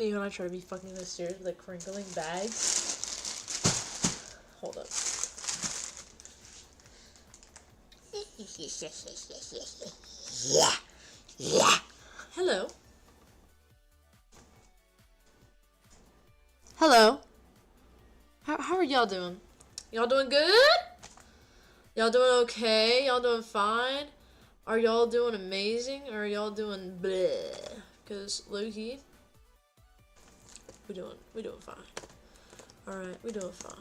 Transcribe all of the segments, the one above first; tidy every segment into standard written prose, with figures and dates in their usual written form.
me when I try to be fucking mysterious with like crinkling bags. Hold up. Yeah. Yeah. Hello. Hello. How are y'all doing? Y'all doing good? Y'all doing okay? Y'all doing fine? Are y'all doing amazing? Or are y'all doing bleh? Because Loki, we doing fine. Alright, we doing fine.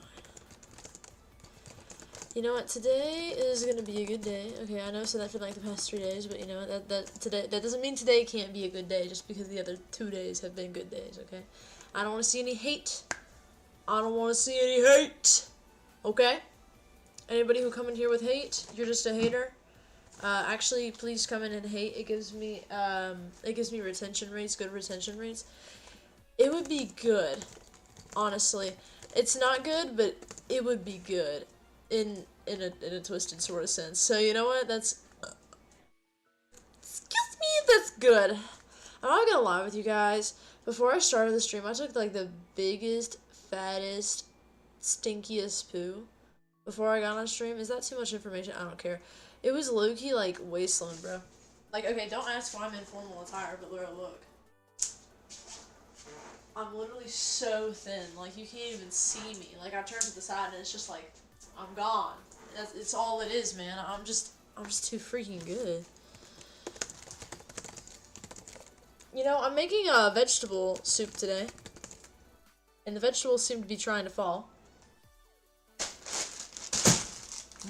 You know what? Today is gonna be a good day. Okay, I know I said that for like the past 3 days, but you know that doesn't mean today can't be a good day just because the other 2 days have been good days. Okay, I don't want to see any hate. I don't want to see any hate. Okay, anybody who come in here with hate, you're just a hater. Actually, please come in and hate. It gives me retention rates, good retention rates. It would be good, honestly. It's not good, but it would be good. In a twisted sort of sense. So you know what? That's excuse me, that's good. I'm not gonna lie with you guys. Before I started the stream, I took like the biggest, fattest, stinkiest poo before I got on stream. Is that too much information? I don't care. It was low-key like wasteland, bro. Like, okay, don't ask why I'm in formal attire, but look. I'm literally so thin, like you can't even see me. Like I turn to the side and it's just like I'm gone. It's all it is, man. I'm just too freaking good. You know, I'm making a vegetable soup today, and the vegetables seem to be trying to fall.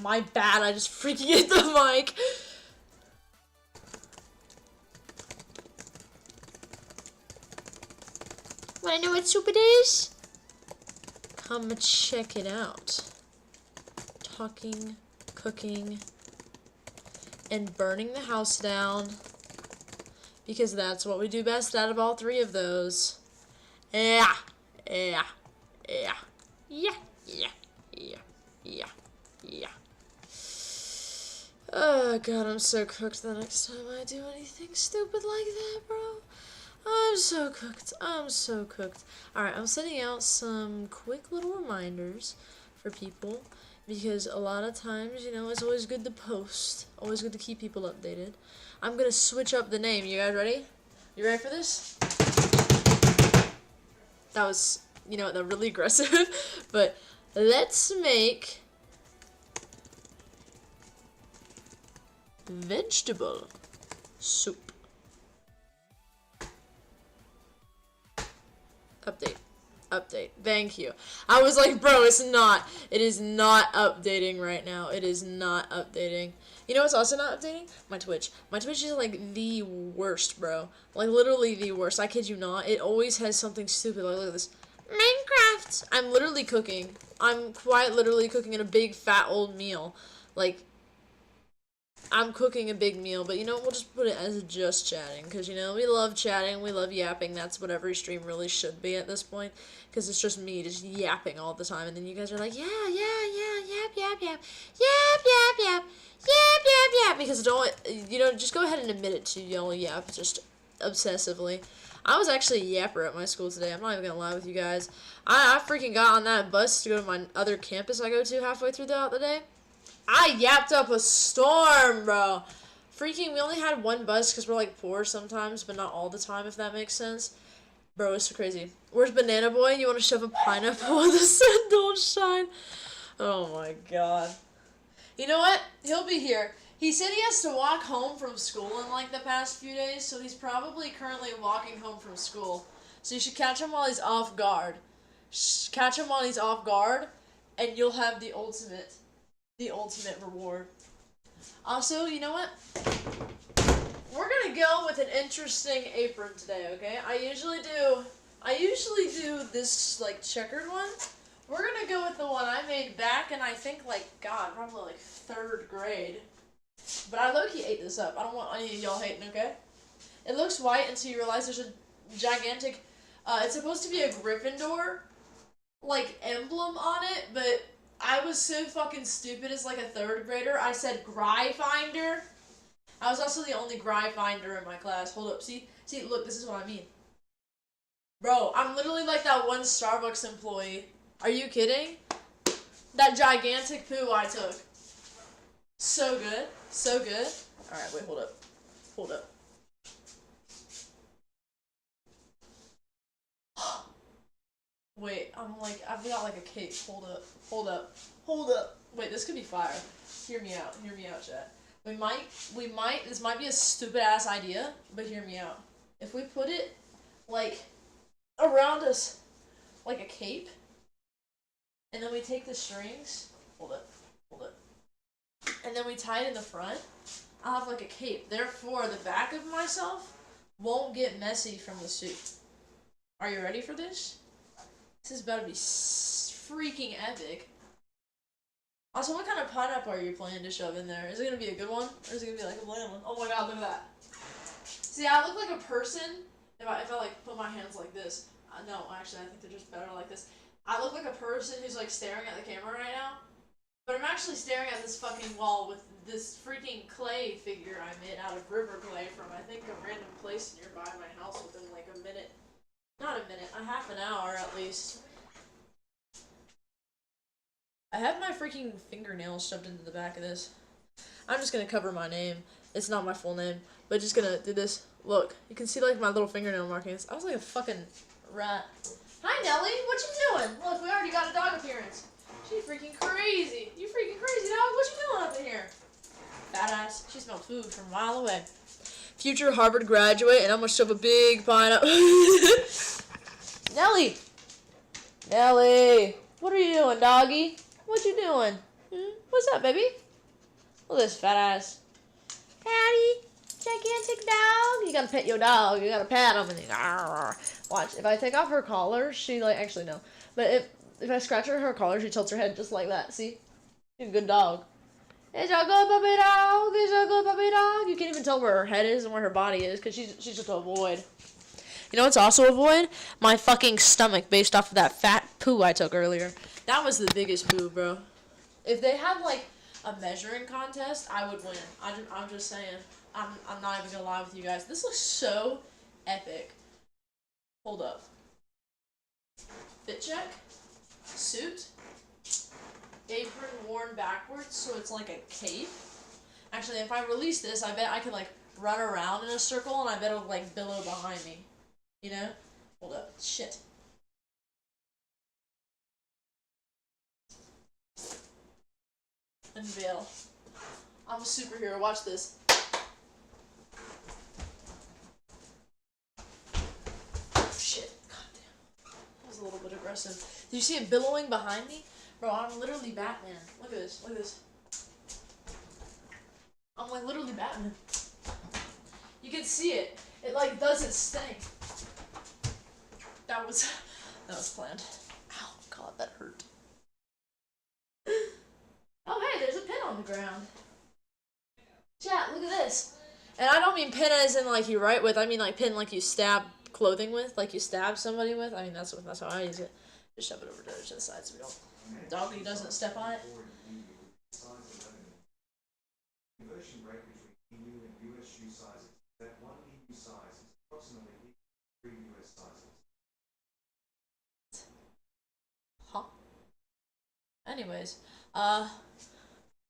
My bad, I just freaking hit the mic. Wanna know what soup it is? Come check it out. Talking, cooking, and burning the house down, because that's what we do best out of all 3 of those. Yeah, yeah, yeah, yeah, yeah, yeah, yeah, yeah. Oh god, I'm so cooked the next time I do anything stupid like that, bro. I'm so cooked. I'm so cooked. Alright, I'm sending out some quick little reminders for people, because a lot of times, you know, it's always good to post. Always good to keep people updated. I'm gonna switch up the name. You guys ready? You ready for this? That was, you know, that really aggressive. But let's make vegetable soup. Update. Update. Thank you. I was like, bro, it's not. It is not updating right now. It is not updating. You know what's also not updating? My Twitch. My Twitch is like the worst, bro. Like literally the worst. I kid you not. It always has something stupid. Like, look at this. Minecraft. I'm literally cooking. I'm quite literally cooking a big fat old meal. Like, I'm cooking a big meal, but you know, we'll just put it as just chatting, because, you know, we love chatting, we love yapping. That's what every stream really should be at this point, because it's just me just yapping all the time, and then you guys are like, yeah, yap, yap, yap, yap, yap, yap, yap, yap, yap, because don't, you know, just go ahead and admit it to y'all yap, just obsessively. I was actually a yapper at my school today, I'm not even gonna lie with you guys. I freaking got on that bus to go to my other campus I go to halfway through the day. I yapped up a storm, bro. Freaking, we only had one bus because we're like poor sometimes, but not all the time, if that makes sense. Bro, it's so crazy. Where's Banana Boy? You want to shove a pineapple in the sun don't shine? Oh my god. You know what? He'll be here. He said he has to walk home from school in like the past few days, so he's probably currently walking home from school. So you should catch him while he's off guard. Catch him while he's off guard, and you'll have the ultimate reward. Also, you know what? We're gonna go with an interesting apron today, okay? I usually do this like checkered one. We're gonna go with the one I made back in, I think, like, God, probably like 3rd grade. But I low-key ate this up. I don't want any of y'all hating, okay? It looks white until you realize there's a gigantic, it's supposed to be a Gryffindor, like, emblem on it, but I was so fucking stupid as like a 3rd grader. I said Gryffindor. I was also the only Gryffindor in my class. Hold up, see, look, this is what I mean. Bro, I'm literally like that one Starbucks employee. Are you kidding? That gigantic poo I took. So good. So good. Alright, wait, hold up. Hold up. Wait, I've got like a cape. Hold up. Hold up. Hold up. Wait, this could be fire. Hear me out. Hear me out, chat. This might be a stupid ass idea, but hear me out. If we put it, like, around us, like a cape, and then we take the strings, hold it, and then we tie it in the front, I'll have like a cape. Therefore, the back of myself won't get messy from the suit. Are you ready for this? This is about to be freaking epic. Also, what kind of pineapple are you planning to shove in there? Is it gonna be a good one, or is it gonna be like a bland one? Oh my god, look at that. See, I look like a person if I like put my hands like this. No, actually, I think they're just better like this. I look like a person who's like staring at the camera right now, but I'm actually staring at this fucking wall with this freaking clay figure I made out of river clay from I think a random place nearby my house within like a minute. Not a minute, a half an hour at least. I have my freaking fingernails shoved into the back of this. I'm just gonna cover my name. It's not my full name, but just gonna do this. Look, you can see like my little fingernail markings. I was like a fucking rat. Hi Nelly, what you doing? Look, we already got a dog appearance. She's freaking crazy. You freaking crazy dog. What you doing up in here? Fat ass. She smelled food from a mile away. Future Harvard graduate, and I'm gonna shove a big pineapple. Nelly! Nelly! What are you doing, doggy? What you doing? What's up, baby? Look at this fat ass. Patty! Gigantic dog! You gotta pet your dog. You gotta pat him and then, watch. If I take off her collar, she like, actually no. But if I scratch her collar, she tilts her head just like that. See? She's a good dog. It's a good puppy dog. It's a good puppy dog. You can't even tell where her head is and where her body is because she's just a void. You know what's also a void? My fucking stomach based off of that fat poo I took earlier. That was the biggest poo, bro. If they had like a measuring contest, I would win. I'm just saying. I'm not even gonna lie with you guys. This looks so epic. Hold up. Fit check. Suit. Apron worn backwards, so it's like a cape. Actually, if I release this, I bet I could like run around in a circle, and I bet it'll like billow behind me. You know? Hold up. Shit. Unveil. I'm a superhero. Watch this. Shit. Goddamn. That was a little bit aggressive. Did you see it billowing behind me? Bro, I'm literally Batman. Look at this. Look at this. I'm like literally Batman. You can see it. It like does its thing. That was planned. Ow, God, that hurt. Oh, hey, there's a pin on the ground. Chat, look at this. And I don't mean pin as in like you write with. I mean like pin like you stab clothing with, like you stab somebody with. I mean that's how I use it. Just shove it over to the side so we don't. Doggy doesn't step on it. Conversion rate between EU and US shoe sizes. That one EU size is approximately 3 US sizes. Huh? Anyways,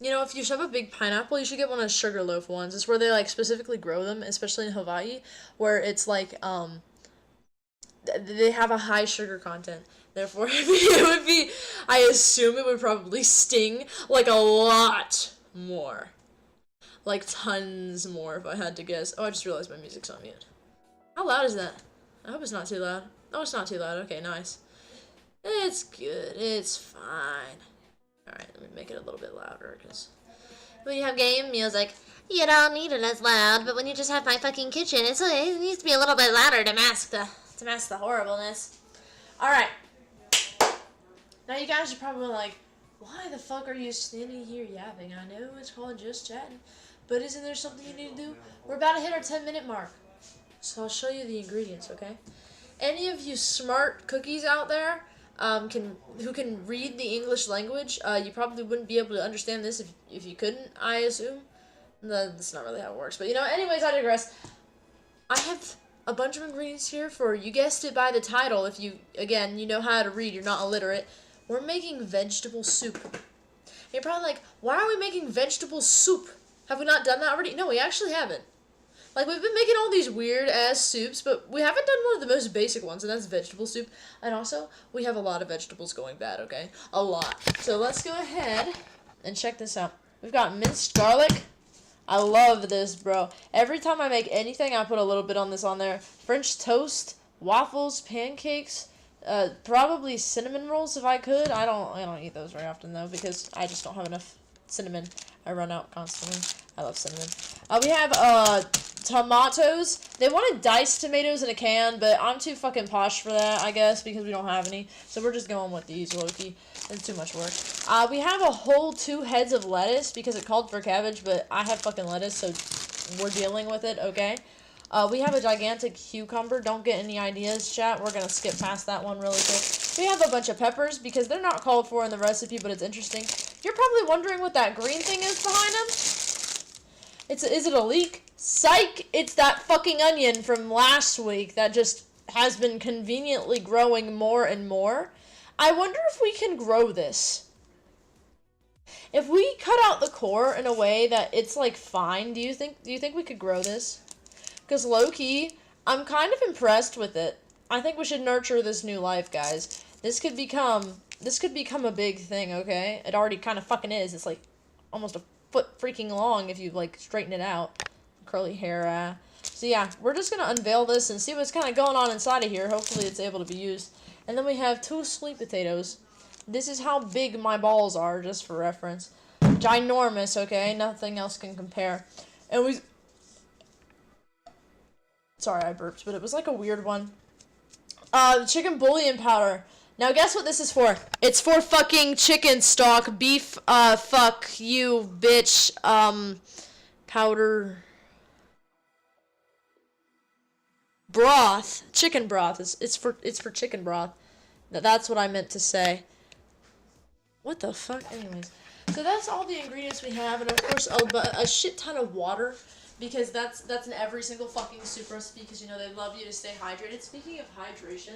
you know, if you shove a big pineapple, you should get one of the Sugarloaf ones. It's where they like specifically grow them, especially in Hawaii, where it's like they have a high sugar content. Therefore, it would be, I assume it would probably sting like a lot more. Like tons more if I had to guess. Oh, I just realized my music's on mute. How loud is that? I hope it's not too loud. Oh, it's not too loud. Okay, nice. It's good. It's fine. Alright, let me make it a little bit louder, because when you have game music, you don't need it as loud, but when you just have my fucking kitchen, it needs to be a little bit louder to mask the horribleness. Alright. Now you guys are probably like, why the fuck are you standing here yapping? I know it's called just chatting, but isn't there something you need to do? We're about to hit our 10-minute mark, so I'll show you the ingredients, okay? Any of you smart cookies out there who can read the English language, you probably wouldn't be able to understand this if you couldn't, I assume. No, that's not really how it works, but you know, anyways, I digress. I have a bunch of ingredients here for, you guessed it by the title, if you, again, you know how to read, you're not illiterate. We're making vegetable soup. You're probably like, why are we making vegetable soup? Have we not done that already? No, we actually haven't. Like, we've been making all these weird-ass soups, but we haven't done one of the most basic ones, and that's vegetable soup. And also, we have a lot of vegetables going bad, okay? A lot. So let's go ahead and check this out. We've got minced garlic. I love this, bro. Every time I make anything, I put a little bit on this on there. French toast, waffles, pancakes, probably cinnamon rolls if I could. I don't eat those very often, though, because I just don't have enough cinnamon. I run out constantly. I love cinnamon. We have, tomatoes. They wanted diced tomatoes in a can, but I'm too fucking posh for that, I guess, because we don't have any. So we're just going with these, low-key. It's too much work. We have a whole 2 heads of lettuce, because it called for cabbage, but I have fucking lettuce, so we're dealing with it, okay? We have a gigantic cucumber. Don't get any ideas, chat. We're gonna skip past that one really quick. We have a bunch of peppers, because they're not called for in the recipe, but it's interesting. You're probably wondering what that green thing is behind them. Is it a leek? Psych! It's that fucking onion from last week that just has been conveniently growing more and more. I wonder if we can grow this. If we cut out the core in a way that it's like fine, do you think we could grow this? Because low-key, I'm kind of impressed with it. I think we should nurture this new life, guys. This could become a big thing, okay? It already kind of fucking is. It's like almost a foot freaking long if you like straighten it out. Curly hair. So yeah, we're just gonna unveil this and see what's kind of going on inside of here. Hopefully it's able to be used. And then we have 2 sweet potatoes. This is how big my balls are, just for reference. Ginormous, okay? Nothing else can compare. And we... Sorry, I burped, but it was like a weird one. Chicken bouillon powder. Now guess what this is for? It's for fucking chicken stock, beef, fuck you, bitch, powder... broth, chicken broth. It's for chicken broth. That's what I meant to say. What the fuck? Anyways, so that's all the ingredients we have, and of course a shit ton of water, because that's in every single fucking soup recipe, because you know they love you to stay hydrated. Speaking of hydration,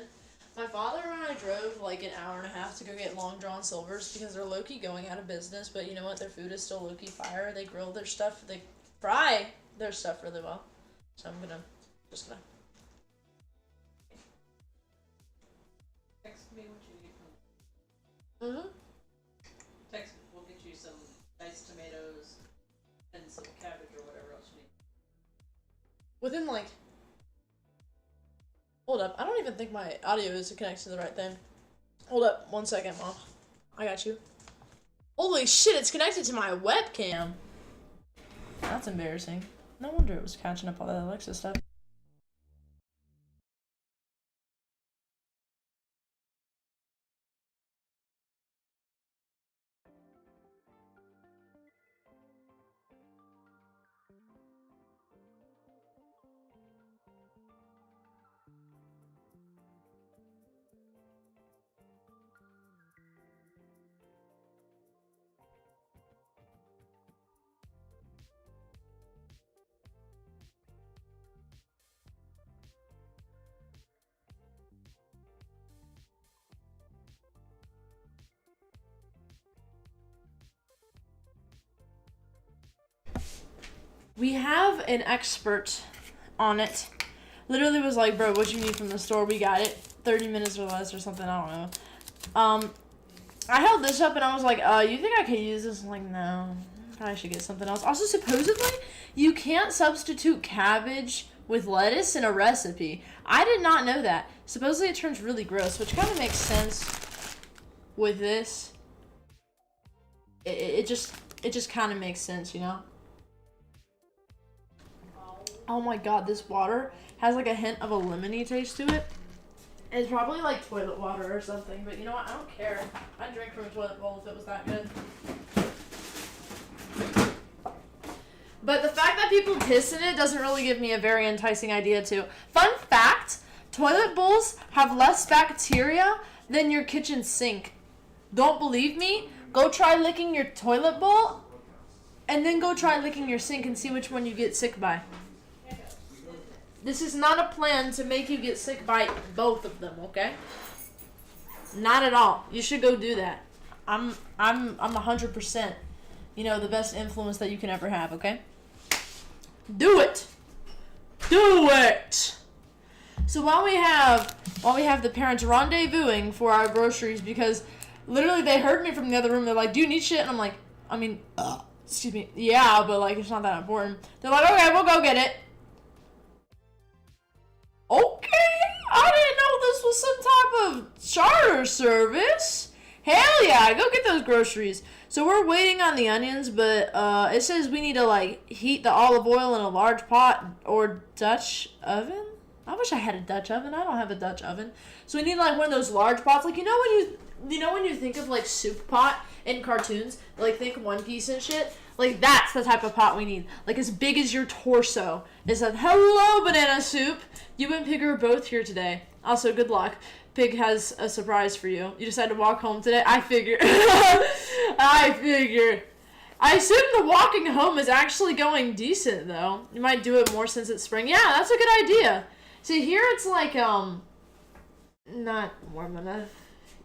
my father and I drove like an hour and a half to go get Long John Silver's because they're low-key going out of business, but you know what? Their food is still low-key fire. They grill their stuff. They fry their stuff really well. So I'm just gonna. Text me what you need from. Mm-hmm. Text me. We'll get you some diced tomatoes and some cabbage or whatever else you need. Within like. Hold up. I don't even think my audio is connected to the right thing. Hold up. 1 second, Mom. I got you. Holy shit, it's connected to my webcam. That's embarrassing. No wonder it was catching up all that Alexa stuff. We have an expert on it. Literally was like, bro, what you need from the store? We got it. 30 minutes or less or something, I don't know. I held this up and I was like, you think I could use this? I'm like, no. I should get something else. Also, supposedly, you can't substitute cabbage with lettuce in a recipe. I did not know that. Supposedly it turns really gross, which kind of makes sense with this. It just kind of makes sense, you know? Oh my god, this water has like a hint of a lemony taste to it. It's probably like toilet water or something, but you know what? I don't care. I'd drink from a toilet bowl if it was that good. But the fact that people piss in it doesn't really give me a very enticing idea too. Fun fact, toilet bowls have less bacteria than your kitchen sink. Don't believe me? Go try licking your toilet bowl and then go try licking your sink and see which one you get sick by. This is not a plan to make you get sick by both of them, okay? Not at all. You should go do that. I'm 100%, you know, the best influence that you can ever have, okay? Do it. Do it. So while we have the parents rendezvousing for our groceries, because literally they heard me from the other room, they're like, "Do you need shit?" And I'm like, I mean, excuse me, yeah, but like it's not that important. They're like, "Okay, we'll go get it." Okay, I didn't know this was some type of charter service. Hell yeah, go get those groceries. So we're waiting on the onions, but it says we need to like heat the olive oil in a large pot or Dutch oven. I wish I had a Dutch oven. I don't have a Dutch oven. So we need like one of those large pots. Like you know when you think of like soup pot in cartoons, like think One Piece and shit. Like that's the type of pot we need. Like as big as your torso. It said, "Hello, banana soup. You and Pig are both here today. Also, good luck. Pig has a surprise for you. You decided to walk home today." I figured. I assume the walking home is actually going decent, though. You might do it more since it's spring. Yeah, that's a good idea. See, here it's like, not warm enough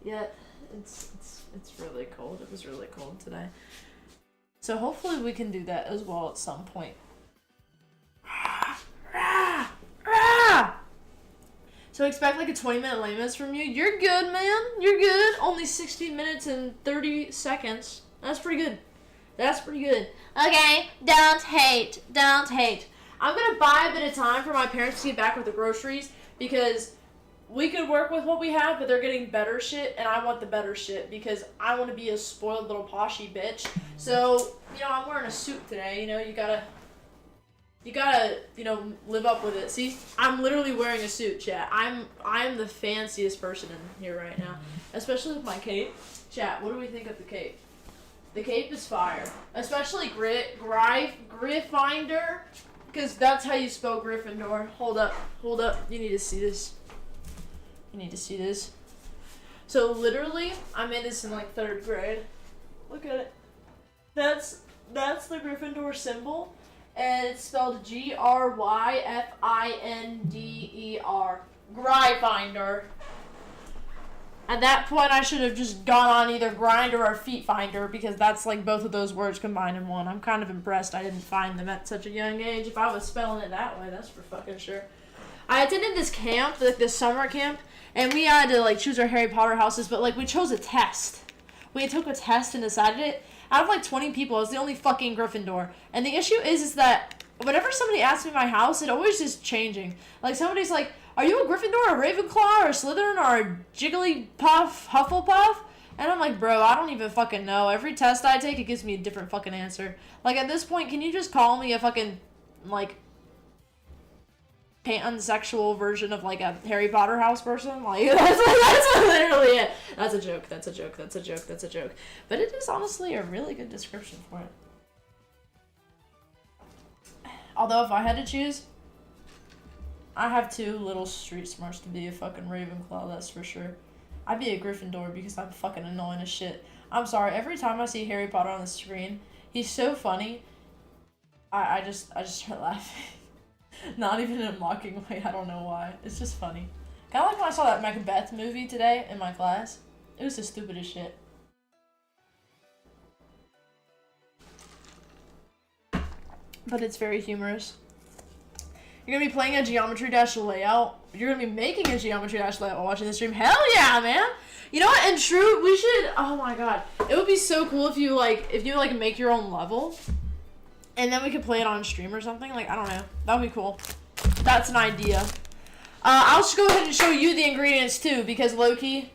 yet. It's really cold. It was really cold today. So hopefully we can do that as well at some point. So expect like a 20-minute late miss from you. You're good, man. You're good. Only 60 minutes and 30 seconds. That's pretty good. That's pretty good. Okay, don't hate. Don't hate. I'm going to buy a bit of time for my parents to get back with the groceries because we could work with what we have, but they're getting better shit, and I want the better shit because I want to be a spoiled little poshy bitch. So, you know, I'm wearing a suit today. You know, you gotta, you know, live up with it. See, I'm literally wearing a suit, chat. I'm the fanciest person in here right now, especially with my cape. Chat, what do we think of the cape? The cape is fire, especially Gryffindor, because that's how you spell Gryffindor. Hold up. You need to see this. So literally, I made this in like 3rd grade. Look at it. That's the Gryffindor symbol, and it's spelled Gryfinder. Gryfinder. At that point, I should have just gone on either Grinder or Feet Finder because that's like both of those words combined in one. I'm kind of impressed I didn't find them at such a young age. If I was spelling it that way, that's for fucking sure. I attended this camp, like this summer camp, and we had to like choose our Harry Potter houses, but like we chose a test. We took a test and decided it. Out of like 20 people, I was the only fucking Gryffindor. And the issue is that whenever somebody asks me my house, it always is changing. Like somebody's like, "Are you a Gryffindor, a Ravenclaw, or a Slytherin, or a Jigglypuff, Hufflepuff?" And I'm like, bro, I don't even fucking know. Every test I take, it gives me a different fucking answer. Like at this point, can you just call me a fucking like pansexual version of like a Harry Potter house person? Like that's literally it. That's a joke. But it is honestly a really good description for it. Although if I had to choose, I have too little street smarts to be a fucking Ravenclaw, that's for sure. I'd be a Gryffindor because I'm fucking annoying as shit. I'm sorry, every time I see Harry Potter on the screen, he's so funny. I just start laughing. Not even in a mocking way, I don't know why. It's just funny. Kinda like when I saw that Macbeth movie today in my class. It was the stupidest shit. But it's very humorous. You're gonna be playing a Geometry Dash layout. You're gonna be making a Geometry Dash layout while watching the stream. Hell yeah, man! You know what? And true, we should. Oh my god, it would be so cool if you make your own level, and then we could play it on stream or something. Like I don't know, that would be cool. That's an idea. I'll just go ahead and show you the ingredients too, because low-key,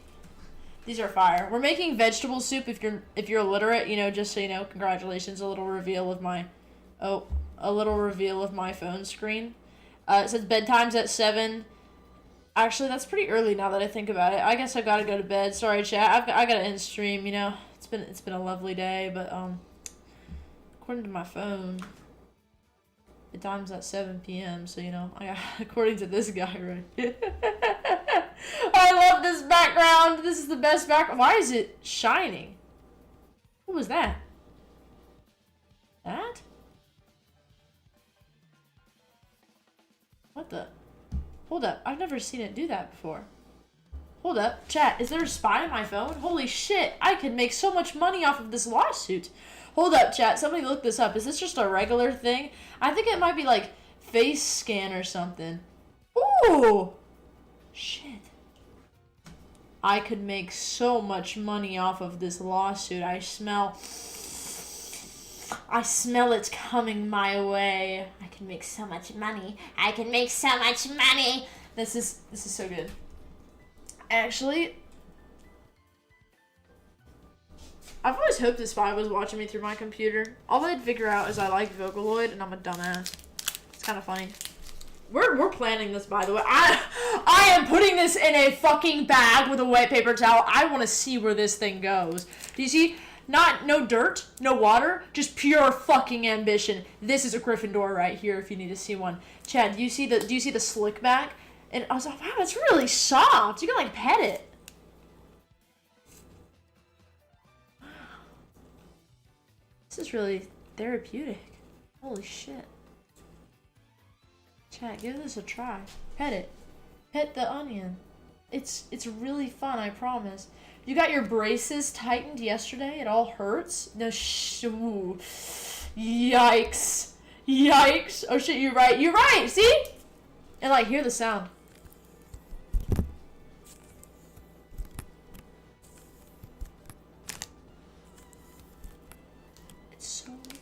these are fire. We're making vegetable soup. If you're illiterate, you know, just so you know, congratulations. A little reveal of my phone screen. It says bedtime's at 7. Actually, that's pretty early now that I think about it. I guess I gotta go to bed. Sorry, chat. I gotta end stream. You know, it's been a lovely day, but according to my phone, bedtime's at 7 p.m. So you know, according to this guy right here. I love this background. This is the best background. Why is it shining? What was that? That? What the? Hold up. I've never seen it do that before. Hold up. Chat, is there a spy on my phone? Holy shit. I could make so much money off of this lawsuit. Hold up, chat. Somebody look this up. Is this just a regular thing? I think it might be like face scan or something. Ooh. Shit. I could make so much money off of this lawsuit. I smell it coming my way. I can make so much money. I can make so much money. This is so good. Actually, I've always hoped the spy was watching me through my computer. All I'd figure out is I like Vocaloid and I'm a dumbass. It's kind of funny. We're planning this, by the way. I am putting this in a fucking bag with a wet paper towel. I want to see where this thing goes. Do you see? No dirt, no water, just pure fucking ambition. This is a Gryffindor right here if you need to see one. Chad, do you see the slick back? And I was like, wow, it's really soft. You can like pet it. Wow. This is really therapeutic. Holy shit. Chat, give this a try. Pet it. Pet the onion. It's really fun, I promise. You got your braces tightened yesterday? It all hurts? No, ooh. Yikes. Yikes. Oh shit, you're right. You're right, see? And like, hear the sound. It's so weird.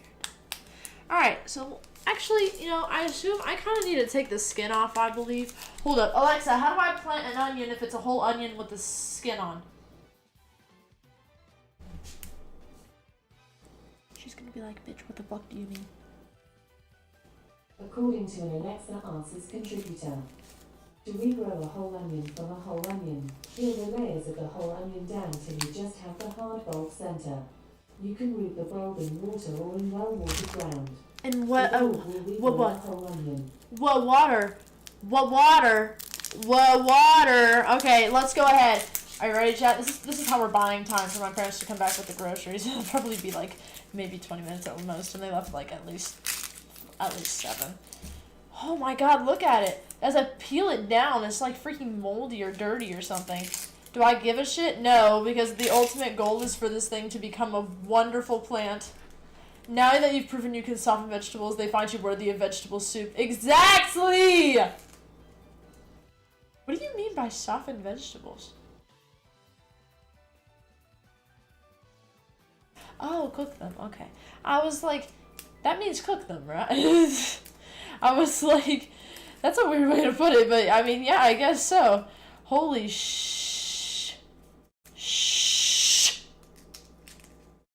Alright, so actually, you know, I assume I kind of need to take the skin off, I believe. Hold up. Alexa, how do I plant an onion if it's a whole onion with the skin on? She's gonna be like, bitch, what the fuck do you mean? According to an Alexa Answers contributor, to regrow a whole onion from a whole onion, peel the layers of the whole onion down till you just have the hard bulb center. You can root the bulb in water or in well-watered ground. And what? The Oh, bulb will regrow what? the whole onion. What water? What water? What water? Okay, let's go ahead. Are you ready, chat? This is how we're buying time for my parents to come back with the groceries. It'll probably be like maybe 20 minutes at most, and they left like at least 7. Oh my god, look at it. As I peel it down, it's like freaking moldy or dirty or something. Do I give a shit? No, because the ultimate goal is for this thing to become a wonderful plant. Now that you've proven you can soften vegetables, they find you worthy of vegetable soup. Exactly! What do you mean by soften vegetables? Oh, cook them. Okay. I was like, that means cook them, right? I was like, that's a weird way to put it, but I mean, yeah, I guess so. Holy shh.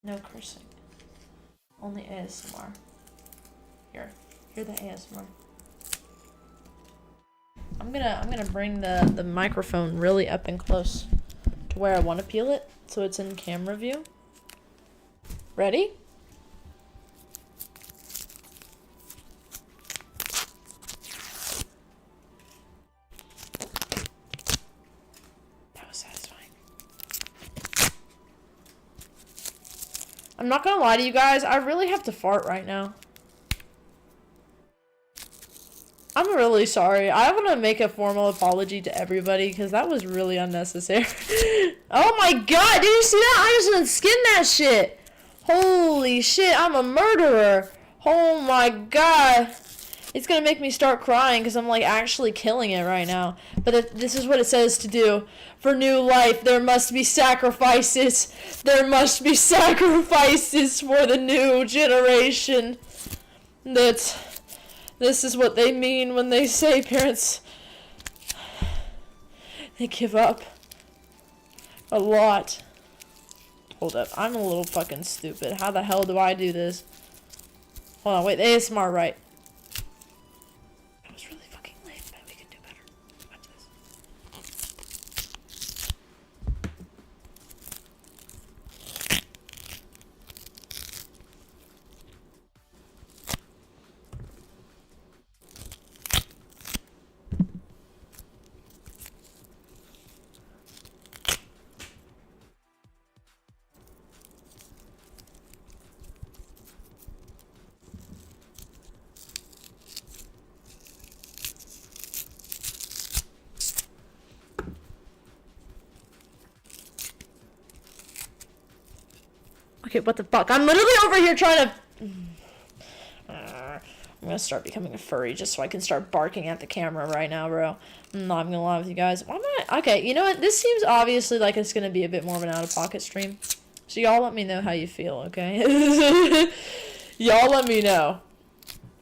No cursing. Only ASMR. Hear the ASMR. I'm gonna bring the microphone really up and close to where I want to peel it, so it's in camera view. Ready? That was satisfying. I'm not gonna lie to you guys, I really have to fart right now. I'm really sorry. I want to make a formal apology to everybody because that was really unnecessary. Oh my god, did you see that? I just unskinned that shit. Holy shit, I'm a murderer. Oh my god. It's gonna make me start crying because I'm like actually killing it right now. But this is what it says to do. For new life, there must be sacrifices. There must be sacrifices for the new generation. This is what they mean when they say parents, they give up a lot. Hold up, I'm a little fucking stupid. How the hell do I do this? Hold on, wait, the ASMR right. That was really fucking lame, but we can do better. Watch this. Okay, what the fuck? I'm literally over here trying to... I'm gonna start becoming a furry just so I can start barking at the camera right now, bro. I'm not gonna lie with you guys. Why am I... Okay, you know what? This seems obviously like it's gonna be a bit more of an out-of-pocket stream. So y'all let me know how you feel, okay? Y'all let me know.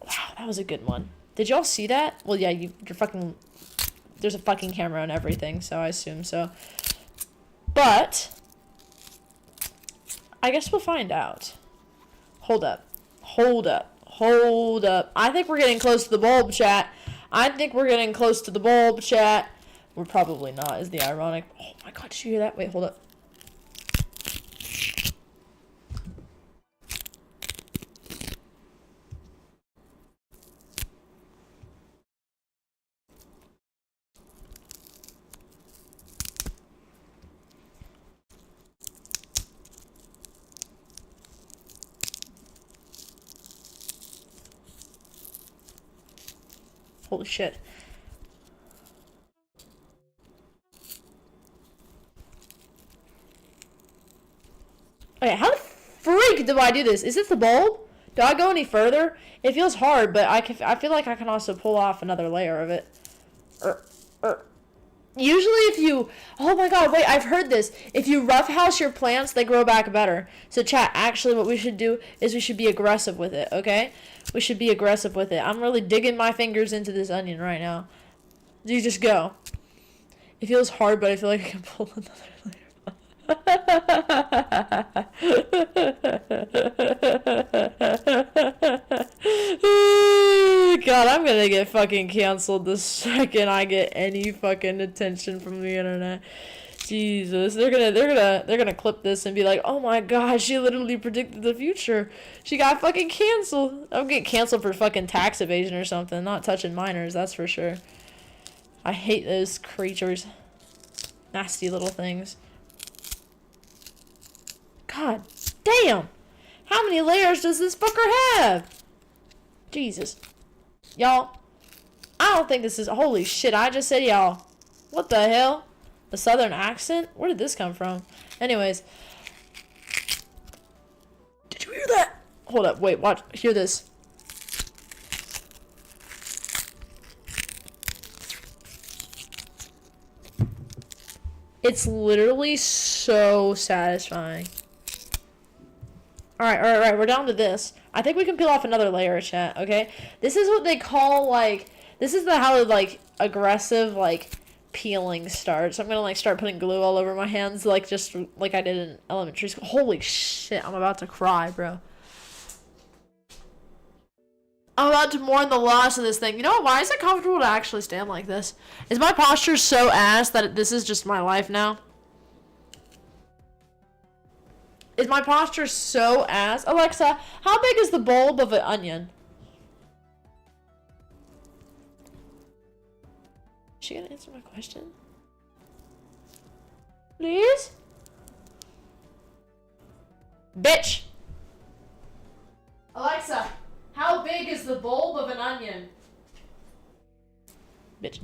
Wow, that was a good one. Did y'all see that? Well, yeah, you're fucking... There's a fucking camera and everything, so I assume so. But... I guess we'll find out. Hold up. Hold up. Hold up. I think we're getting close to the bulb, chat. I think we're getting close to the bulb, chat. We're probably not, is the ironic... Oh my god, did you hear that? Wait, hold up. Holy shit. Okay, how the freak do I do this? Is this the bulb? Do I go any further? It feels hard, but I feel like I can also pull off another layer of it. Usually if you... Oh my god, wait, I've heard this. If you roughhouse your plants, they grow back better. So chat, actually what we should do is we should be aggressive with it, okay? We should be aggressive with it. I'm really digging my fingers into this onion right now. You just go. It feels hard, but I feel like I can pull another layer. God, I'm gonna get fucking canceled the second I get any fucking attention from the internet. Jesus, they're gonna clip this and be like, oh my god, she literally predicted the future. She got fucking canceled. I'll get canceled for fucking tax evasion or something. Not touching minors, that's for sure. I hate those creatures. Nasty little things. God damn! How many layers does this fucker have? Jesus. Y'all, I don't think this is... Holy shit, I just said y'all. What the hell? The southern accent? Where did this come from? Anyways. Did you hear that? Hold up, wait, watch. Hear this. It's literally so satisfying. Alright, we're down to this. I think we can peel off another layer, chat, okay? This is what they call, like... This is how, like, aggressive, like... peeling starts. I'm gonna like start putting glue all over my hands like just like I did in elementary school. Holy shit, I'm about to cry, bro. I'm about to mourn the loss of this thing. You know what? Why is it comfortable to actually stand like this? Is my posture so ass that this is just my life now? Is my posture so ass? Alexa, how big is the bulb of an onion? Is she gonna answer my question? Please? Bitch! Alexa, how big is the bulb of an onion? Bitch.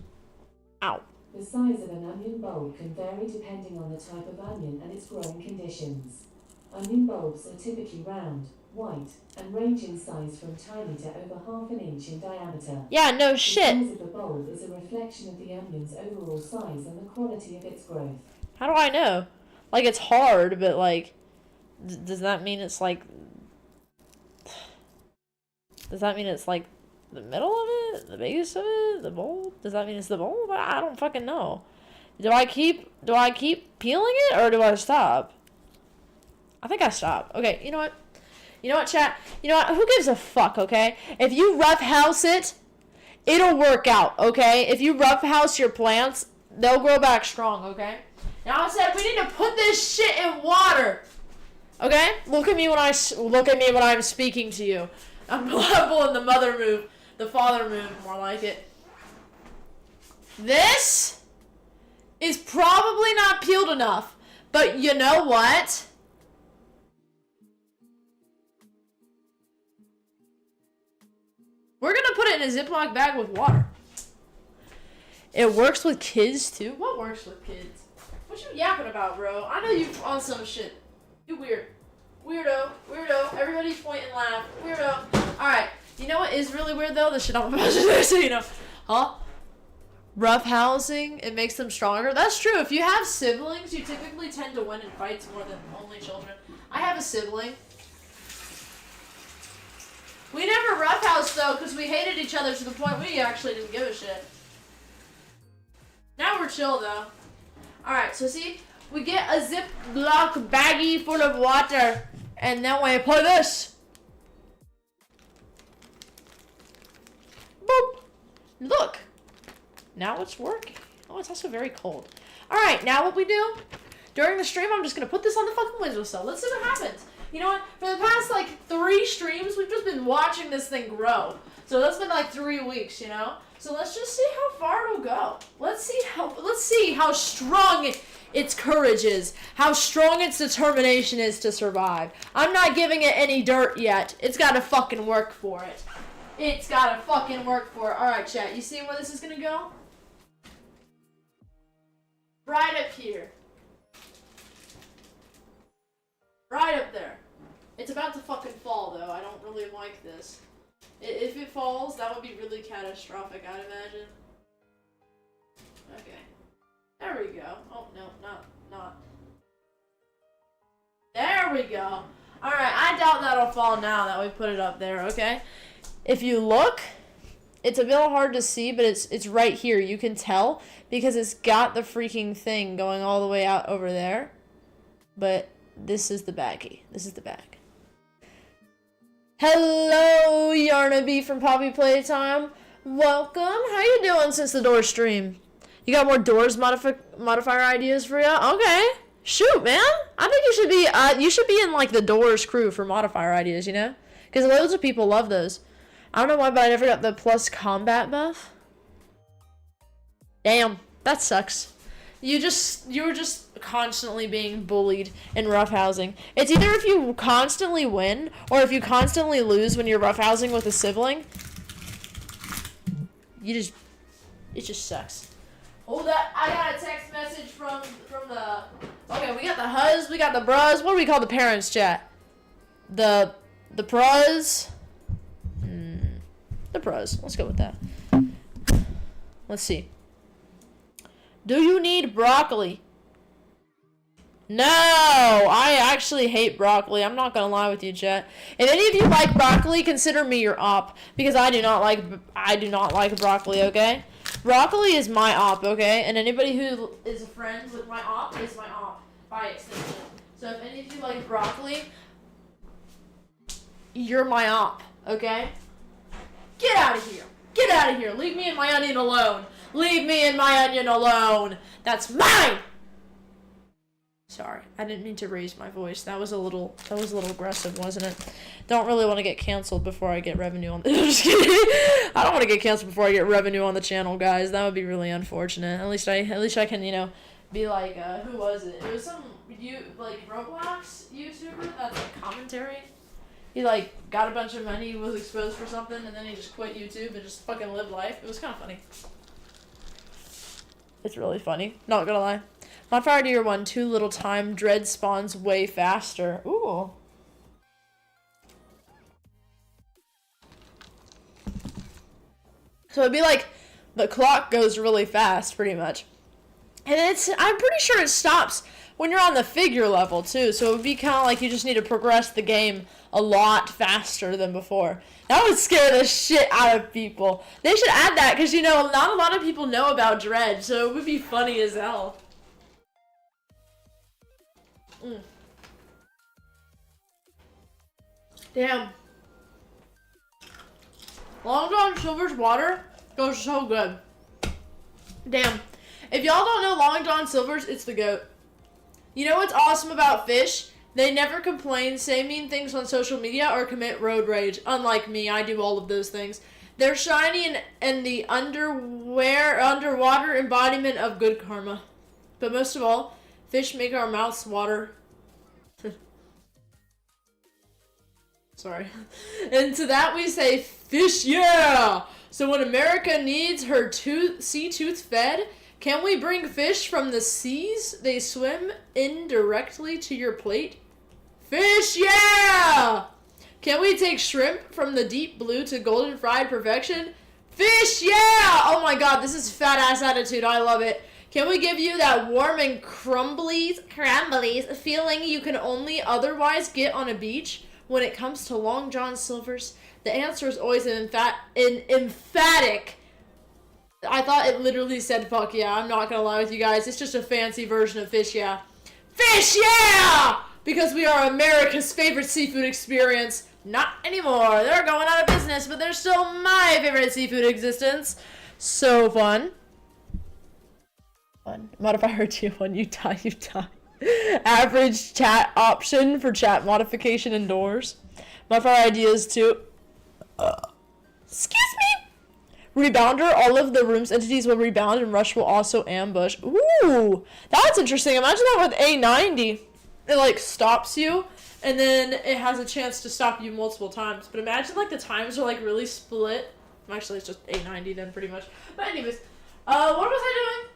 Ow. The size of an onion bulb can vary depending on the type of onion and its growing conditions. Onion bulbs are typically round, white, and range in size from tiny to over ½ an inch in diameter. Yeah, no shit. The size of the bulb is a reflection of the onion's overall size and the quality of its growth. How do I know? Like, it's hard, but like, does that mean it's like... Does that mean it's like the middle of it? The biggest of it? The bulb? Does that mean it's the bulb? I don't fucking know. Do I keep peeling it, or do I stop? I think I stop. Okay, you know what? You know what, chat? You know what? Who gives a fuck, okay? If you roughhouse it, it'll work out, okay? If you roughhouse your plants, they'll grow back strong, okay? Now I said we need to put this shit in water, okay? Look at me when I'm speaking to you. I'm pulling the mother move, the father move, more like it. This is probably not peeled enough, but you know what? We're gonna put it in a Ziploc bag with water. It works with kids too. What works with kids? What you yapping about, bro? I know you on some shit. You weird. Weirdo. Weirdo. Everybody point and laugh. Weirdo. Alright. You know what is really weird though? The shit I'm about to do, so you know. Huh? Rough housing, it makes them stronger. That's true. If you have siblings, you typically tend to win in fights more than only children. I have a sibling. We never roughhoused though, because we hated each other to the point we actually didn't give a shit. Now we're chill though. Alright, so see? We get a Ziploc baggie full of water. And then we put this. Boop. Look. Now it's working. Oh, it's also very cold. Alright, now what we do? During the stream, I'm just going to put this on the fucking windowsill. Let's see what happens. You know what? For the past, 3 streams, we've just been watching this thing grow. So that's been, 3 weeks, you know? So let's just see how far it'll go. Let's see how strong its courage is. How strong its determination is to survive. I'm not giving it any dirt yet. It's got to fucking work for it. It's got to fucking work for it. Alright, chat. You see where this is going to go? Right up here. Right up there. It's about to fucking fall, though. I don't really like this. If it falls, that would be really catastrophic, I'd imagine. Okay. There we go. Oh, no, not. There we go. Alright, I doubt that'll fall now that we put it up there, okay? If you look, it's a little hard to see, but it's right here. You can tell because it's got the freaking thing going all the way out over there. But this is the baggie. This is the bag. Hello, Yarnaby from Poppy Playtime. Welcome. How you doing since the Doors stream? You got more Doors modifier ideas for ya? Okay. Shoot, man. I think you should be in the Doors crew for modifier ideas, you know? Because loads of people love those. I don't know why, but I never got the plus combat buff. Damn, that sucks. You were just constantly being bullied in roughhousing. It's either if you constantly win, or if you constantly lose when you're roughhousing with a sibling. It just sucks. Hold up, I got a text message from the... Okay, we got the huz, we got the bruz. What do we call the parents, chat? The pruz? The pros. Let's go with that. Let's see. Do you need broccoli? No! I actually hate broccoli. I'm not gonna lie with you, chat. If any of you like broccoli, consider me your op. Because I do not like broccoli, okay? Broccoli is my op, okay? And anybody who is a friend with my op is my op. By extension. So if any of you like broccoli, you're my op, okay? Get out of here. Get out of here. Leave me and my onion alone. Leave me and my onion alone. That's mine. Sorry, I didn't mean to raise my voice. That was a little aggressive, wasn't it? Don't really want to get canceled before I get revenue on the I'm just kidding. I don't want to get canceled before I get revenue on the channel, guys. That would be really unfortunate. At least I can, be like, who was it? It was some Roblox YouTuber that's commentary. He got a bunch of money, he was exposed for something, and then he just quit YouTube and just fucking lived life. It was kind of funny. It's really funny. Not gonna lie. Modifier Tier 1, too little time. Dread spawns way faster. Ooh. So it'd be the clock goes really fast, pretty much. And I'm pretty sure it stops when you're on the figure level, too. So it would be kind of you just need to progress the game a lot faster than before. That would scare the shit out of people. They should add that, because, not a lot of people know about Dread, so it would be funny as hell. Damn. Long John Silver's water goes so good. Damn. If y'all don't know Long John Silver's, it's the GOAT. You know what's awesome about fish? They never complain, say mean things on social media, or commit road rage. Unlike me, I do all of those things. They're shiny and the underwater embodiment of good karma. But most of all, fish make our mouths water. Sorry. And to that we say, fish yeah! So when America needs her sea tooth fed, can we bring fish from the seas they swim in directly to your plate? Fish, yeah! Can we take shrimp from the deep blue to golden fried perfection? Fish, yeah! Oh my god, this is fat ass attitude. I love it. Can we give you that warm and crumblies feeling you can only otherwise get on a beach? When it comes to Long John Silver's, the answer is always an emphatic. I thought it literally said fuck yeah. I'm not gonna lie with you guys. It's just a fancy version of fish yeah. Fish yeah! Because we are America's favorite seafood experience. Not anymore. They're going out of business, but they're still my favorite seafood existence. So fun. What if I heard you when you die, you die? Average chat option for chat modification indoors. Modify ideas to... excuse me? Rebounder. All of the room's entities will rebound and Rush will also ambush. Ooh, that's interesting. Imagine that with A90. It, like, stops you, and then it has a chance to stop you multiple times. But imagine, like, the times are, like, really split. Actually, it's just A90 then, pretty much. But anyways, what was I doing?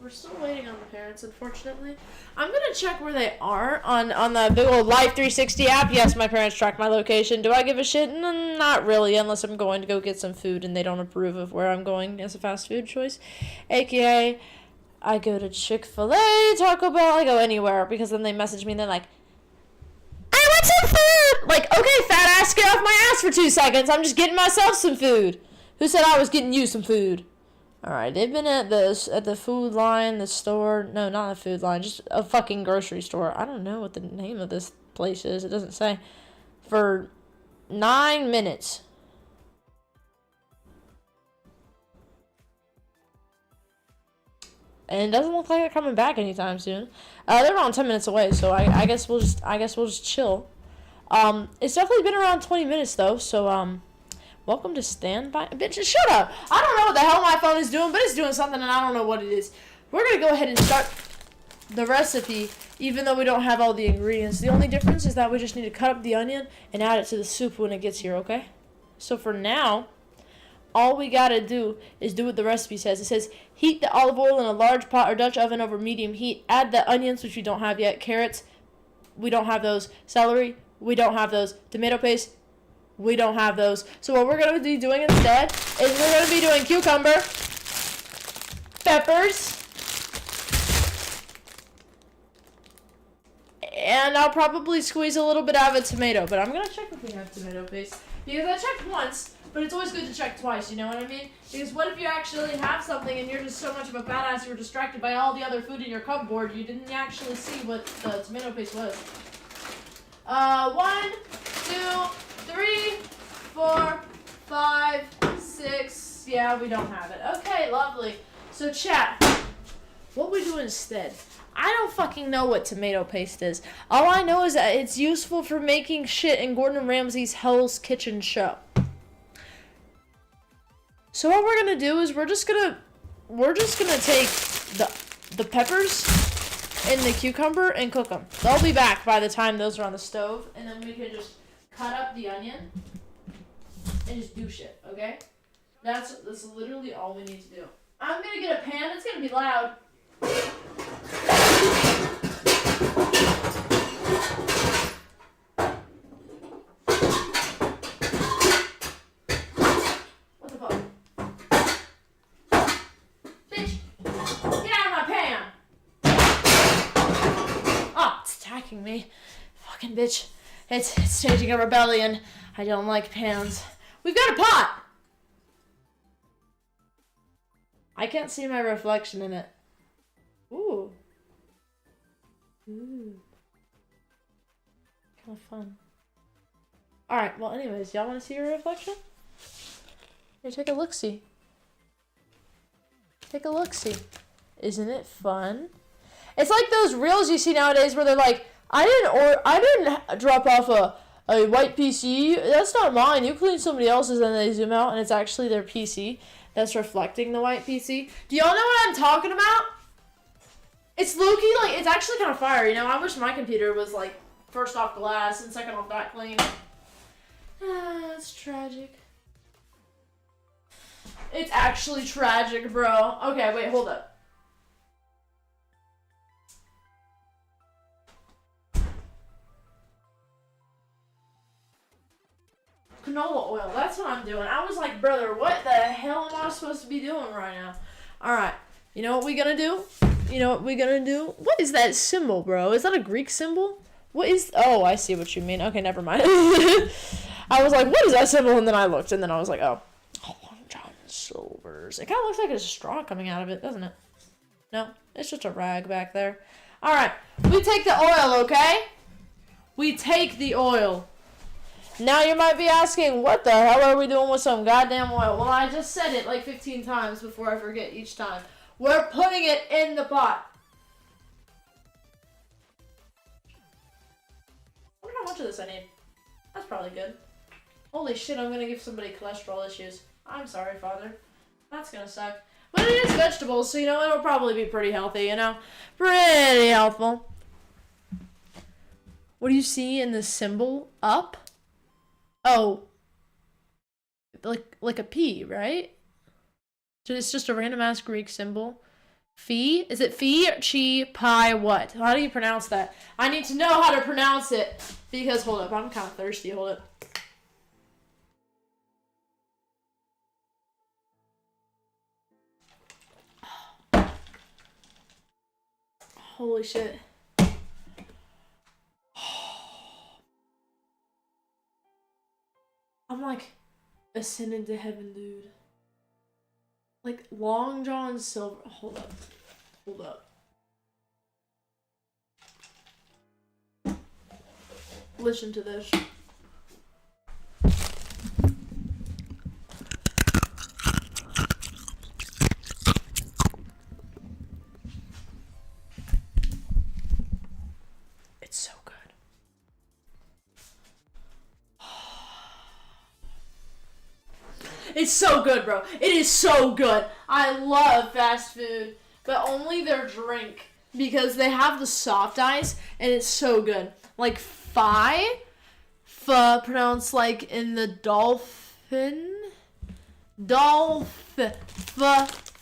We're still waiting on the parents, unfortunately. I'm gonna check where they are on the big old Life 360 app. Yes, my parents track my location. Do I give a shit? Not really, unless I'm going to go get some food and they don't approve of where I'm going as a fast food choice. AKA, I go to Chick-fil-A, Taco Bell, I go anywhere, because then they message me and they're like, I want some food! Like, okay, fat ass, get off my ass for 2 seconds. I'm just getting myself some food. Who said I was getting you some food? Alright, they've been at the food line, the store. No, not the food line, just a fucking grocery store. I don't know what the name of this place is. It doesn't say. For 9 minutes. And it doesn't look like they're coming back anytime soon. They're around 10 minutes away, so I guess we'll just chill. It's definitely been around 20 minutes though, so welcome to standby. Bitch, shut up! I don't know what the hell my phone is doing, but it's doing something and I don't know what it is. We're gonna go ahead and start the recipe, even though we don't have all the ingredients. The only difference is that we just need to cut up the onion and add it to the soup when it gets here, okay? So for now, all we gotta do is do what the recipe says. It says, heat the olive oil in a large pot or Dutch oven over medium heat. Add the onions, which we don't have yet. Carrots, we don't have those. Celery, we don't have those. Tomato paste, we don't have those. So what we're going to be doing instead is we're going to be doing cucumber, peppers, and I'll probably squeeze a little bit out of a tomato. But I'm going to check if we have tomato paste. Because I checked once, but it's always good to check twice, you know what I mean? Because what if you actually have something and you're just so much of a badass you were distracted by all the other food in your cupboard, you didn't actually see what the tomato paste was. 1, 2, 3, 4, 5, 6. Yeah, we don't have it. Okay, lovely. So chat, what we do instead? I don't fucking know what tomato paste is. All I know is that it's useful for making shit in Gordon Ramsay's Hell's Kitchen show. So what we're gonna do is we're just gonna take the peppers and the cucumber and cook them. They'll be back by the time those are on the stove, and then we can just cut up the onion and just do shit, okay? That's literally all we need to do. I'm gonna get a pan. It's gonna be loud. What the fuck? Bitch! Get out of my pan! Oh, it's attacking me. Fucking bitch. It's staging a rebellion. I don't like pans. We've got a pot! I can't see my reflection in it. Ooh. Ooh. Kind of fun. Alright, well anyways, y'all want to see your reflection? Here, take a look-see. Take a look-see. Isn't it fun? It's like those reels you see nowadays where they're like, I didn't drop off a white PC. That's not mine. You clean somebody else's, and they zoom out and it's actually their PC that's reflecting the white PC. Do y'all know what I'm talking about? It's low-key, like, it's actually kind of fire, you know? I wish my computer was, like, first off glass and second off that clean. It's tragic. It's actually tragic, bro. Okay, wait, hold up. Canola oil. That's what I'm doing. I was like, brother, what the hell am I supposed to be doing right now? Alright. You know what we gonna do? What is that symbol, bro? Is that a Greek symbol? What is... Oh, I see what you mean. Okay, never mind. I was like, what is that symbol? And then I looked, and then I was like, oh. Long John Silver's. It kind of looks like there's a straw coming out of it, doesn't it? No, it's just a rag back there. Alright, we take the oil, okay? We take the oil. Now you might be asking, what the hell are we doing with some goddamn oil? Well, I just said it like 15 times before I forget each time. We're putting it in the pot. I wonder how much of this I need. That's probably good. Holy shit, I'm gonna give somebody cholesterol issues. I'm sorry, Father. That's gonna suck. But it is vegetables, so, you know, it'll probably be pretty healthy, you know? Pretty helpful. What do you see in the symbol? Up? Oh. Like a P, right? So it's just a random-ass Greek symbol. Phi? Is it phi, chi, pi, what? How do you pronounce that? I need to know how to pronounce it. Because, hold up, I'm kind of thirsty. Hold up. Holy shit. I'm like ascending to heaven, dude. Like Long John Silver. Hold up. Hold up. Listen to this. It's so good. It's so good, bro. It is so good. I love fast food, but only their drink because they have the soft ice and it's so good. Like phi, pronounced like in the dolphin,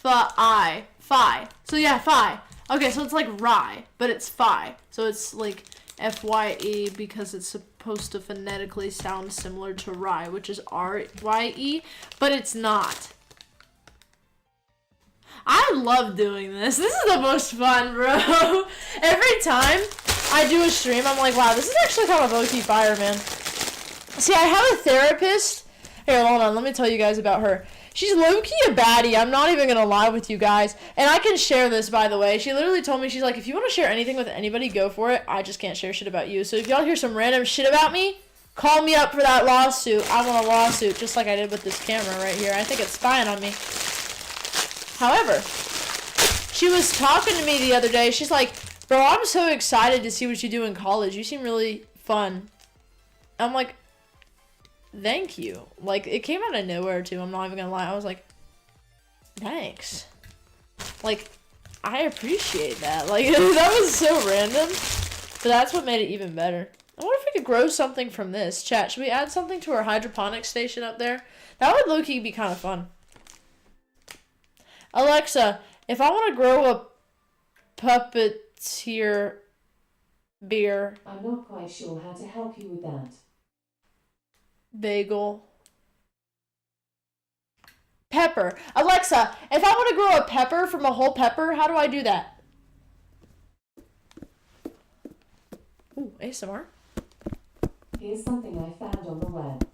I, phi. So yeah, phi. Okay, so it's like rye, but it's phi. So it's like FYE because it's supposed to phonetically sound similar to rye, which is RYE, but it's not. I love doing this. This is the most fun, bro. Every time I do a stream, I'm like, wow, this is actually kind of low-key fire, man. See, I have a therapist. Here, hold on. Let me tell you guys about her. She's low-key a baddie. I'm not even gonna lie with you guys. And I can share this, by the way. She literally told me, she's like, if you want to share anything with anybody, go for it. I just can't share shit about you. So if y'all hear some random shit about me, call me up for that lawsuit. I want a lawsuit, just like I did with this camera right here. I think it's spying on me. However, she was talking to me the other day. She's like, bro, I'm so excited to see what you do in college. You seem really fun. I'm like, thank you. Like, it came out of nowhere, too. I'm not even gonna lie. I was like, thanks. Like, I appreciate that. Like, that was so random. But that's what made it even better. I wonder if we could grow something from this. Chat, should we add something to our hydroponics station up there? That would low-key be kind of fun. Alexa, if I want to grow a puppeteer beer... I'm not quite sure how to help you with that. Bagel. Pepper. Alexa, if I want to grow a pepper from a whole pepper, how do I do that? Ooh, ASMR. Here's something I found on the web.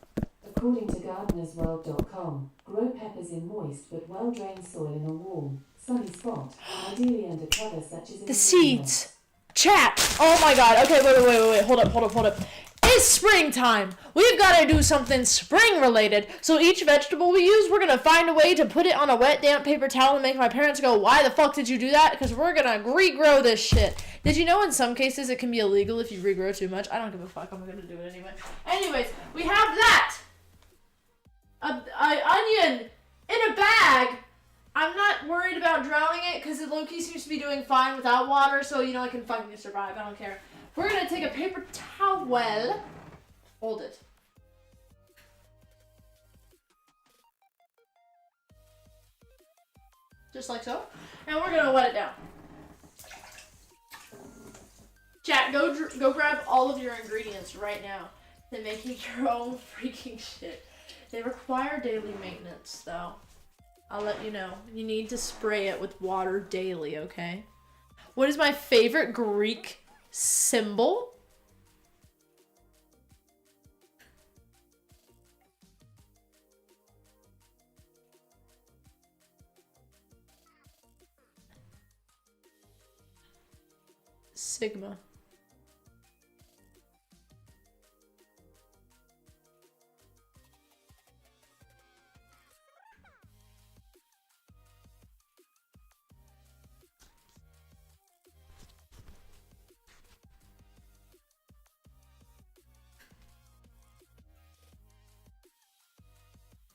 According to gardenersworld.com, grow peppers in moist but well-drained soil in a warm, sunny spot, ideally under cover such as... The seeds. Chat. Oh my god. Okay, wait. Hold up. It's springtime. We've got to do something spring related. So each vegetable we use, we're going to find a way to put it on a wet, damp paper towel and make my parents go, why the fuck did you do that? Because we're going to regrow this shit. Did you know in some cases it can be illegal if you regrow too much? I don't give a fuck. I'm going to do it anyway. Anyways, we have that. An onion in a bag. I'm not worried about drowning it because it low-key seems to be doing fine without water. So, you know, I can fucking survive. I don't care. We're going to take a paper towel. Hold it. Just like so. And we're going to wet it down. Chat, go grab all of your ingredients right now. They're making your own freaking shit. They require daily maintenance, though. I'll let you know. You need to spray it with water daily, okay? What is my favorite Greek symbol? Sigma.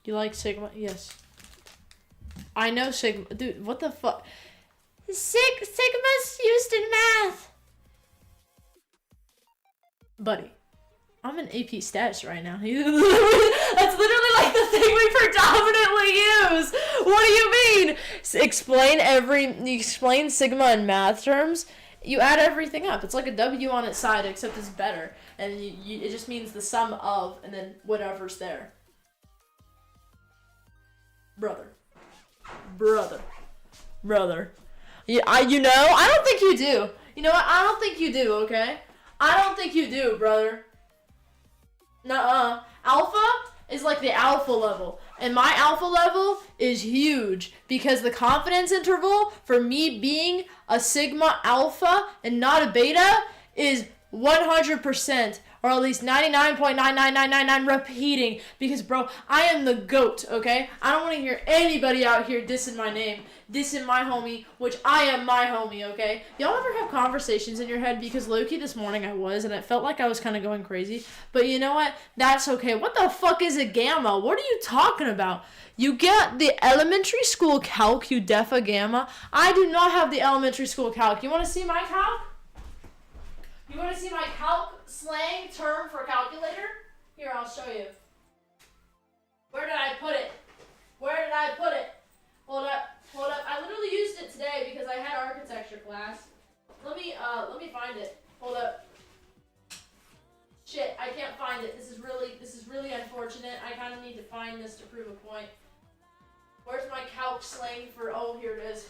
You like Sigma? Yes. I know Sigma. Dude, what the fuck? Sigma's used in math. Buddy, I'm in AP stats right now. That's literally like the thing we predominantly use. What do you mean? You explain Sigma in math terms. You add everything up. It's like a W on its side, except it's better. And it just means the sum of, and then whatever's there. Brother. Yeah, I don't think you do. You know what? I don't think you do, okay? I don't think you do, brother. Nuh-uh. Alpha is like the alpha level. And my alpha level is huge because the confidence interval for me being a sigma alpha and not a beta is 100%. Or at least 99.99999 repeating. Because, bro, I am the GOAT, okay? I don't want to hear anybody out here dissing my name. Dissing my homie, which I am my homie, okay? Y'all ever have conversations in your head? Because low-key this morning I was, and it felt like I was kind of going crazy. But you know what? That's okay. What the fuck is a gamma? What are you talking about? You get the elementary school calc, you defa gamma. I do not have the elementary school calc. You want to see my calc? You want to see my calc slang term for calculator? Here, I'll show you. Where did I put it? Hold up. I literally used it today because I had architecture class. Let me find it. Hold up. Shit, I can't find it. This is really unfortunate. I kind of need to find this to prove a point. Where's my calc slang for? Oh, here it is.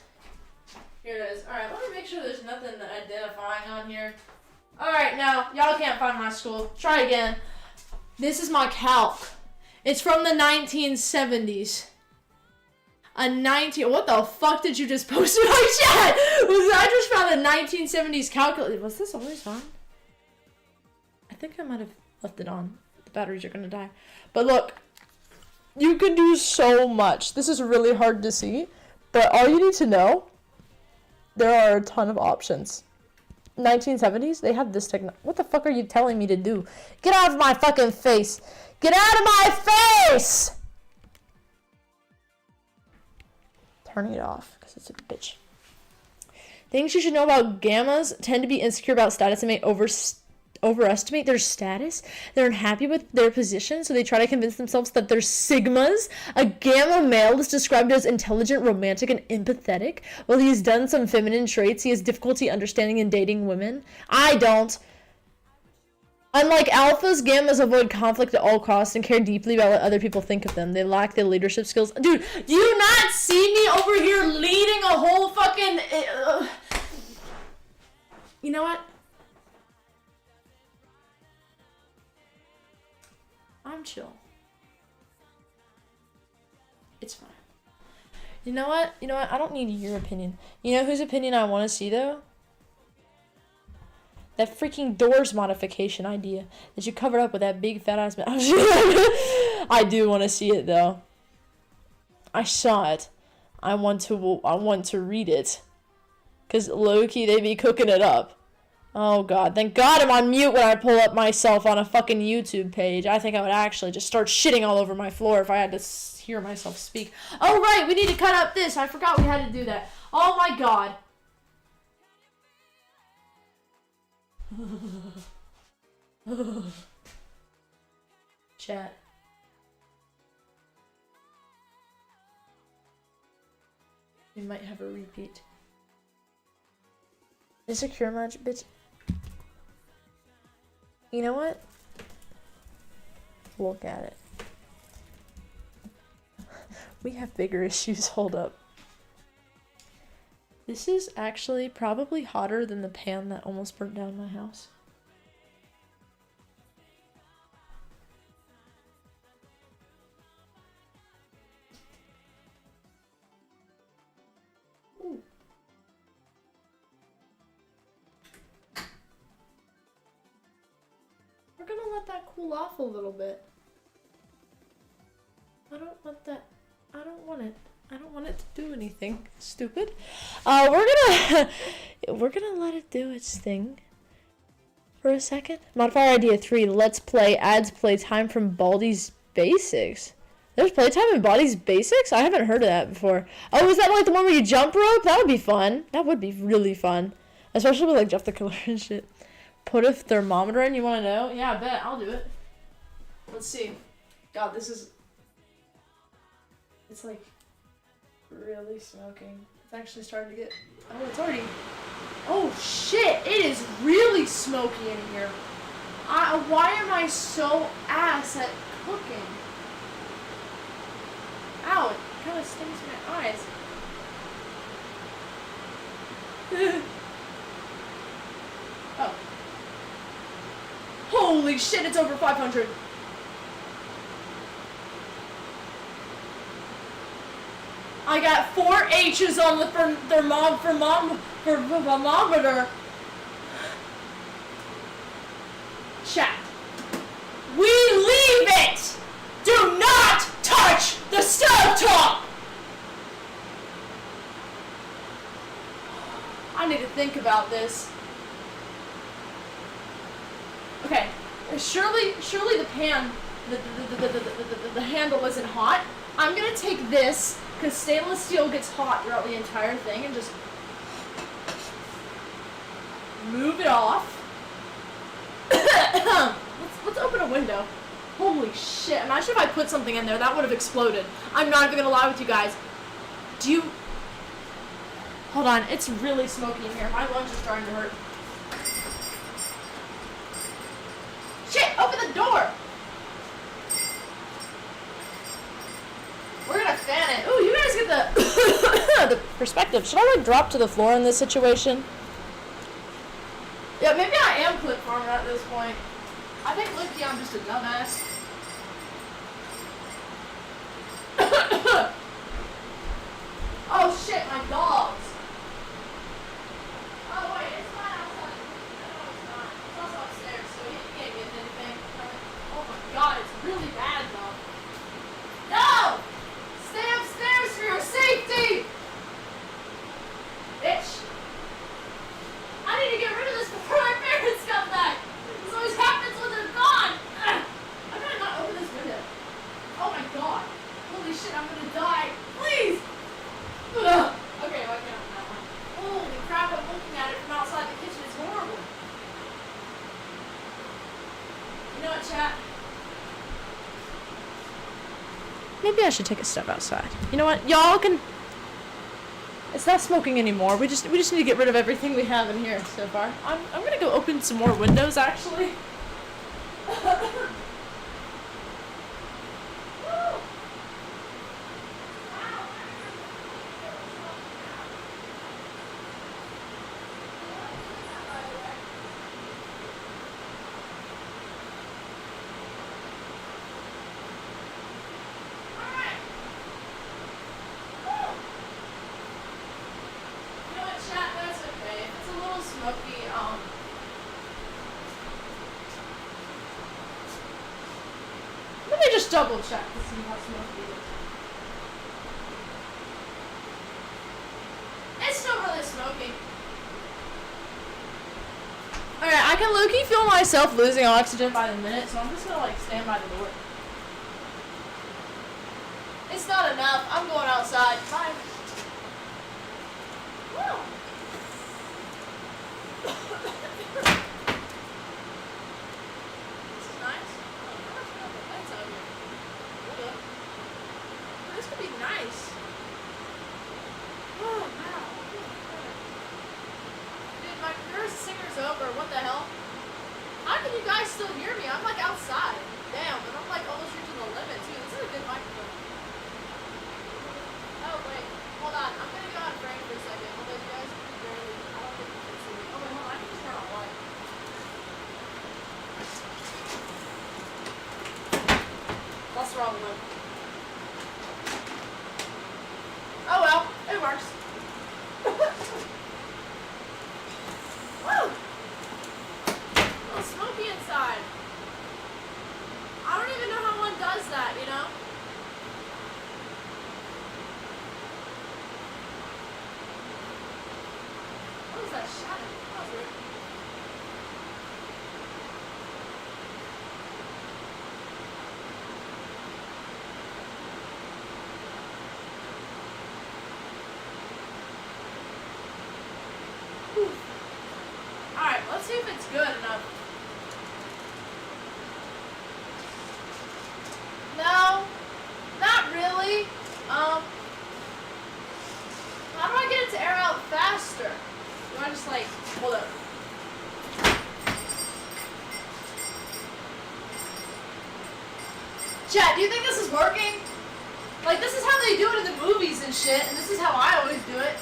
All right, let me make sure there's nothing identifying on here. Alright, now, y'all can't find my school. Try again. This is my calc. It's from the 1970s. What the fuck did you just post in my chat? I just found a 1970s calculator. Was this always on? I think I might have left it on. The batteries are gonna die. But look, you can do so much. This is really hard to see, but all you need to know, there are a ton of options. 1970s, they have this technology. What the fuck are you telling me to do? Get out of my fucking face! Get out of my face! Turning it off, because it's a bitch. Things you should know about gammas tend to be insecure about status and may overestimate their status. They're unhappy with their position, so they try to convince themselves that they're sigmas. A gamma male is described as intelligent, romantic, and empathetic. While he has done some feminine traits, he has difficulty understanding and dating women. I don't. Unlike alphas, gammas avoid conflict at all costs and care deeply about what other people think of them. They lack the leadership skills. Dude, do you not see me over here leading a whole fucking... You know what? I'm chill. It's fine. You know what? I don't need your opinion. You know whose opinion I want to see, though? That freaking Doors modification idea that you covered up with that big fat ass mouth. I do want to see it, though. I saw it. I want to read it. Because low-key, they be cooking it up. Oh god, thank god I'm on mute when I pull up myself on a fucking YouTube page. I think I would actually just start shitting all over my floor if I had to hear myself speak. Oh right, we need to cut up this. I forgot we had to do that. Oh my god. Chat. We might have a repeat. Insecure much, bitch. You know what? Look at it. We have bigger issues. Hold up. This is actually probably hotter than the pan that almost burnt down my house. Ooh. We're gonna let that cool off a little bit. I don't want that. I don't want it. I don't want it to do anything stupid. We're gonna let it do its thing for a second. Modifier idea 3. Let's play adds playtime from Baldi's Basics. There's playtime in Baldi's Basics? I haven't heard of that before. Oh, is that like the one where you jump rope? That would be fun. That would be really fun. Especially with like Jeff the Killer and shit. Put a thermometer in, you wanna know? Yeah, I bet. I'll do it. Let's see. God, this is... It's like really smoking. It's actually starting to get... Oh, it's already... Oh, shit! It is really smoky in here. Why am I so ass at cooking? Ow, it kind of stings my eyes. Oh. Holy shit, it's over 500. I got 4 H's on the thermometer. Chat. We leave it! Do not touch the stovetop! I need to think about this. Okay, surely the pan, the handle isn't hot. I'm gonna take this, because stainless steel gets hot throughout the entire thing, and just move it off. let's open a window. Holy shit, imagine if I put something in there, that would have exploded. I'm not even gonna lie with you guys. Do you... Hold on, it's really smoky in here. My lungs are starting to hurt. Shit, open the door! We're gonna fan it. Ooh, you guys get the the perspective. Should I like drop to the floor in this situation? Yeah, maybe I am clip farming at this point. I think Licky, I'm just a dumbass. Oh shit, my dogs. Oh wait, it's fine outside. No, it's not. It's also upstairs, so he can't get anything. Oh my god, it's really bad though. No! Stay upstairs for your safety! Bitch! I need to get rid of this before my parents come back! This always happens when they're gone! Ugh. How can I not open this window? Oh my god! Holy shit, I'm gonna die! Please! Ugh. Okay, why can't I open that one? Holy crap, I'm looking at it from outside the kitchen. It's horrible. You know what, chat? Maybe I should take a step outside. You know what? Y'all can... It's not smoking anymore. We just need to get rid of everything we have in here so far. I'm gonna go open some more windows, actually. Double check to see how smoky it is. It's still really smoky. Alright, I can low-key feel myself losing oxygen by the minute, so I'm just gonna like stand by the door. It's not enough. I'm going outside. Bye. Woo. This is nice. This could be nice. Oh, wow. Dude, my career as a singer's over. What the hell? I'm can you guys still hear me? I'm like outside. Damn, and I'm like almost reaching the limit too. This is a good microphone. Oh wait, hold on. I'm gonna go on frame for a second. Although you guys can barely, I don't think you can see me. Oh wait, hold on. I can just turn on light. That's the wrong one. Oh well, it works. Woo! A little smoky inside. I don't even know how one does that, you know? What was that shadow? That was weird. Alright, let's see if it's good enough. No, not really. How do I get it to air out faster? Do I just like, hold up. Chat, do you think this is working? Like, this is how they do it in the movies and shit, and this is how I always do it.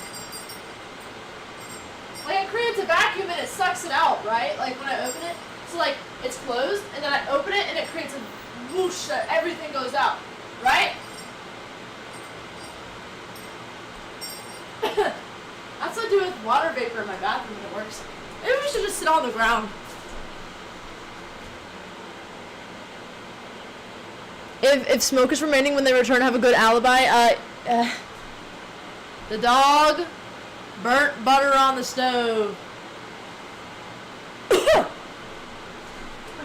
Like, it creates a vacuum and it sucks it out, right? Like, when I open it, so like, it's closed, and then I open it and it creates a whoosh that everything goes out, right? That's what I do with water vapor in my bathroom and it works. Maybe we should just sit on the ground. If smoke is remaining when they return, have a good alibi. The dog burnt butter on the stove.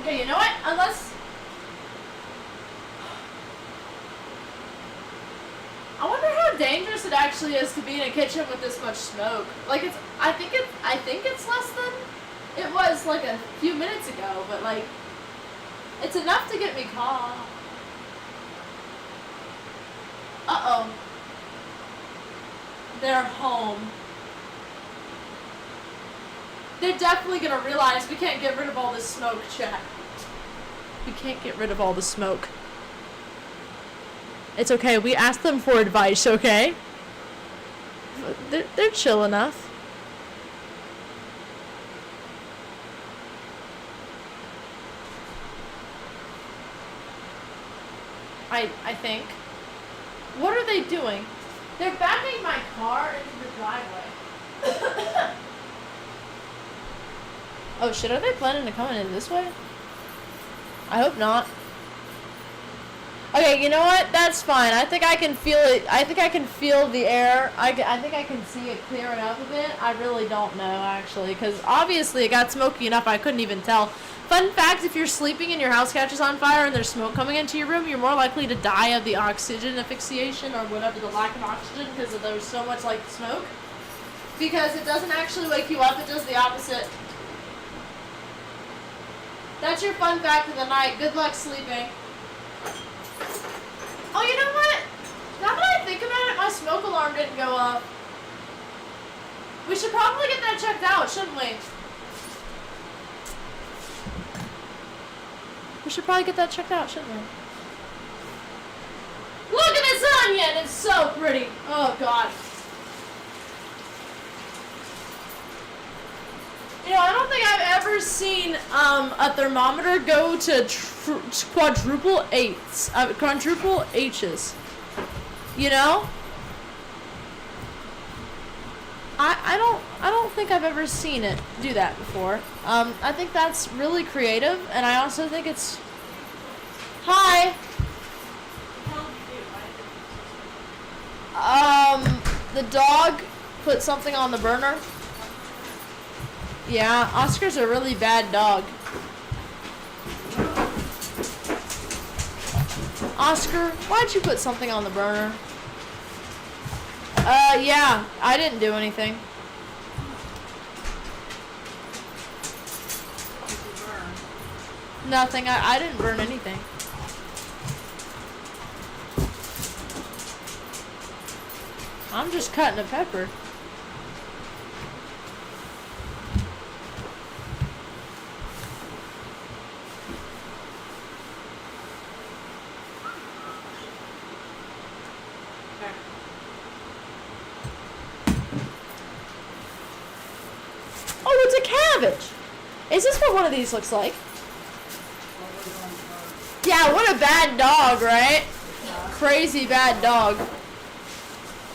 Okay, you know what? Unless I wonder how dangerous it actually is to be in a kitchen with this much smoke. Like I think it's less than it was like a few minutes ago, but like it's enough to get me caught. Uh-oh. They're home. They're definitely gonna realize we can't get rid of all this smoke, chat. We can't get rid of all the smoke. It's okay. We asked them for advice, okay? They're chill enough. I think. What are they doing? They're backing my car into the driveway. Oh shit, are they planning to come in this way? I hope not. Okay, you know what? That's fine. I think I can feel it. I think I can feel the air. I think I can see it clearing up a bit. I really don't know, actually, because obviously it got smoky enough I couldn't even tell. Fun fact, if you're sleeping and your house catches on fire and there's smoke coming into your room, you're more likely to die of the oxygen asphyxiation or whatever, the lack of oxygen, because there's so much, like, smoke. Because it doesn't actually wake you up, it does the opposite. That's your fun fact of the night. Good luck sleeping. Oh, you know what? Now that I think about it, my smoke alarm didn't go off. We should probably get that checked out, shouldn't we? We should probably get that checked out, shouldn't we? Look at this onion! It's so pretty. Oh, God. You know, I don't think I've ever seen a thermometer go to quadruple H's. You know? I don't think I've ever seen it do that before. I think that's really creative, and I also think it's... Hi! The dog put something on the burner. Yeah, Oscar's a really bad dog. Oscar, why'd you put something on the burner? Yeah, I didn't do anything. Nothing, I didn't burn anything. I'm just cutting a pepper. cabbage. Is this what one of these looks like? Yeah, what a bad dog, right? Crazy bad dog.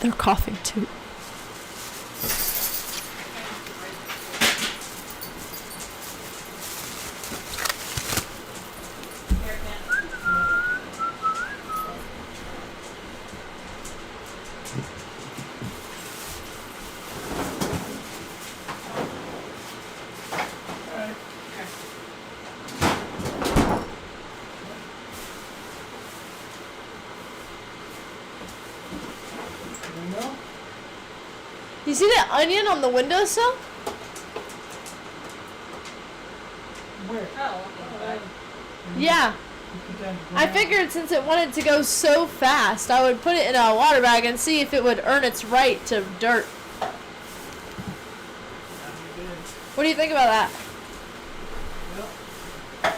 They're coughing too. You see that onion on the windowsill? Where? Oh, okay. Yeah. I figured since it wanted to go so fast, I would put it in a water bag and see if it would earn its right to dirt. What do you think about that?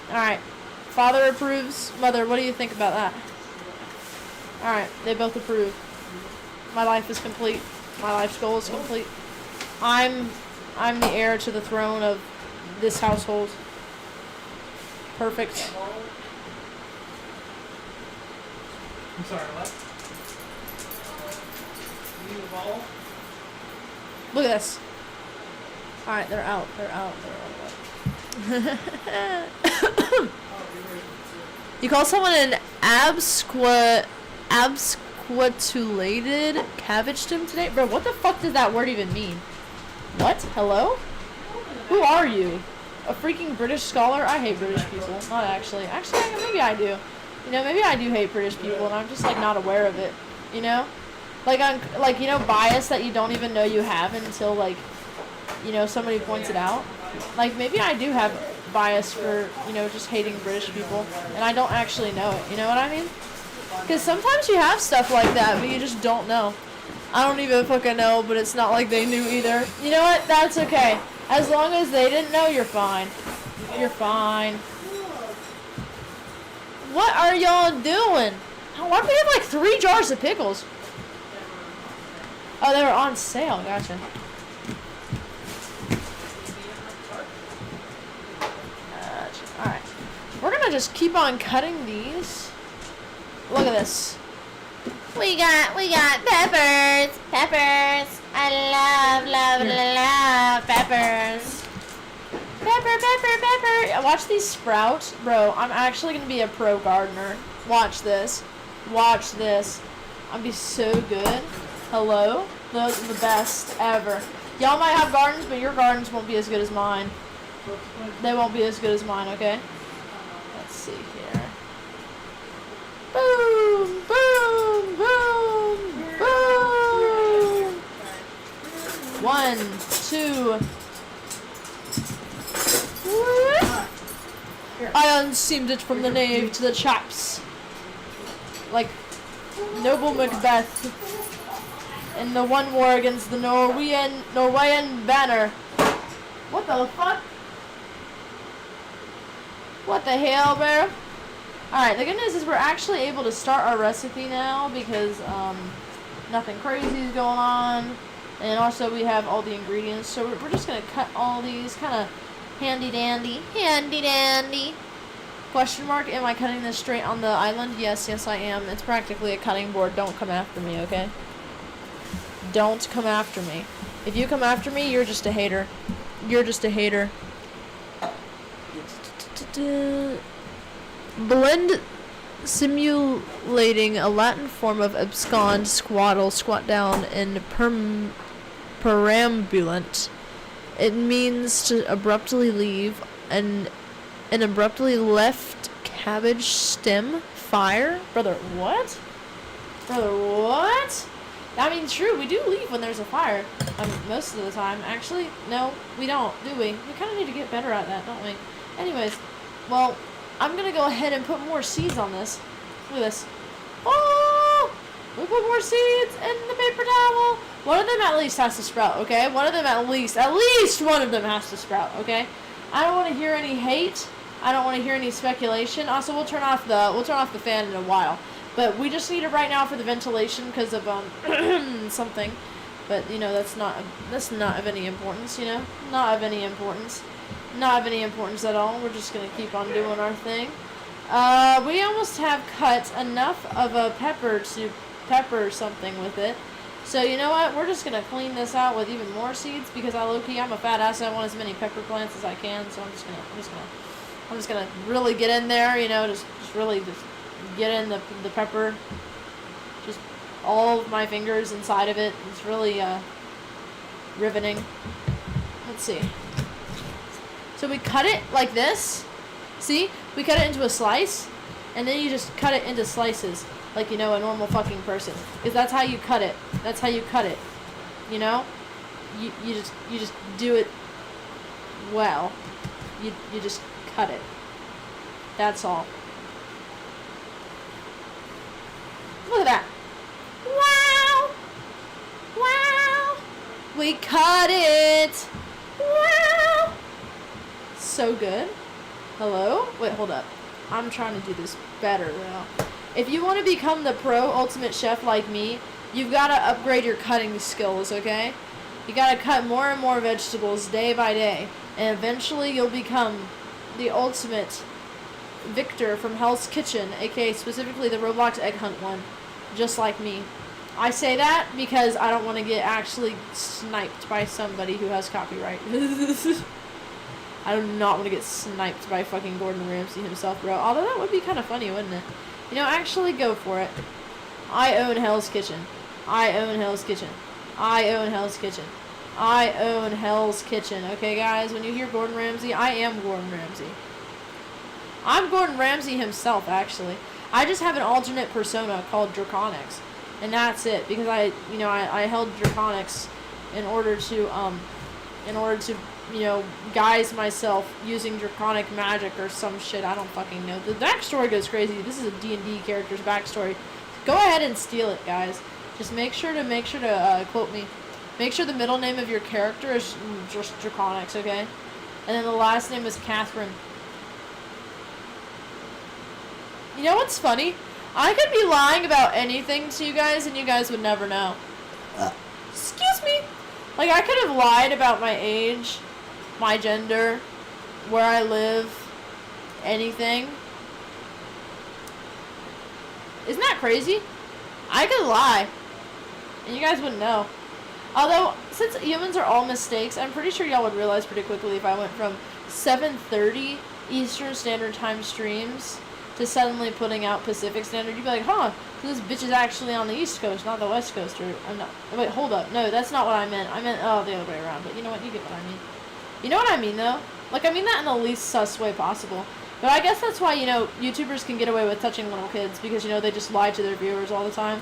Alright. Father approves. Mother, what do you think about that? Alright, they both approve. My life is complete. My life's goal is complete. I'm the heir to the throne of this household. Perfect. I'm sorry, what? You evolve? Look at this. Alright, they're out. They're out. You call someone an absquatulated cabbage stem today? Bro, what the fuck does that word even mean? What? Hello? Who are you? A freaking British scholar? I hate British people. Not actually. Actually, maybe I do. You know, maybe I do hate British people and I'm just like not aware of it. You know? Like I'm like, you know, bias that you don't even know you have until like, you know, somebody points it out. Like maybe I do have bias for, you know, just hating British people and I don't actually know it. You know what I mean? Because sometimes you have stuff like that, but you just don't know. I don't even fucking know, but it's not like they knew either. You know what? That's okay. As long as they didn't know, you're fine. You're fine. What are y'all doing? Why do we have like 3 jars of pickles? Oh, they were on sale. Gotcha. Alright. We're gonna just keep on cutting these. Look at this. We got peppers. Peppers. I love peppers. Pepper. Watch these sprout. Bro, I'm actually gonna be a pro gardener. Watch this. Watch this. I'll be so good. Hello? Those are the best ever. Y'all might have gardens, but your gardens won't be as good as mine. They won't be as good as mine, okay? Let's see here. Boom! Boom! Boom! Boom! 1, 2. I unseamed it from the nave to the chaps. Like Noble Macbeth in the one war against the Norwegian banner. What the fuck? What the hell, bro? Alright, the good news is we're actually able to start our recipe now because nothing crazy is going on. And also we have all the ingredients. So we're just going to cut all these kind of handy dandy. Handy dandy. Question mark, am I cutting this straight on the island? Yes, I am. It's practically a cutting board. Don't come after me, okay? Don't come after me. If you come after me, you're just a hater. You're just a hater. Blend simulating a Latin form of abscond, squaddle, squat down, and perambulant. It means to abruptly leave an abruptly left cabbage stem fire. Brother, what? Brother, what? I mean, true, we do leave when there's a fire. Most of the time. Actually, no, we don't, do we? We kind of need to get better at that, don't we? Anyways, well, I'm going to go ahead and put more seeds on this. Look at this. Oh! We put more seeds in the paper towel. One of them at least has to sprout, okay? One of them at least one of them has to sprout, okay? I don't want to hear any hate. I don't want to hear any speculation. Also, we'll turn off the fan in a while. But we just need it right now for the ventilation because of something. But, you know, that's not of any importance, you know? Not of any importance. Not of any importance at all. We're just gonna keep on doing our thing. We almost have cut enough of a pepper to pepper something with it. So, you know what? We're just gonna clean this out with even more seeds because I'm a fat ass. I want as many pepper plants as I can. So I'm just gonna really get in there, you know, just really get in the pepper. Just all of my fingers inside of it. It's really riveting. Let's see. So we cut it like this. See? We cut it into a slice, and then you just cut it into slices, like, you know, a normal fucking person. Because that's how you cut it. That's how you cut it. You know? You just do it well. You just cut it. That's all. Look at that. Wow! Wow! We cut it! Wow! So good. Hello? Wait, hold up. I'm trying to do this better, though. If you want to become the pro ultimate chef like me, you've got to upgrade your cutting skills, okay? You got to cut more and more vegetables day by day. And eventually you'll become the ultimate Victor from Hell's Kitchen, aka specifically the Roblox Egg Hunt one. Just like me. I say that because I don't want to get actually sniped by somebody who has copyright. I do not want to get sniped by fucking Gordon Ramsay himself, bro. Although that would be kind of funny, wouldn't it? You know, actually go for it. I own Hell's Kitchen. I own Hell's Kitchen. I own Hell's Kitchen. I own Hell's Kitchen. Okay, guys? When you hear Gordon Ramsay, I am Gordon Ramsay. I'm Gordon Ramsay himself, actually. I just have an alternate persona called Draconics. And that's it. Because I held Draconics in order to, you know, guise myself using draconic magic or some shit. I don't fucking know. The backstory goes crazy. This is a D&D character's backstory. Go ahead and steal it, guys. Just make sure to quote me. Make sure the middle name of your character is just Draconics, okay? And then the last name is Catherine. You know what's funny? I could be lying about anything to you guys and you guys would never know. Excuse me. Like, I could have lied about my age, my gender, where I live, anything. Isn't that crazy? I could lie, and you guys wouldn't know. Although, since humans are all mistakes, I'm pretty sure y'all would realize pretty quickly if I went from 7:30 Eastern Standard Time streams to suddenly putting out Pacific Standard. You'd be like, huh, so this bitch is actually on the East Coast, not the West Coast. Or I'm not. Wait, hold up. No, that's not what I meant. I meant, the other way around. But you know what? You get what I mean. You know what I mean, though? Like, I mean that in the least sus way possible. But I guess that's why, you know, YouTubers can get away with touching little kids, because, you know, they just lie to their viewers all the time.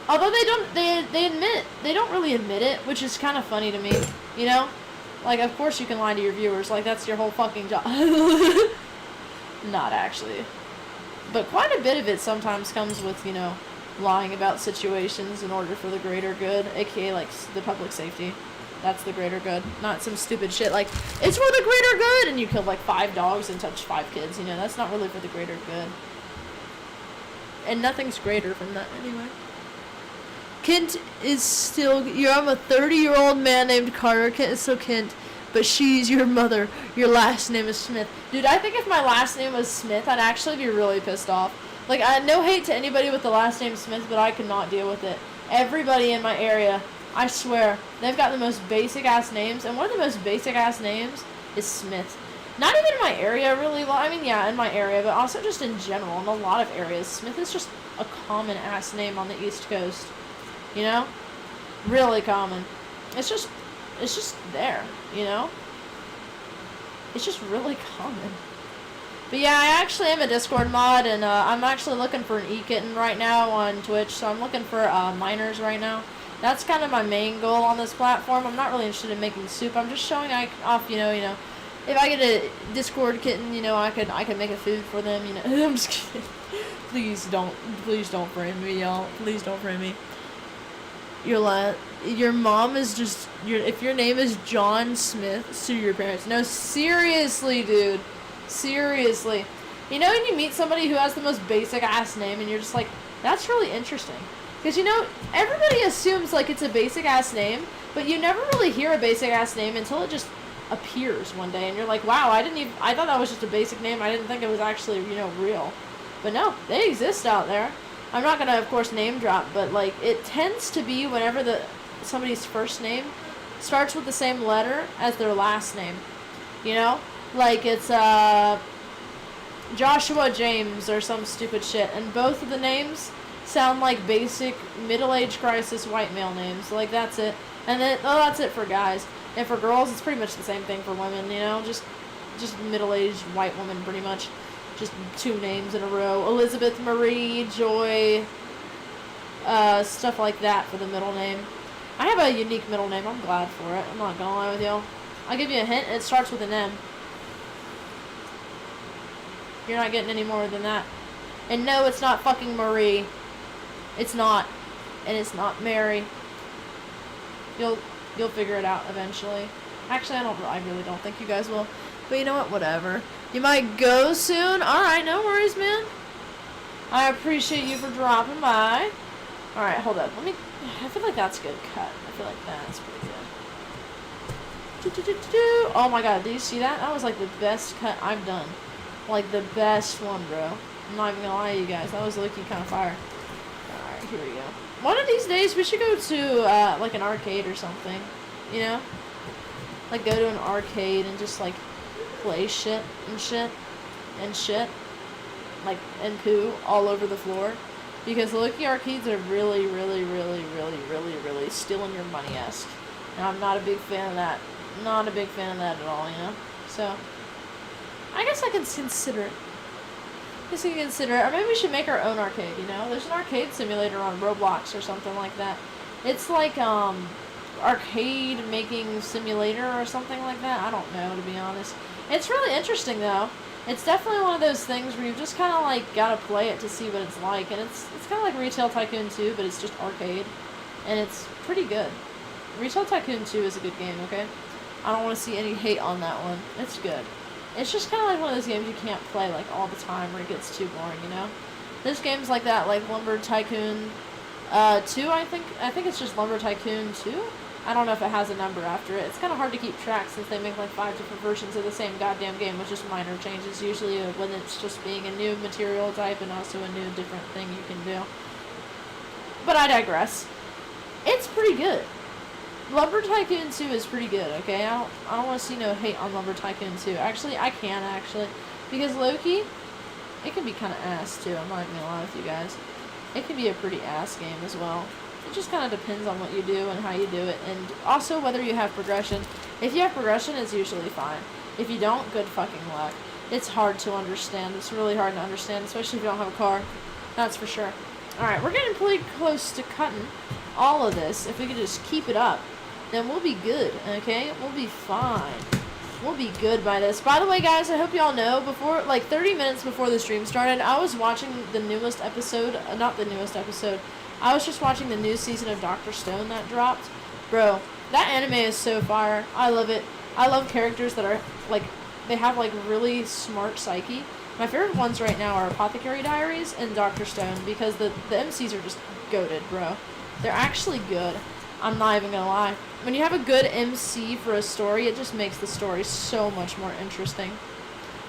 Although they don't really admit it, which is kind of funny to me, you know? Like, of course you can lie to your viewers, like, that's your whole fucking job. Not actually. But quite a bit of it sometimes comes with, you know, lying about situations in order for the greater good, aka, like, the public safety. That's the greater good. Not some stupid shit like, it's for the greater good, and you killed, like, 5 dogs and touched 5 kids, you know? That's not really for the greater good. And nothing's greater from that, anyway. Kent is still, I'm a 30-year-old man named Carter. Kent is still Kent, but she's your mother. Your last name is Smith. Dude, I think if my last name was Smith, I'd actually be really pissed off. Like, no hate to anybody with the last name Smith, but I could not deal with it. Everybody in my area, I swear, they've got the most basic-ass names, and one of the most basic-ass names is Smith. Not even in my area, really. Well, I mean, yeah, in my area, but also just in general, in a lot of areas. Smith is just a common-ass name on the East Coast. You know? Really common. It's just there, you know? It's just really common. But yeah, I actually am a Discord mod, and I'm actually looking for an e-kitten right now on Twitch, so I'm looking for miners right now. That's kind of my main goal on this platform. I'm not really interested in making soup. I'm just showing off, you know, if I get a Discord kitten, you know, I could make a food for them, you know. I'm just kidding. Please don't frame me, y'all. Please don't frame me. Your mom is just, if your name is John Smith, sue your parents. No, seriously, dude. Seriously. You know when you meet somebody who has the most basic ass name and you're just like, that's really interesting. Because, you know, everybody assumes, like, it's a basic-ass name, but you never really hear a basic-ass name until it just appears one day, and you're like, wow, I thought that was just a basic name. I didn't think it was actually, you know, real. But no, they exist out there. I'm not gonna, of course, name drop, but, like, it tends to be whenever somebody's first name starts with the same letter as their last name. You know? Like, it's, Joshua James or some stupid shit, and both of the names sound like basic middle-age crisis white male names. Like, that's it. And then, that's it for guys. And for girls, it's pretty much the same thing for women, you know? Just middle-aged white woman, pretty much. Just 2 names in a row. Elizabeth, Marie, Joy, stuff like that for the middle name. I have a unique middle name. I'm glad for it. I'm not gonna lie with you. I'll give you a hint. It starts with an M. You're not getting any more than that. And no, it's not fucking Marie. It's not. And it's not Mary. You'll figure it out eventually. Actually, I really don't think you guys will. But you know what? Whatever. You might go soon? Alright, no worries, man. I appreciate you for dropping by. Alright, hold up. I feel like that's a good cut. I feel like that's pretty good. Oh my god, did you see that? That was like the best cut I've done. Like the best one, bro. I'm not even gonna lie to you guys. That was looking kind of fire. Alright, here we go. One of these days, we should go to, like an arcade or something. You know? Like, go to an arcade and just, like, play shit and shit and shit. Like, and poo all over the floor. Because low-key arcades are really, really, really, really, really, really stealing your money-esque. And I'm not a big fan of that. Not a big fan of that at all, you know? So, I guess I can consider it. Or maybe we should make our own arcade, you know? There's an arcade simulator on Roblox or something like that. It's like, arcade making simulator or something like that. I don't know, to be honest. It's really interesting, though. It's definitely one of those things where you've just kind of, like, got to play it to see what it's like. And it's kind of like Retail Tycoon 2, but it's just arcade. And it's pretty good. Retail Tycoon 2 is a good game, okay? I don't want to see any hate on that one. It's good. It's just kind of like one of those games you can't play, like, all the time where it gets too boring, you know? There's games like that, like Lumber Tycoon 2, I think it's just Lumber Tycoon 2? I don't know if it has a number after it. It's kind of hard to keep track since they make, like, 5 different versions of the same goddamn game with just minor changes, usually when it's just being a new material type and also a new different thing you can do. But I digress. It's pretty good. Lumber Tycoon 2 is pretty good, okay? I don't want to see no hate on Lumber Tycoon 2. Actually, I can, actually. Because Loki, it can be kind of ass, too. I'm not even going to lie with you guys. It can be a pretty ass game as well. It just kind of depends on what you do and how you do it. And also whether you have progression. If you have progression, it's usually fine. If you don't, good fucking luck. It's hard to understand. It's really hard to understand, especially if you don't have a car. That's for sure. Alright, we're getting pretty close to cutting all of this. If we could just keep it up, then we'll be good, okay? We'll be fine. We'll be good by this. By the way, guys, I hope y'all know, before, like, 30 minutes before the stream started, I was watching the newest episode, not the newest episode, I was just watching the new season of Dr. Stone that dropped. Bro, that anime is so fire. I love it. I love characters that are, like, they have, like, really smart psyche. My favorite ones right now are Apothecary Diaries and Dr. Stone, because the MCs are just goated, bro. They're actually good. I'm not even gonna lie. When you have a good MC for a story, it just makes the story so much more interesting.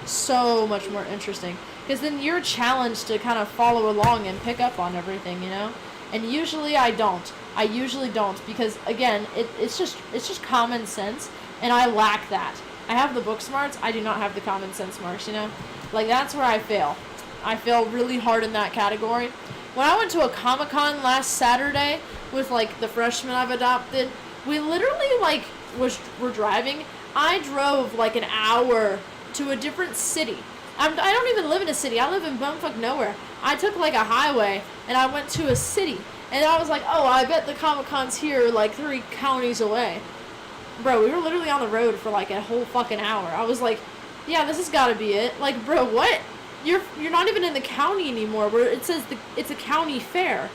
So much more interesting. Because then you're challenged to kind of follow along and pick up on everything, you know? And usually I don't. I usually don't, because, again, it's just common sense, and I lack that. I have the book smarts, I do not have the common sense marks, you know? Like, that's where I fail. I fail really hard in that category. When I went to a Comic-Con last Saturday with, like, the freshmen I've adopted, we literally, like, were driving. I drove, like, an hour to a different city. I don't even live in a city. I live in bumfuck nowhere. I took, like, a highway, and I went to a city. And I was like, oh, I bet the Comic-Con's here, like, 3 counties away. Bro, we were literally on the road for, like, a whole fucking hour. I was like, yeah, this has gotta be it. Like, bro, what? You're not even in the county anymore, where it says it's a county fair.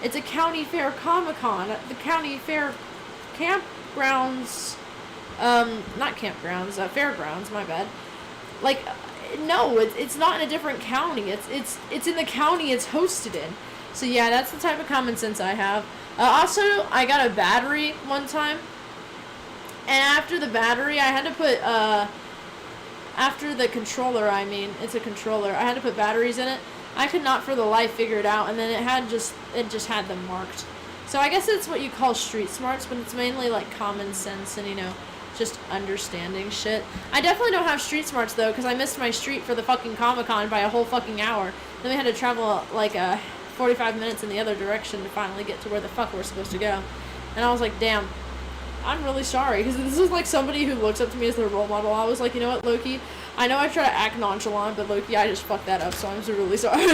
It's a county fair Comic-Con. The county fair campgrounds, not campgrounds, fairgrounds, my bad. Like, no, it's not in a different county. It's in the county it's hosted in. So yeah, that's the type of common sense I have. Also, I got a battery one time, and after the battery, I had to put after the controller. I mean, it's a controller. I had to put batteries in it. I could not for the life figure it out, and then it just had them marked. So I guess it's what you call street smarts, but it's mainly like common sense and, you know, just understanding shit. I definitely don't have street smarts though, because I missed my street for the fucking Comic-Con by a whole fucking hour. Then we had to travel like 45 minutes in the other direction to finally get to where the fuck we're supposed to go. And I was like, damn, I'm really sorry, because this is like somebody who looks up to me as their role model. I was like, you know what, Loki? I know I try to act nonchalant, but Loki, I just fucked that up, so I'm so really sorry.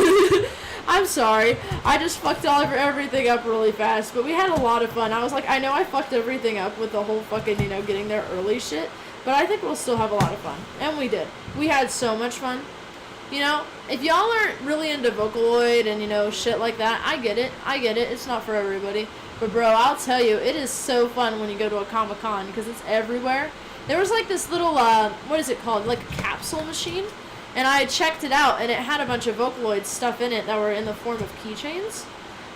I'm sorry. I just fucked everything up really fast, but we had a lot of fun. I was like, I know I fucked everything up with the whole fucking, you know, getting there early shit, but I think we'll still have a lot of fun. And we did. We had so much fun. You know, if y'all aren't really into Vocaloid and, you know, shit like that, I get it. It's not for everybody. But, bro, I'll tell you, it is so fun when you go to a Comic-Con because it's everywhere. There was, like, this little, what is it called? Like a capsule machine. And I checked it out, and it had a bunch of Vocaloid stuff in it that were in the form of keychains.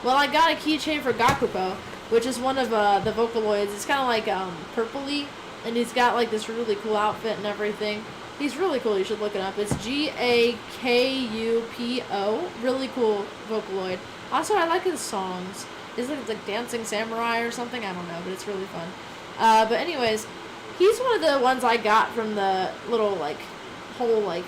Well, I got a keychain for Gakupo, which is one of the Vocaloids. It's kind of like purpley, and he's got, like, this really cool outfit and everything. He's really cool. You should look it up. It's Gakupo. Really cool Vocaloid. Also, I like his songs. It's like Dancing Samurai or something. I don't know, but it's really fun. But anyways, he's one of the ones I got from the little, like, whole, like,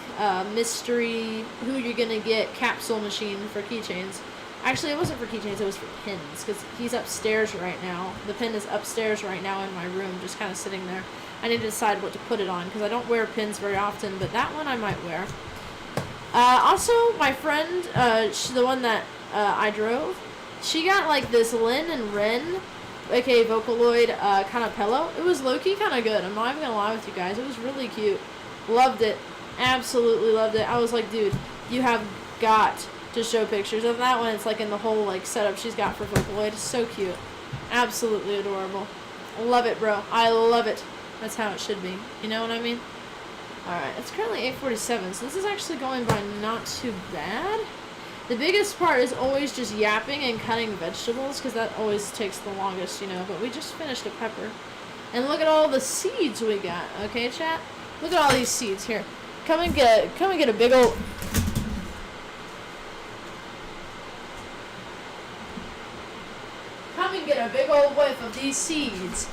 mystery, who you're gonna get capsule machine for keychains. Actually, it wasn't for keychains, it was for pins, because he's upstairs right now. The pin is upstairs right now in my room, just kind of sitting there. I need to decide what to put it on, because I don't wear pins very often, but that one I might wear. Also, my friend, the one that I drove, she got, like, this Lin and Ren, aka Vocaloid, kind of pillow. It was low-key kind of good. I'm not even gonna lie with you guys. It was really cute. Loved it. Absolutely loved it. I was like, dude, you have got to show pictures of that when it's, like, in the whole, like, setup she's got for Vocaloid. It's so cute. Absolutely adorable. Love it, bro. I love it. That's how it should be. You know what I mean? Alright, it's currently 8:47, so this is actually going by not too bad. The biggest part is always just yapping and cutting vegetables, because that always takes the longest, you know, but we just finished a pepper. And look at all the seeds we got, okay, chat? Look at all these seeds here. Come and get a big old... Come and get a big old whiff of these seeds.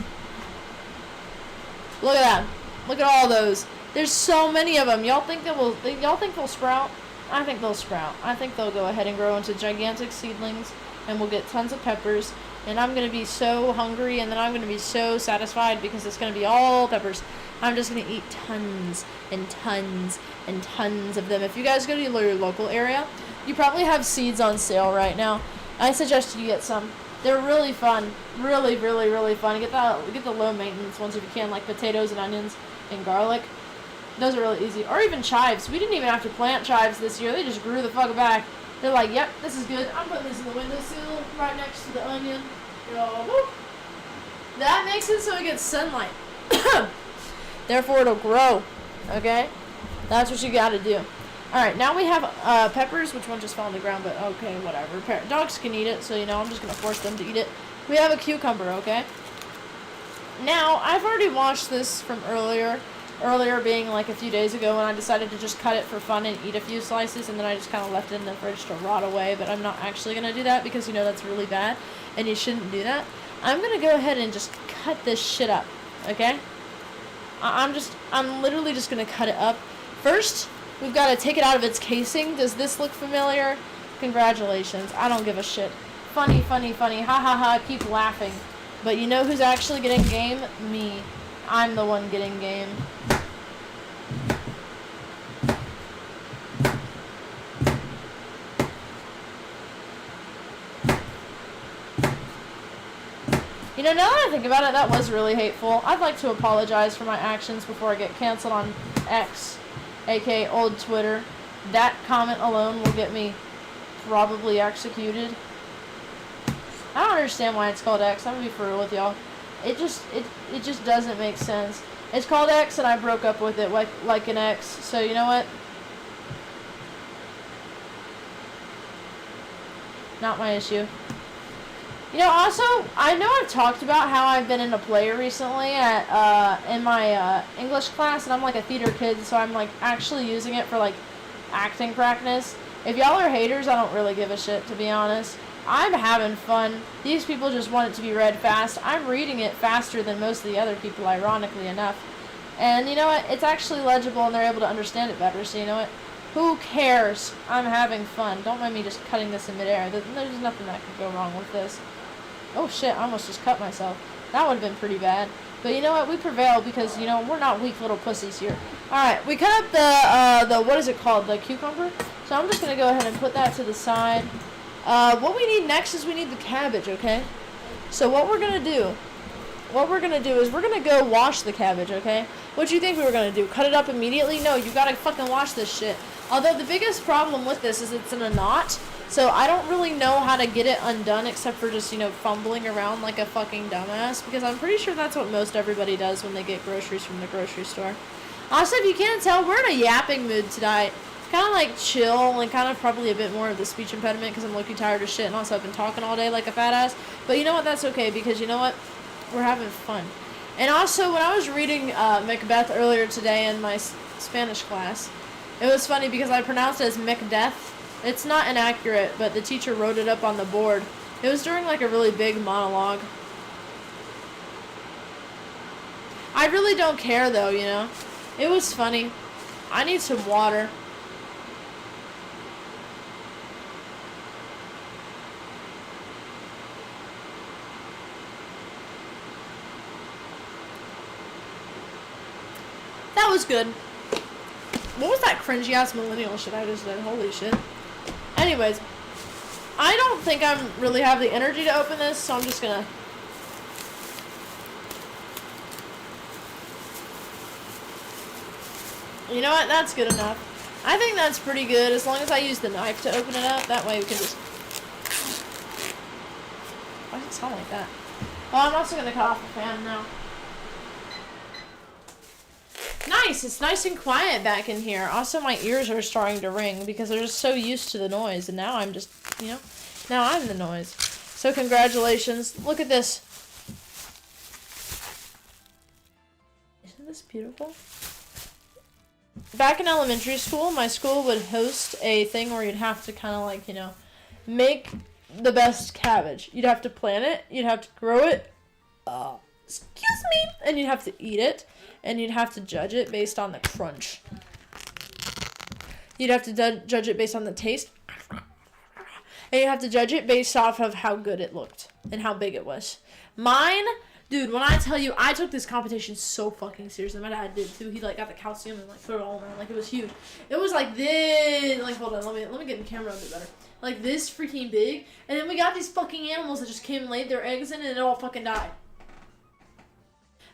Look at that. Look at all those. There's so many of them. Y'all think they'll sprout? I think they'll sprout. I think they'll go ahead and grow into gigantic seedlings, and we'll get tons of peppers, and I'm going to be so hungry, and then I'm going to be so satisfied because it's going to be all peppers. I'm just going to eat tons and tons and tons of them. If you guys go to your local area, you probably have seeds on sale right now. I suggest you get some. They're really fun. Really, really, really fun. Get the low maintenance ones if you can, like potatoes and onions and garlic. Those are really easy. Or even chives. We didn't even have to plant chives this year. They just grew the fuck back. They're like, yep, this is good. I'm putting this in the windowsill right next to the onion. That makes it so it gets sunlight. Therefore, it'll grow. Okay? That's what you gotta do. Alright, now we have peppers, which one just fell on the ground, but okay, whatever. Dogs can eat it, so, you know, I'm just gonna force them to eat it. We have a cucumber, okay? Now, I've already washed this from earlier being like a few days ago when I decided to just cut it for fun and eat a few slices, and then I just kind of left it in the fridge to rot away, but I'm not actually going to do that because, you know, that's really bad, and you shouldn't do that. I'm going to go ahead and just cut this shit up, okay? I'm literally just going to cut it up. First, we've got to take it out of its casing. Does this look familiar? Congratulations. I don't give a shit. Funny, funny, funny. Ha ha ha. Keep laughing. But you know who's actually getting game? Me. I'm the one getting game. You know, now that I think about it, that was really hateful. I'd like to apologize for my actions before I get canceled on X, aka old Twitter. That comment alone will get me probably executed. I don't understand why it's called X. I'm gonna be for real with y'all. It just doesn't make sense. It's called X, and I broke up with it like an ex. So you know what? Not my issue. You know, also, I know I've talked about how I've been in a play recently at, in my, English class, and I'm, like, a theater kid, so I'm, like, actually using it for, like, acting practice. If y'all are haters, I don't really give a shit, to be honest. I'm having fun. These people just want it to be read fast. I'm reading it faster than most of the other people, ironically enough. And you know what? It's actually legible, and they're able to understand it better, so you know what? Who cares? I'm having fun. Don't mind me just cutting this in midair. There's nothing that could go wrong with this. Oh shit, I almost just cut myself. That would have been pretty bad. But you know what? We prevail because, you know, we're not weak little pussies here. Alright, we cut up the what is it called? The cucumber? So I'm just going to go ahead and put that to the side. What we need next is we need the cabbage, okay? So what we're going to do is we're going to go wash the cabbage, okay? What do you think we were going to do? Cut it up immediately? No, you got to fucking wash this shit. Although the biggest problem with this is it's in a knot. So I don't really know how to get it undone except for just, you know, fumbling around like a fucking dumbass. Because I'm pretty sure that's what most everybody does when they get groceries from the grocery store. Also, if you can't tell, we're in a yapping mood tonight. Kind of like chill and kind of probably a bit more of the speech impediment because I'm looking tired of shit. And also I've been talking all day like a fat ass. But you know what? That's okay because you know what? We're having fun. And also when I was reading Macbeth earlier today in my Spanish class, it was funny because I pronounced it as Macbeth. It's not inaccurate, but the teacher wrote it up on the board. It was during like a really big monologue. I really don't care though, you know. It was funny. I need some water. That was good. What was that cringy ass millennial shit I just did? Holy shit. Anyways, I don't think I really have the energy to open this, so I'm just gonna... You know what? That's good enough. I think that's pretty good as long as I use the knife to open it up. That way we can just... Why does it sound like that? Oh, I'm also gonna cut off the fan now. Nice! It's nice and quiet back in here. Also, my ears are starting to ring because they're just so used to the noise. And now I'm just, you know, now I'm the noise. So congratulations. Look at this. Isn't this beautiful? Back in elementary school, my school would host a thing where you'd have to kind of like, you know, make the best cabbage. You'd have to plant it. You'd have to grow it. Excuse me. And you'd have to eat it. And you'd have to judge it based on the crunch. You'd have to judge it based on the taste. And you'd have to judge it based off of how good it looked. And how big it was. Mine, dude, when I tell you, I took this competition so fucking seriously. My dad did too. He like got the calcium and like put it all in there. Like it was huge. It was like this. Like hold on, let me get the camera a bit better. Like this freaking big. And then we got these fucking animals that just came and laid their eggs in and it all fucking died.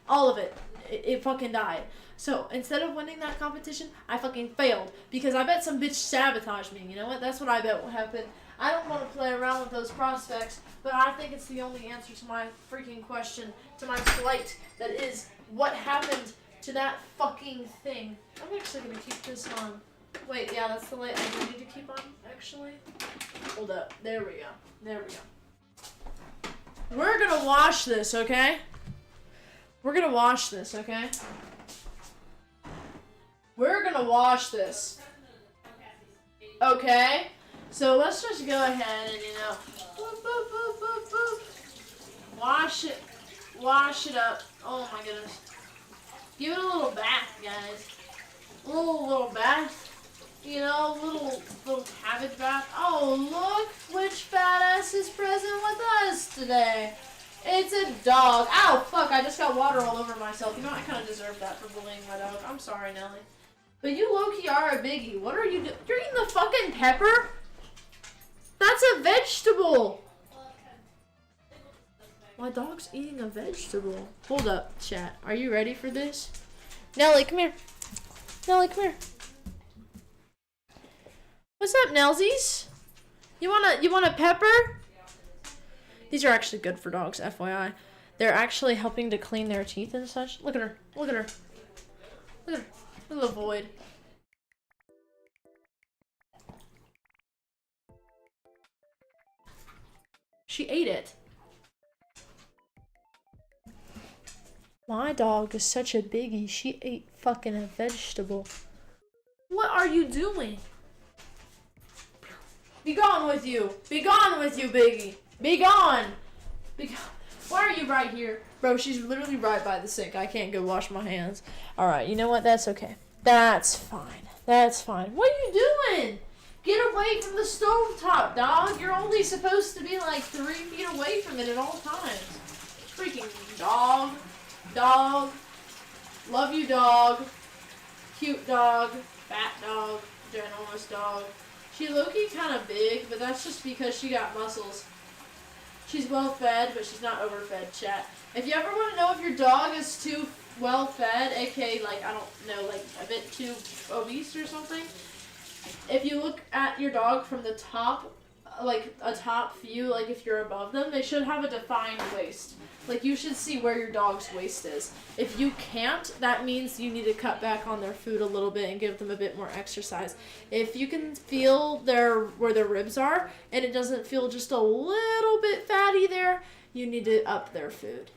All of it. It fucking died. So, instead of winning that competition, I fucking failed. Because I bet some bitch sabotaged me. You know what? That's what I bet will happen. I don't want to play around with those prospects, but I think it's the only answer to my freaking question, to my plight, that is, what happened to that fucking thing? I'm actually going to keep this on. Wait, yeah, that's the light I do need to keep on, actually. Hold up. There we go. There we go. We're going to wash this, okay? We're gonna wash this, okay? We're gonna wash this. Okay? So let's just go ahead and, you know, boop, boop, boop, boop, boop. Wash it up. Oh my goodness. Give it a little bath, guys. A little bath. You know, little cabbage bath. Oh, look which badass is present with us today. It's a dog. Ow, fuck, I just got water all over myself. You know, I kind of deserve that for bullying my dog. I'm sorry, Nelly. But you low-key are a biggie. What are you doing? You're eating the fucking pepper? That's a vegetable. My dog's eating a vegetable. Hold up, chat. Are you ready for this? Nelly, come here. Nelly, come here. What's up, Nellsies? You want a pepper? These are actually good for dogs, FYI. They're actually helping to clean their teeth and such. Look at her. Look at her. Look at her. Look at the void. She ate it. My dog is such a biggie. She ate fucking a vegetable. What are you doing? Be gone with you. Be gone with you, Biggie. Be gone. Be gone. Why are you right here? Bro, she's literally right by the sink. I can't go wash my hands. Alright, you know what? That's okay. That's fine. That's fine. What are you doing? Get away from the stovetop, dog. You're only supposed to be like 3 feet away from it at all times. Freaking dog. Dog. Love you, dog. Cute dog. Fat dog. Ginormous dog. She low-key kind of big, but that's just because she got muscles. She's well-fed, but she's not overfed, chat. If you ever want to know if your dog is too well-fed, aka, like, I don't know, like, a bit too obese or something, if you look at your dog from the top, like, a top view, like, if you're above them, they should have a defined waist. Like, you should see where your dog's waist is. If you can't, that means you need to cut back on their food a little bit and give them a bit more exercise. If you can feel where their ribs are, and it doesn't feel just a little bit fatty there, you need to up their food.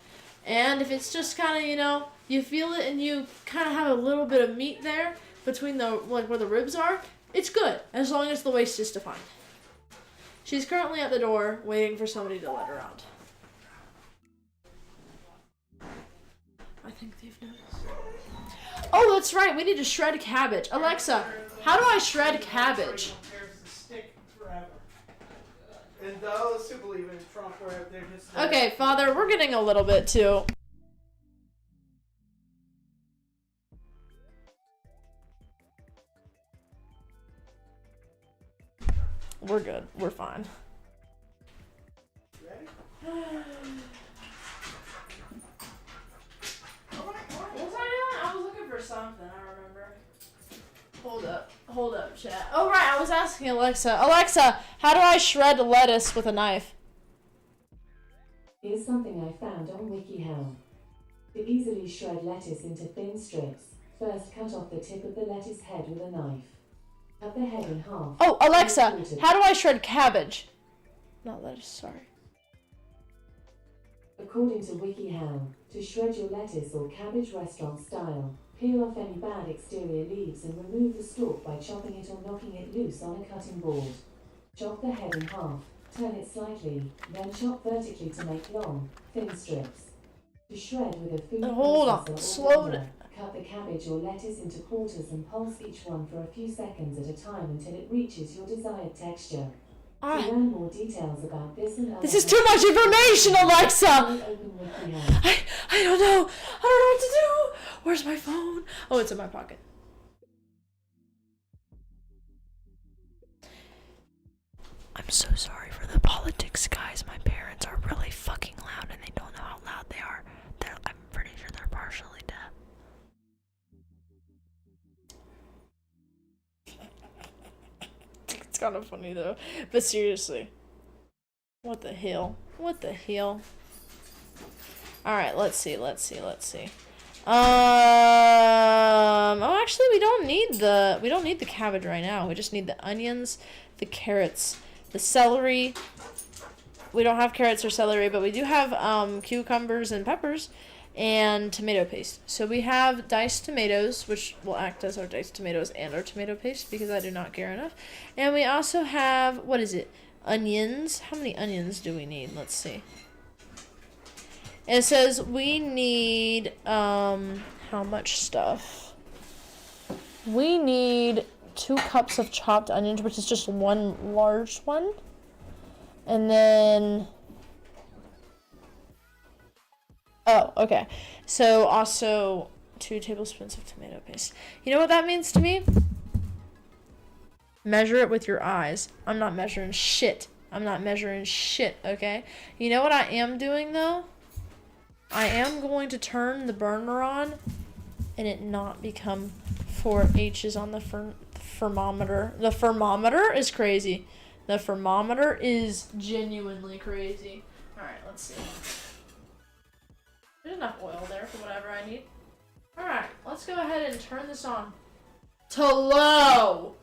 And if it's just kind of, you know, you feel it and you kind of have a little bit of meat there between the, like, where the ribs are, it's good, as long as the waist is defined. She's currently at the door, waiting for somebody to let her out. I think they've noticed. Oh, that's right. We need to shred cabbage. Alexa, how do I shred cabbage? There's the stick forever. And those who believe in Trump, where they're just. Okay, Father, we're getting a little bit too. We're good. We're fine. Ready? What was I doing? I was looking for something, I remember. Hold up, chat. Oh, right, I was asking Alexa. Alexa, how do I shred lettuce with a knife? Here's something I found on WikiHow. To easily shred lettuce into thin strips, first cut off the tip of the lettuce head with a knife. Cut the head in half. Oh, Alexa, how do I shred cabbage? Not lettuce, sorry. According to WikiHow, to shred your lettuce or cabbage restaurant style, peel off any bad exterior leaves and remove the stalk by chopping it or knocking it loose on a cutting board. Chop the head in half, turn it slightly, then chop vertically to make long, thin strips. To shred with a food Hold on, processor or slow blender, down. cut the cabbage or lettuce into quarters and pulse each one for a few seconds at a time until it reaches your desired texture. To learn more details about this and other This is too much information, Alexa! open WikiHow. I don't know. I don't know what to do. Where's my phone? Oh, it's in my pocket. I'm so sorry for the politics, guys. My parents are really fucking loud and they don't know how loud they are. I'm pretty sure they're partially deaf. It's kind of funny though. But seriously. What the hell? What the hell? Alright, let's see. Oh, actually, we don't need the cabbage right now. We just need the onions, the carrots, the celery. We don't have carrots or celery, but we do have cucumbers and peppers and tomato paste. So we have diced tomatoes, which will act as our diced tomatoes and our tomato paste because I do not care enough. And we also have, what is it? Onions. How many onions do we need? Let's see. It says we need, how much stuff? We need 2 cups of chopped onions, which is just one large one. And then, oh, okay. So also 2 tablespoons of tomato paste. You know what that means to me? Measure it with your eyes. I'm not measuring shit. Okay? You know what I am doing, though? I am going to turn the burner on and it not become 4 H's on the thermometer. The thermometer is crazy. The thermometer is genuinely crazy. Alright, let's see. There's enough oil there for whatever I need. Alright, let's go ahead and turn this on to low.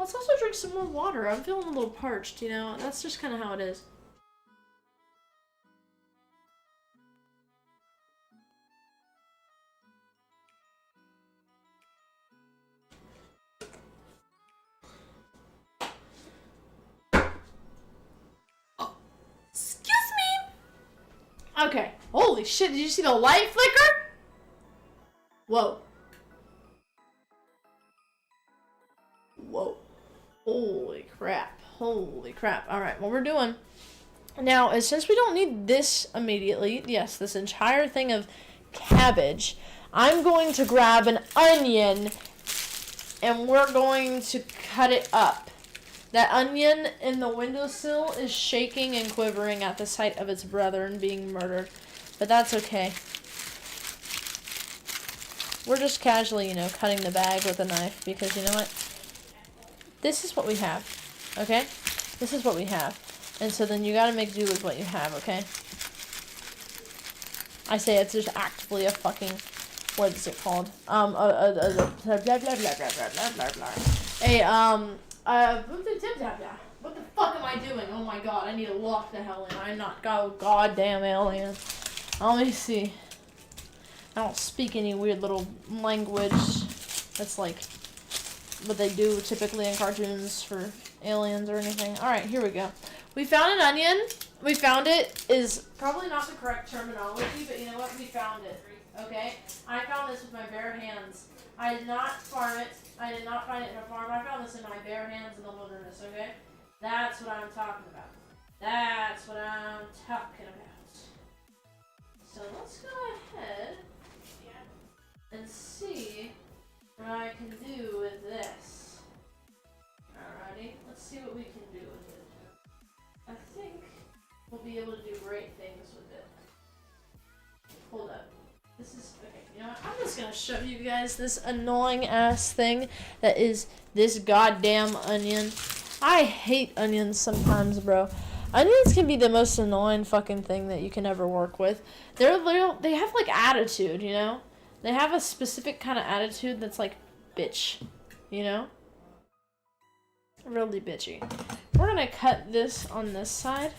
Let's also drink some more water. I'm feeling a little parched, you know? That's just kind of how it is. Excuse me! Okay. Holy shit, did you see the light flicker? Whoa. Whoa. Holy crap. Holy crap. Alright, what we're doing now is, since we don't need this immediately, yes, this entire thing of cabbage, I'm going to grab an onion and we're going to cut it up. That onion in the windowsill is shaking and quivering at the sight of its brethren being murdered. But that's okay. We're just casually, you know, cutting the bag with a knife because, you know what? This is what we have, okay? This is what we have. And so then you gotta make do with what you have, okay? I say it's just actively a fucking, what is it called? Blah, blah, blah, blah, blah, blah, blah, blah, blah. What the fuck am I doing? Oh my god, I need to lock the hell in. I'm not goddamn alien. Let me see. I don't speak any weird little language that's like what they do typically in cartoons for aliens or anything. Alright, here we go. We found an onion. We found it is probably not the correct terminology, but you know what? We found it. Okay? I found this with my bare hands. I did not farm it. I did not find it in a farm. I found this in my bare hands in the wilderness, okay? That's what I'm talking about. That's what I'm talking about. So let's go ahead and see what I can do with this. Alrighty, let's see what we can do with it. I think we'll be able to do great things with it. Hold up. This is, okay, you know what? I'm just gonna show you guys this annoying ass thing that is this goddamn onion. I hate onions sometimes, bro. Onions can be the most annoying fucking thing that you can ever work with. They have like attitude, you know? They have a specific kind of attitude that's like bitch, you know? Really bitchy. We're gonna cut this on this side.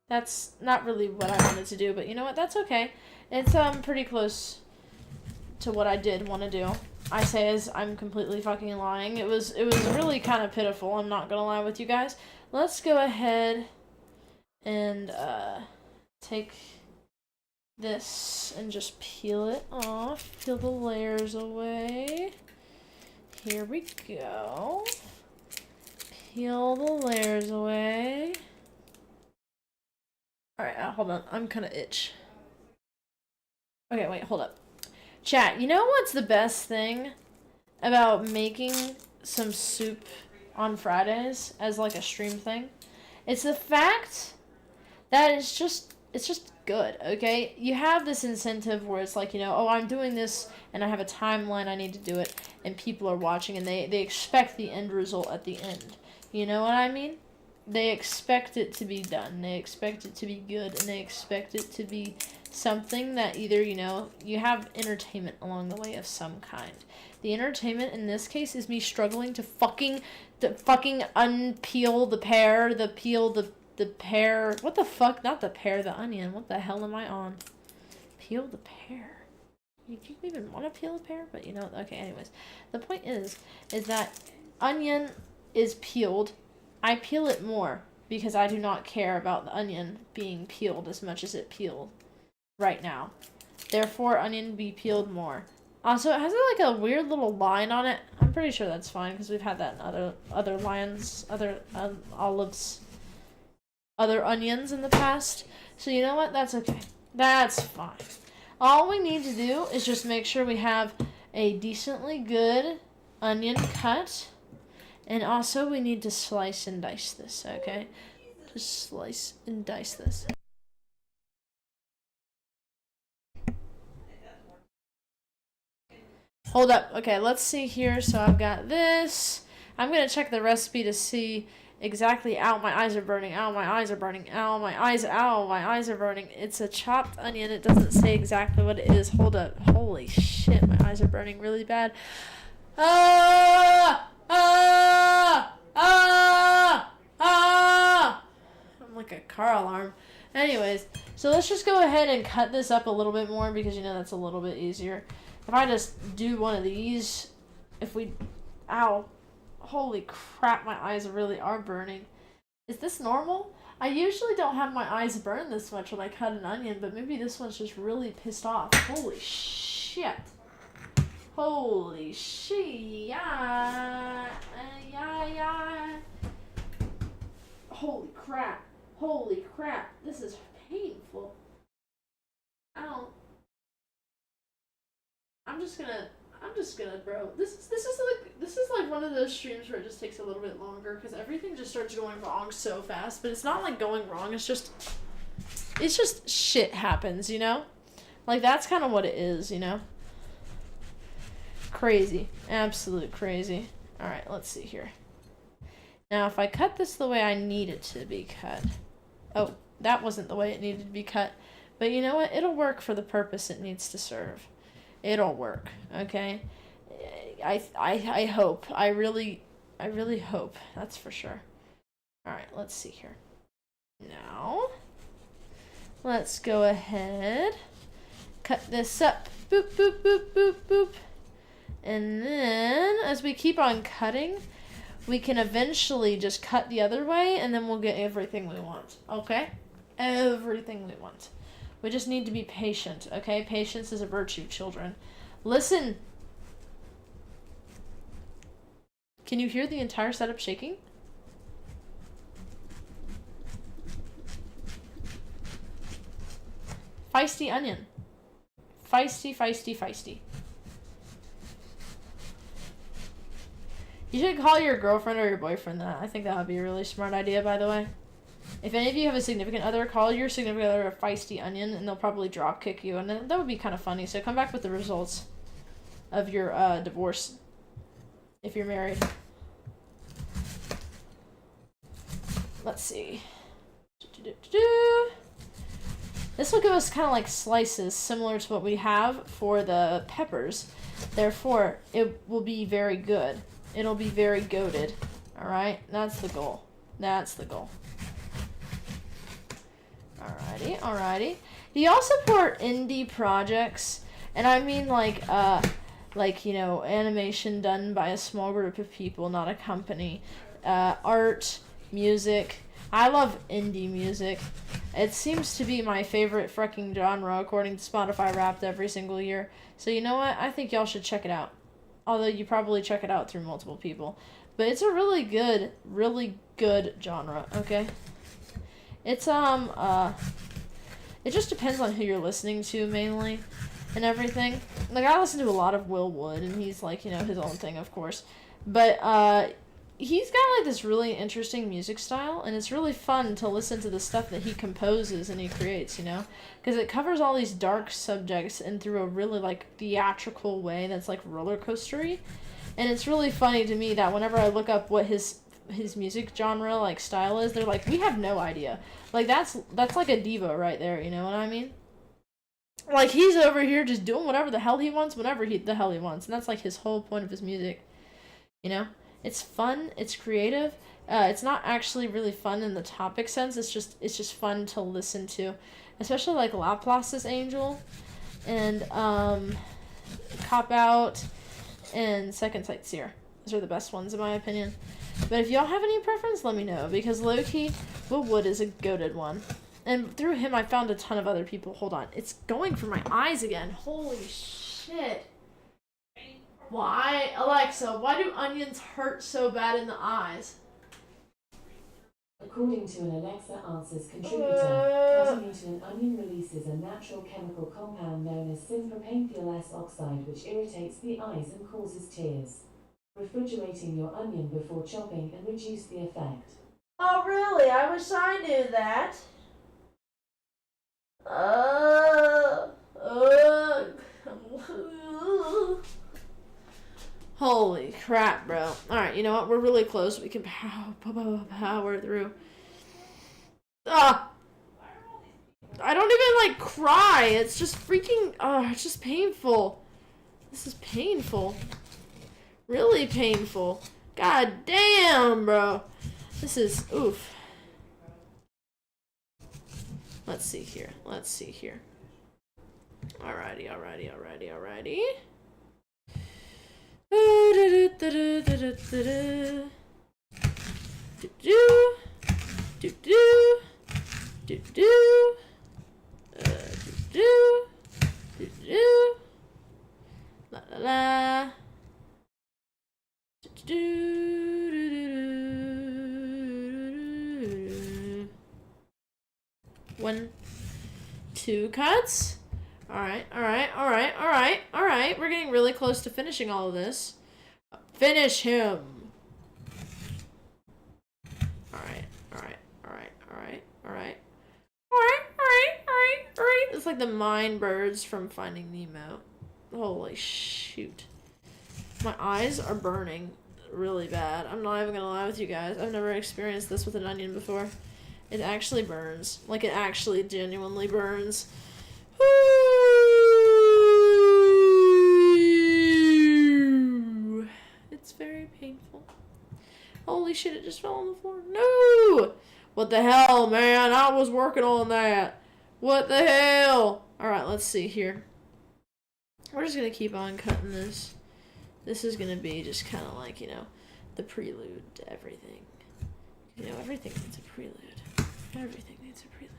That's not really what I wanted to do, but you know what? That's okay. It's pretty close to what I did want to do. I say as I'm completely fucking lying. It was really kind of pitiful. I'm not gonna lie with you guys. Let's go ahead and take this and just peel it off. Peel the layers away. Here we go. Peel the layers away. Alright, hold on. I'm kind of itch. Okay, wait, hold up. Chat, you know what's the best thing about making some soup on Fridays as like a stream thing? It's the fact that it's just good, okay? You have this incentive where it's like, you know, oh, I'm doing this and I have a timeline I need to do it and people are watching and they expect the end result at the end. You know what I mean? They expect it to be done. They expect it to be good and they expect it to be something that either, you know, you have entertainment along the way of some kind. The entertainment in this case is me struggling to fucking unpeel the pear, the pear, what the fuck, not the pear, the onion, what the hell am I on? Peel the pear. You even want to peel a pear? But you know, okay, anyways. The point is that onion is peeled. I peel it more because I do not care about the onion being peeled as much as it peeled right now. Therefore, onion be peeled more. Also, it has like a weird little line on it. I'm pretty sure that's fine because we've had that in other lions, other olives, other onions in the past. So you know what? That's okay. That's fine. All we need to do is just make sure we have a decently good onion cut. And also we need to slice and dice this, okay? Just slice and dice this. Hold up. Okay, let's see here. So I've got this. I'm going to check the recipe to see exactly. Ow, my eyes are burning. Ow, my eyes are burning. Ow, my eyes are burning. It's a chopped onion. It doesn't say exactly what it is. Hold up. Holy shit, my eyes are burning really bad. Ah! Ah! Ah! Ah! I'm like a car alarm. Anyways, so let's just go ahead and cut this up a little bit more because you know that's a little bit easier. If I just do one of these, if we, ow, holy crap, my eyes really are burning. Is this normal? I usually don't have my eyes burn this much when I cut an onion, but maybe this one's just really pissed off. Holy shit. Holy shit. Yeah. Holy crap. Holy crap. This is painful. Ow. I'm just gonna, bro. This is like one of those streams where it just takes a little bit longer because everything just starts going wrong so fast. But it's not like going wrong. It's just shit happens, you know. Like that's kind of what it is, you know. Crazy, absolute crazy. All right, let's see here. Now, if I cut this the way I need it to be cut, oh, that wasn't the way it needed to be cut. But you know what? It'll work for the purpose it needs to serve. It'll work, okay? I hope. I really hope. That's for sure. All right, let's see here. Now, let's go ahead. Cut this up. Boop, boop, boop, boop, boop. And then, as we keep on cutting, we can eventually just cut the other way, and then we'll get everything we want, okay? Everything we want. We just need to be patient, okay? Patience is a virtue, children. Listen. Can you hear the entire setup shaking? Feisty onion. Feisty, feisty, feisty. You should call your girlfriend or your boyfriend that. I think that would be a really smart idea, by the way. If any of you have a significant other, call your significant other a feisty onion, and they'll probably drop kick you, and that would be kind of funny. So come back with the results of your divorce if you're married. Let's see. This will give us kind of like slices similar to what we have for the peppers. Therefore, it will be very good. It'll be very goated. Alright? That's the goal. That's the goal. Alrighty, alrighty. Do y'all support indie projects? And I mean like, you know, animation done by a small group of people, not a company. Art, music. I love indie music. It seems to be my favorite freaking genre, according to Spotify Wrapped every single year. So you know what? I think y'all should check it out. Although you probably check it out through multiple people. But it's a really good genre, okay? It's, it just depends on who you're listening to, mainly, and everything. Like, I listen to a lot of Will Wood, and he's, like, you know, his own thing, of course. But, he's got, like, this really interesting music style, and it's really fun to listen to the stuff that he composes and he creates, you know? Because it covers all these dark subjects and through a really, like, theatrical way that's, like, roller coastery. And it's really funny to me that whenever I look up what his music genre, like, style is, they're like, we have no idea. Like, that's like a diva right there, you know what I mean? Like, he's over here just doing whatever the hell he wants, whenever the hell he wants. And that's, like, his whole point of his music, you know? It's fun, it's creative. It's not actually really fun in the topic sense, it's just fun to listen to. Especially, like, Laplace's Angel, and, Cop Out, and Second Sight Seer. Those are the best ones, in my opinion. But if y'all have any preference, let me know, because low-key, Will Wood is a goated one. And through him, I found a ton of other people. Hold on. It's going for my eyes again. Holy shit. Why? Alexa, why do onions hurt so bad in the eyes? According to an Alexa Answers contributor, cutting into an onion releases a natural chemical compound known as synpropantheol S oxide, which irritates the eyes and causes tears. Refrigerating your onion before chopping and reduce the effect. Oh, really? I wish I knew that. Holy crap, bro. Alright, you know what? We're really close. We can power through. Ah! I don't even, like, cry. It's just freaking... it's just painful. This is painful. Really painful. God damn, bro. This is, oof. Let's see here. Let's see here. Alrighty, alrighty, alrighty, alrighty. La la la. 1, 2 cuts. Alright, alright, alright, alright, alright. We're getting really close to finishing all of this. Finish him. Alright, alright, alright, alright, alright. Alright, alright, alright, alright. It's like the mine birds from Finding Nemo. Holy shoot. My eyes are burning really bad. I'm not even gonna lie with you guys. I've never experienced this with an onion before. It actually burns. Like, it actually genuinely burns. Ooh. It's very painful. Holy shit, it just fell on the floor. No! What the hell, man? I was working on that. What the hell? Alright, let's see here. We're just gonna keep on cutting this. This is gonna be just kind of like, you know, the prelude to everything. You know, everything needs a prelude. Everything needs a prelude.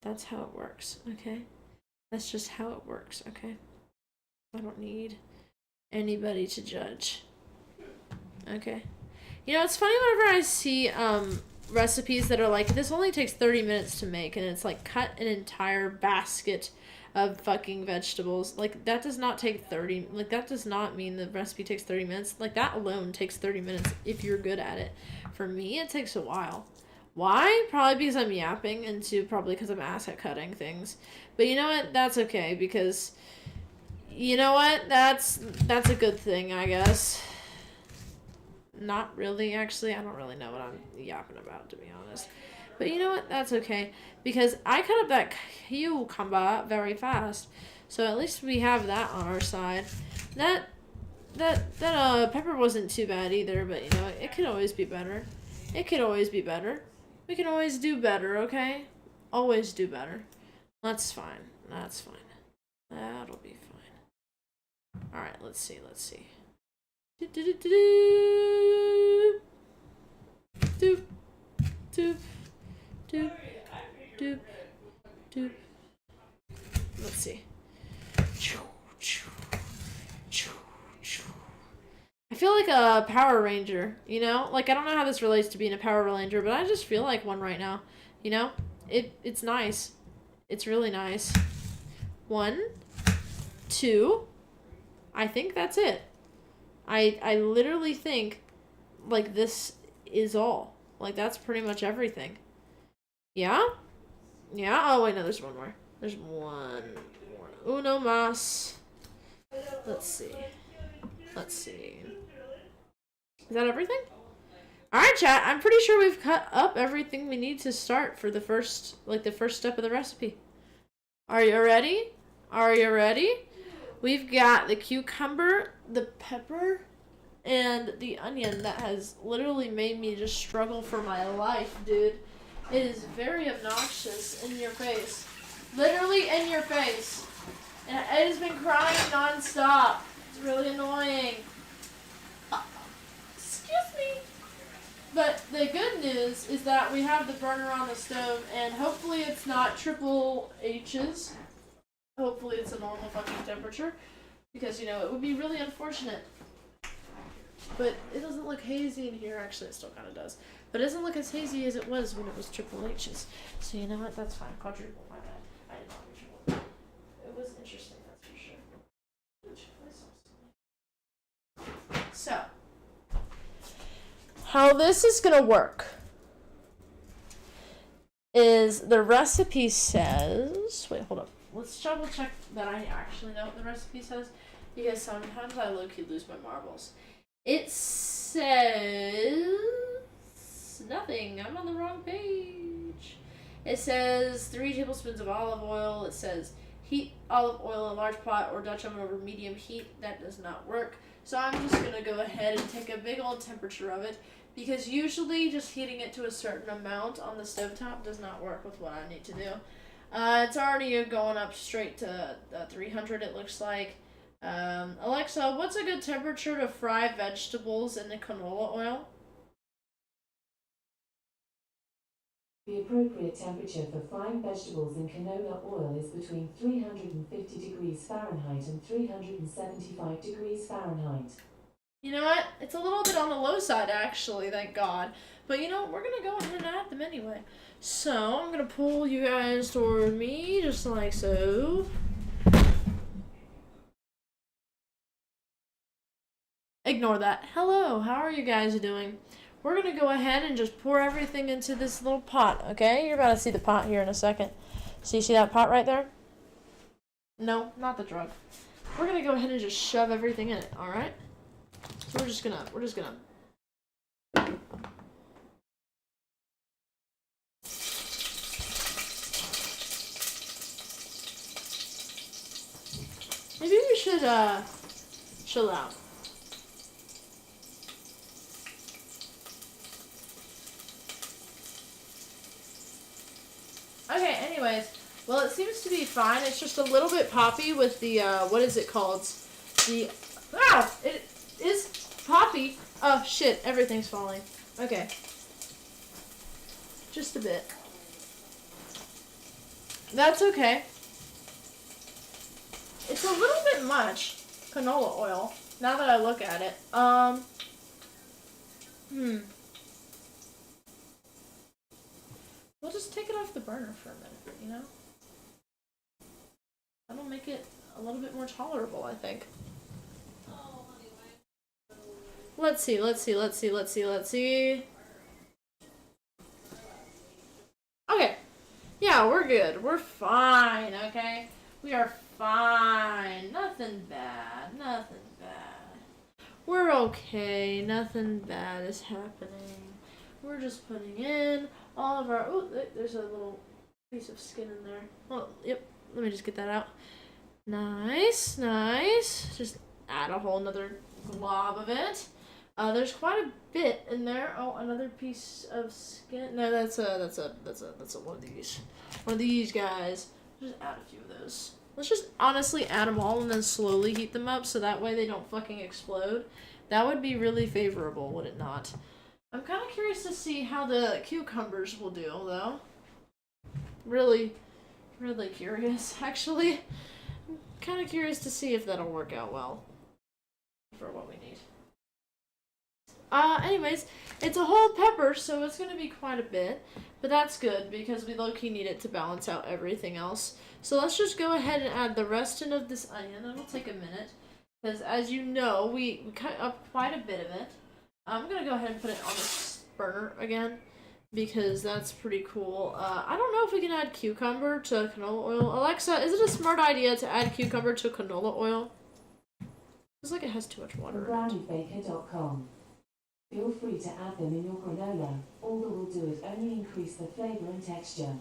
That's how it works, okay? That's just how it works, okay? I don't need anybody to judge. Okay? You know, it's funny whenever I see recipes that are like, this only takes 30 minutes to make, and it's like, cut an entire basket of fucking vegetables. Like, that does not take 30, like, that does not mean the recipe takes 30 minutes. Like, that alone takes 30 minutes if you're good at it. For me, it takes a while. Why? Probably because I'm yapping, and two, probably because I'm ass at cutting things. But you know what? That's okay, because, you know what? That's a good thing, I guess. Not really, actually. I don't really know what I'm yapping about, to be honest. But you know what? That's okay. Because I cut up that cucumber very fast. So at least we have that on our side. That pepper wasn't too bad either, but you know, it could always be better. It could always be better. We can always do better, okay? Always do better. That's fine. That's fine. That'll be fine. Alright, let's see, let's see. Doop, doop, doop, doop, doop, doop. Let's see. I feel like a Power Ranger, you know? Like, I don't know how this relates to being a Power Ranger, but I just feel like one right now. You know? It's nice. It's really nice. 1, 2. I think that's it. I literally think, like, this is all. Like, that's pretty much everything. Yeah? Yeah? Oh, wait, no, there's one more. There's one more. Uno más. Let's see. Let's see. Is that everything? Alright, chat. I'm pretty sure we've cut up everything we need to start for the first step of the recipe. Are you ready? Are you ready? We've got the cucumber, the pepper, and the onion that has literally made me just struggle for my life, dude. It is very obnoxious in your face. Literally in your face. And it has been crying non-stop. It's really annoying. Excuse me. But the good news is that we have the burner on the stove, and hopefully it's not triple H's. Hopefully it's a normal fucking temperature, because, you know, it would be really unfortunate. But it doesn't look hazy in here. Actually, it still kind of does. But it doesn't look as hazy as it was when it was triple H's. So you know what? That's fine. Quadruple, my bad. I did not do triple. It was interesting, that's for sure. So, how this is going to work is the recipe says... Wait, hold up. Let's double check that I actually know what the recipe says, because sometimes I low-key lose my marbles. It says nothing. I'm on the wrong page. It says 3 tablespoons of olive oil. It says heat olive oil in a large pot or Dutch oven over medium heat. That does not work. So I'm just going to go ahead and take a big old temperature of it, because usually just heating it to a certain amount on the stovetop does not work with what I need to do. It's already going up straight to 300, it looks like. Alexa, what's a good temperature to fry vegetables in the canola oil? The appropriate temperature for frying vegetables in canola oil is between 350 degrees Fahrenheit and 375 degrees Fahrenheit. You know what? It's a little bit on the low side, actually, thank God. But, you know, we're going to go ahead and add them anyway. So, I'm going to pull you guys toward me, just like so. Ignore that. Hello, how are you guys doing? We're going to go ahead and just pour everything into this little pot, okay? You're about to see the pot here in a second. So, you see that pot right there? No, not the drug. We're going to go ahead and just shove everything in it, alright? So we're just gonna maybe we should chill out. Okay, anyways, well, it seems to be fine. It's just a little bit poppy with the what is it called? It is poppy. Oh shit, everything's falling. Okay. Just a bit. That's okay. It's a little bit much canola oil, now that I look at it. We'll just take it off the burner for a minute, you know? That'll make it a little bit more tolerable, I think. Let's see. Okay. Yeah, we're good. We're fine, okay? We are fine. Nothing bad. We're okay. Nothing bad is happening. We're just putting in all of our... Oh, there's a little piece of skin in there. Oh, yep. Let me just get that out. Nice. Just add a whole nother glob of it. There's quite a bit in there. Oh, another piece of skin. No, that's a one of these. One of these guys. Just add a few of those. Let's just honestly add them all and then slowly heat them up so that way they don't fucking explode. That would be really favorable, would it not? I'm kind of curious to see how the cucumbers will do, though. Really curious, actually. I'm kind of curious to see if that'll work out well for what we need. Anyways, it's a whole pepper, so it's going to be quite a bit. But that's good, because we low-key need it to balance out everything else. So let's just go ahead and add the rest of this onion. It'll take a minute, because as you know, we cut up quite a bit of it. I'm going to go ahead and put it on the burner again, because that's pretty cool. I don't know if we can add cucumber to canola oil. Alexa, is it a smart idea to add cucumber to canola oil? It's like it has too much water in it. BrownieBaker.com. Feel free to add them in your granola. All that will do is only increase the flavor and texture.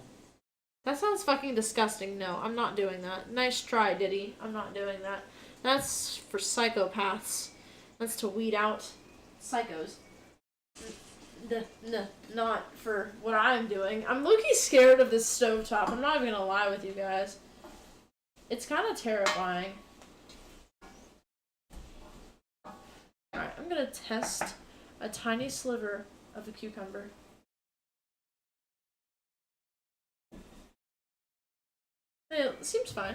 That sounds fucking disgusting. No, I'm not doing that. Nice try, Diddy. I'm not doing that. That's for psychopaths. That's to weed out psychos. Not for what I'm doing. I'm low-key scared of this stovetop. I'm not even gonna lie with you guys. It's kind of terrifying. Alright, I'm gonna test a tiny sliver of the cucumber. It seems fine.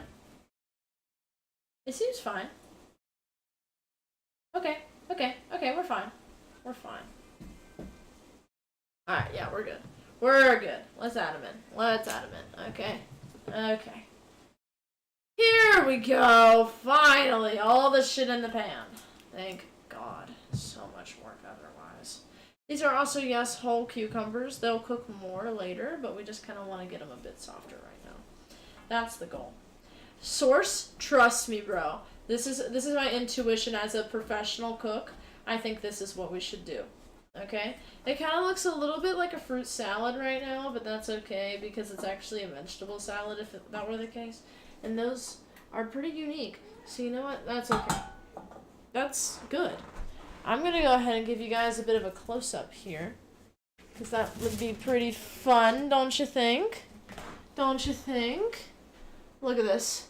It seems fine. Okay, we're fine. We're fine. Alright, yeah, we're good. We're good. Let's add them in. Okay. Here we go. Finally, all the shit in the pan. Thank God. So much work otherwise. These are also, yes, whole cucumbers. They'll cook more later, but we just kind of want to get them a bit softer right now. That's the goal. Source, trust me, bro. This is my intuition as a professional cook. I think this is what we should do. Okay? It kind of looks a little bit like a fruit salad right now, but that's okay because it's actually a vegetable salad if that were the case. and those are pretty unique. So you know what? That's okay. That's good. I'm going to go ahead and give you guys a bit of a close-up here, because that would be pretty fun, don't you think? Don't you think? Look at this.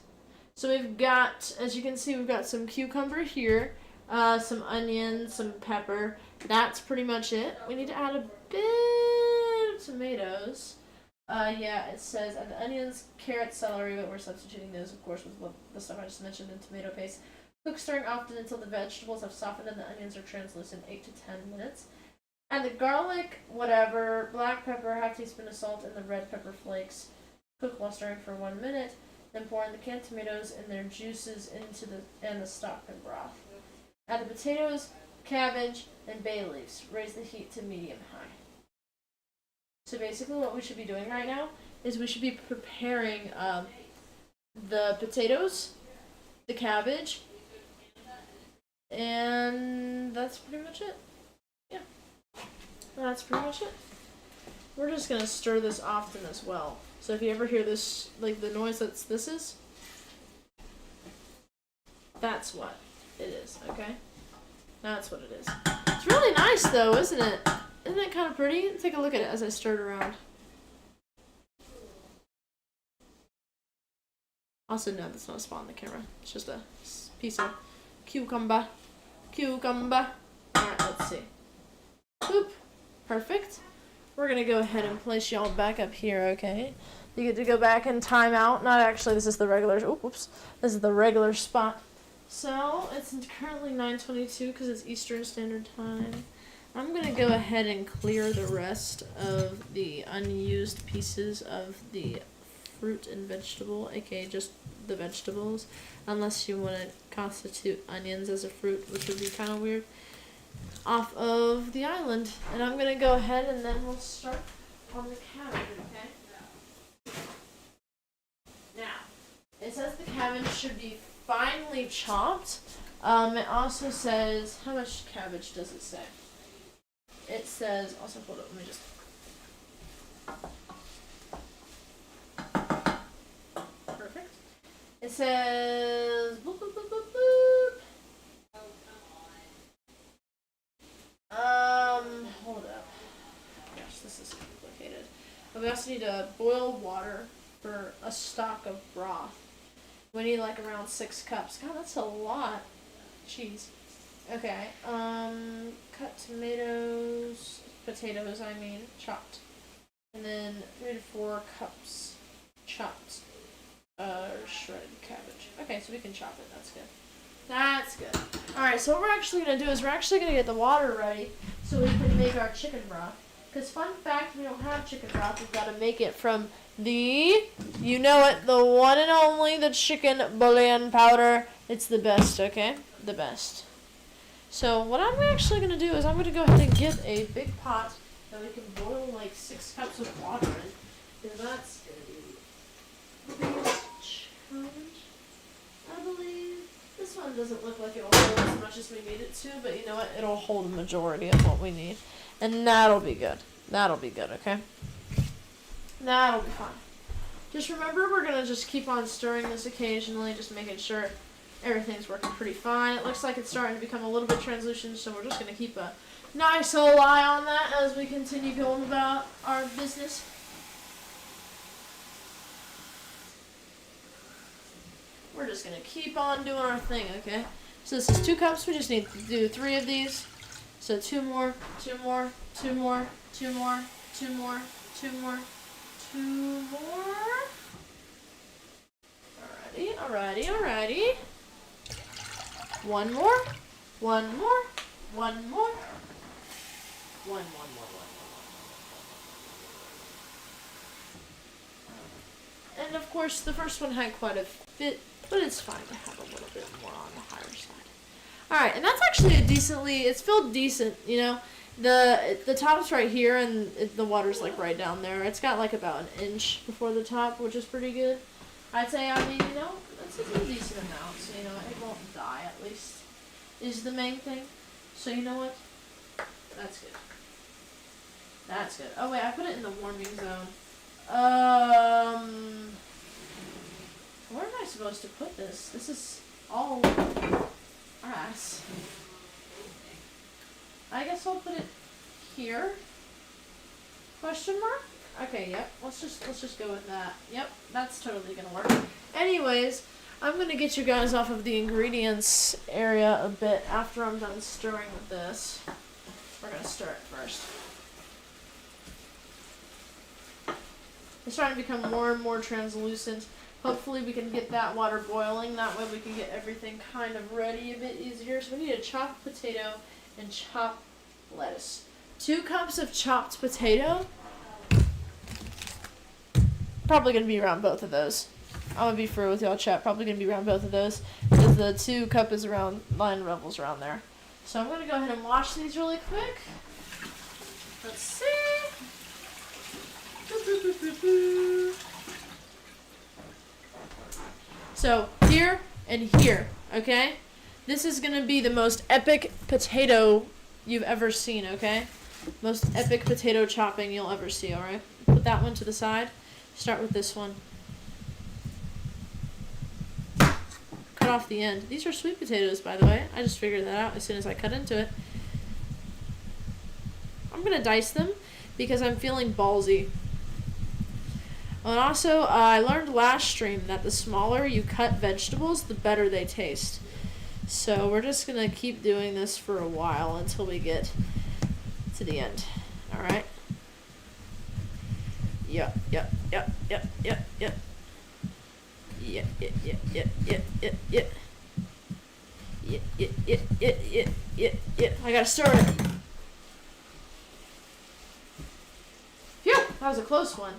So we've got, as you can see, we've got some cucumber here, some onions, some pepper. That's pretty much it. We need to add a bit of tomatoes. Yeah, it says add the onions, carrots, celery, but we're substituting those, of course, with the stuff I just mentioned in tomato paste. Cook stirring often until the vegetables have softened and the onions are translucent, 8 to 10 minutes. Add the garlic, whatever, black pepper, half teaspoon of salt, and the red pepper flakes. Cook while stirring for 1 minute. Then pour in the canned tomatoes and their juices into the stock and broth. Add the potatoes, cabbage, and bay leaves. Raise the heat to medium-high. So basically what we should be doing right now is we should be preparing the potatoes, the cabbage, and that's pretty much it. Yeah, that's pretty much it. We're just going to stir this often as well. So if you ever hear this, like the noise this is, that's what it is, okay? That's what it is. It's really nice though, isn't it? Isn't it kind of pretty? Take a look at it as I stir it around. Also, no, that's not a spot on the camera. It's just a piece of cucumber. Cucumber. Alright, let's see. Boop. Perfect. We're going to go ahead and place y'all back up here, okay? You get to go back in timeout. Not actually, this is the regular, oops. This is the regular spot. So, it's currently 9:22 because it's Eastern Standard Time. I'm going to go ahead and clear the rest of the unused pieces of the fruit and vegetable, aka just the vegetables, unless you want to constitute onions as a fruit, which would be kind of weird, off of the island. And I'm going to go ahead and then we'll start on the cabbage, okay? Now, it says the cabbage should be finely chopped. It also says, how much cabbage does it say? It says, also hold up, let me just. Perfect. It says, boop, boop, boop, boop, boop. Hold up. Gosh, this is complicated. But we also need to boil water for a stock of broth. We need like around 6 cups. God, that's a lot. Cheese. Okay, cut potatoes, I mean, chopped. And then 3 to 4 cups chopped, shredded cabbage. Okay, so we can chop it, that's good. That's good. Alright, so what we're actually going to do is we're actually going to get the water ready so we can make our chicken broth. Because fun fact, we don't have chicken broth, we've got to make it from the, you know it, the one and only, the chicken bouillon powder. It's the best, okay? The best. So what I'm actually going to do is I'm going to go ahead and get a big pot that we can boil like 6 cups of water in. Because that's going to be the biggest challenge, I believe. This one doesn't look like it'll hold as much as we need it to, but you know what? It'll hold the majority of what we need. And that'll be good. That'll be good, okay? That'll be fine. Just remember, we're going to just keep on stirring this occasionally, just making sure everything's working pretty fine. It looks like it's starting to become a little bit translucent, so we're just going to keep a nice old eye on that as we continue going about our business. We're just going to keep on doing our thing, okay? So this is 2 cups. We just need to do 3 of these. So 2 more, 2 more, 2 more, 2 more, 2 more, 2 more, 2 more. Alrighty, alrighty, alrighty. 1 more, 1 more, 1 more, 1 more. And of course, the first one had quite a bit, but it's fine to have a little bit more on the higher side. Alright, and that's actually it's filled decent, you know. The top's right here, and the water's like right down there. It's got like about an inch before the top, which is pretty good. I'd say, I mean, you know, that's a decent amount, so you know, it won't die at least, is the main thing. So you know what? That's good. That's good. Oh wait, I put it in the warming zone. Where am I supposed to put this? This is all ass. I guess I'll put it here. Question mark? Okay, yep. Let's just go with that. Yep, that's totally gonna work. Anyways, I'm gonna get you guys off of the ingredients area a bit after I'm done stirring with this. We're gonna stir it first. It's starting to become more and more translucent. Hopefully we can get that water boiling. That way we can get everything kind of ready a bit easier. So we need a chopped potato and chopped lettuce. 2 cups of chopped potato. Probably going to be around both of those. I'm going to be fair with y'all, chat. Probably going to be around both of those. Because the 2 cup is around, line levels around there. So I'm going to go ahead and wash these really quick. Let's see. So, here and here, okay? This is going to be the most epic potato you've ever seen, okay? Most epic potato chopping you'll ever see, alright? Put that one to the side. Start with this one. Cut off the end. These are sweet potatoes, by the way. I just figured that out as soon as I cut into it. I'm going to dice them because I'm feeling ballsy. And also, I learned last stream that the smaller you cut vegetables, the better they taste. So we're just going to keep doing this for a while until we get to the end. Alright? Yep. Yeah. Yeah. I gotta stir it. Phew! That was a close one.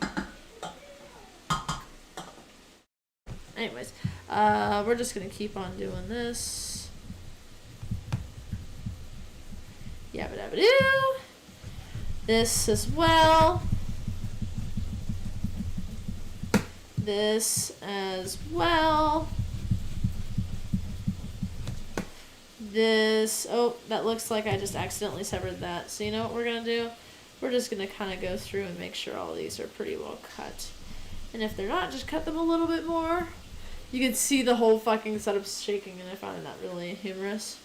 Anyways, we're just gonna keep on doing this. Yabba dabba doo. This as well. This as well. This, oh, that looks like I just accidentally severed that. So you know what we're gonna do? We're just gonna kind of go through and make sure all these are pretty well cut. And if they're not, just cut them a little bit more. You can see the whole fucking setup shaking, and I find that really humorous.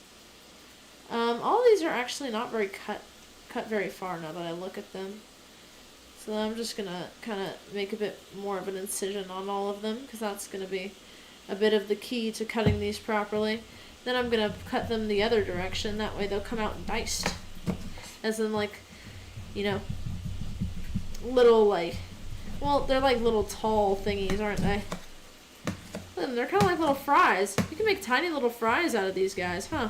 All these are actually not very cut very far now that I look at them. So I'm just gonna kind of make a bit more of an incision on all of them, because that's gonna be a bit of the key to cutting these properly. Then I'm gonna cut them the other direction. That way they'll come out diced, as in like, you know, little like, well, they're like little tall thingies, aren't they? They're kind of like little fries. You can make tiny little fries out of these guys, huh?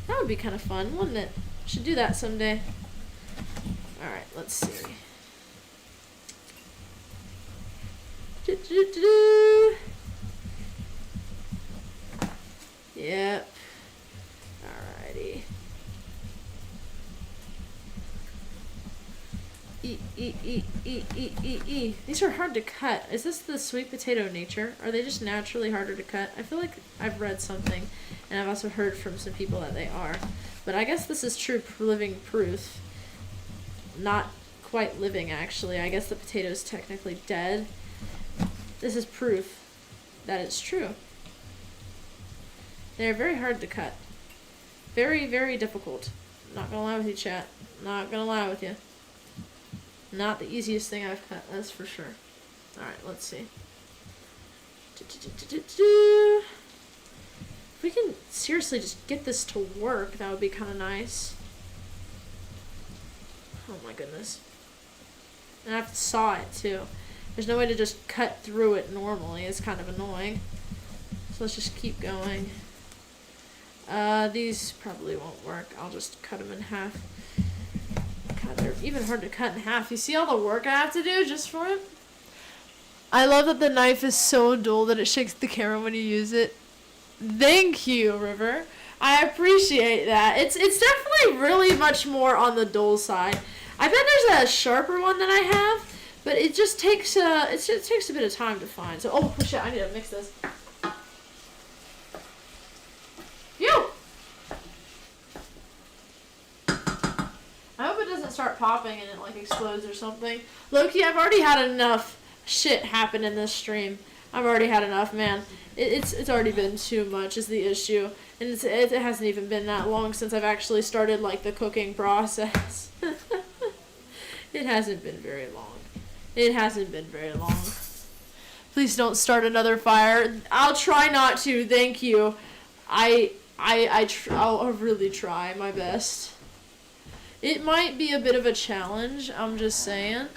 That would be kind of fun, wouldn't it? Should do that someday. Alright, let's see. Yep. Alrighty. These are hard to cut. Is this the sweet potato nature? Are they just naturally harder to cut? I feel like I've read something, and I've also heard from some people that they are. But I guess this is true living proof. Not quite living, actually. I guess the potato's technically dead. This is proof that it's true. They're very hard to cut. Very, very difficult. Not gonna lie with you, chat. Not gonna lie with you. Not the easiest thing I've cut, that's for sure. Alright, let's see. If we can seriously just get this to work, that would be kind of nice. Oh my goodness. And I have to saw it too. There's no way to just cut through it normally. It's kind of annoying. So let's just keep going. These probably won't work. I'll just cut them in half. God, they're even hard to cut in half. You see all the work I have to do just for it? I love that the knife is so dull that it shakes the camera when you use it. Thank you, River. I appreciate that. It's definitely really much more on the dull side. I bet there's a sharper one that I have, but it just takes a bit of time to find. So, oh shit, I need to mix this. Phew! I hope it doesn't start popping and it like explodes or something. Loki, I've already had enough shit happen in this stream. I've already had enough, man. It's already been too much is the issue. And it hasn't even been that long since I've actually started, like, the cooking process. It hasn't been very long. It hasn't been very long. Please don't start another fire. I'll try not to, thank you. I'll really try my best. It might be a bit of a challenge, I'm just saying.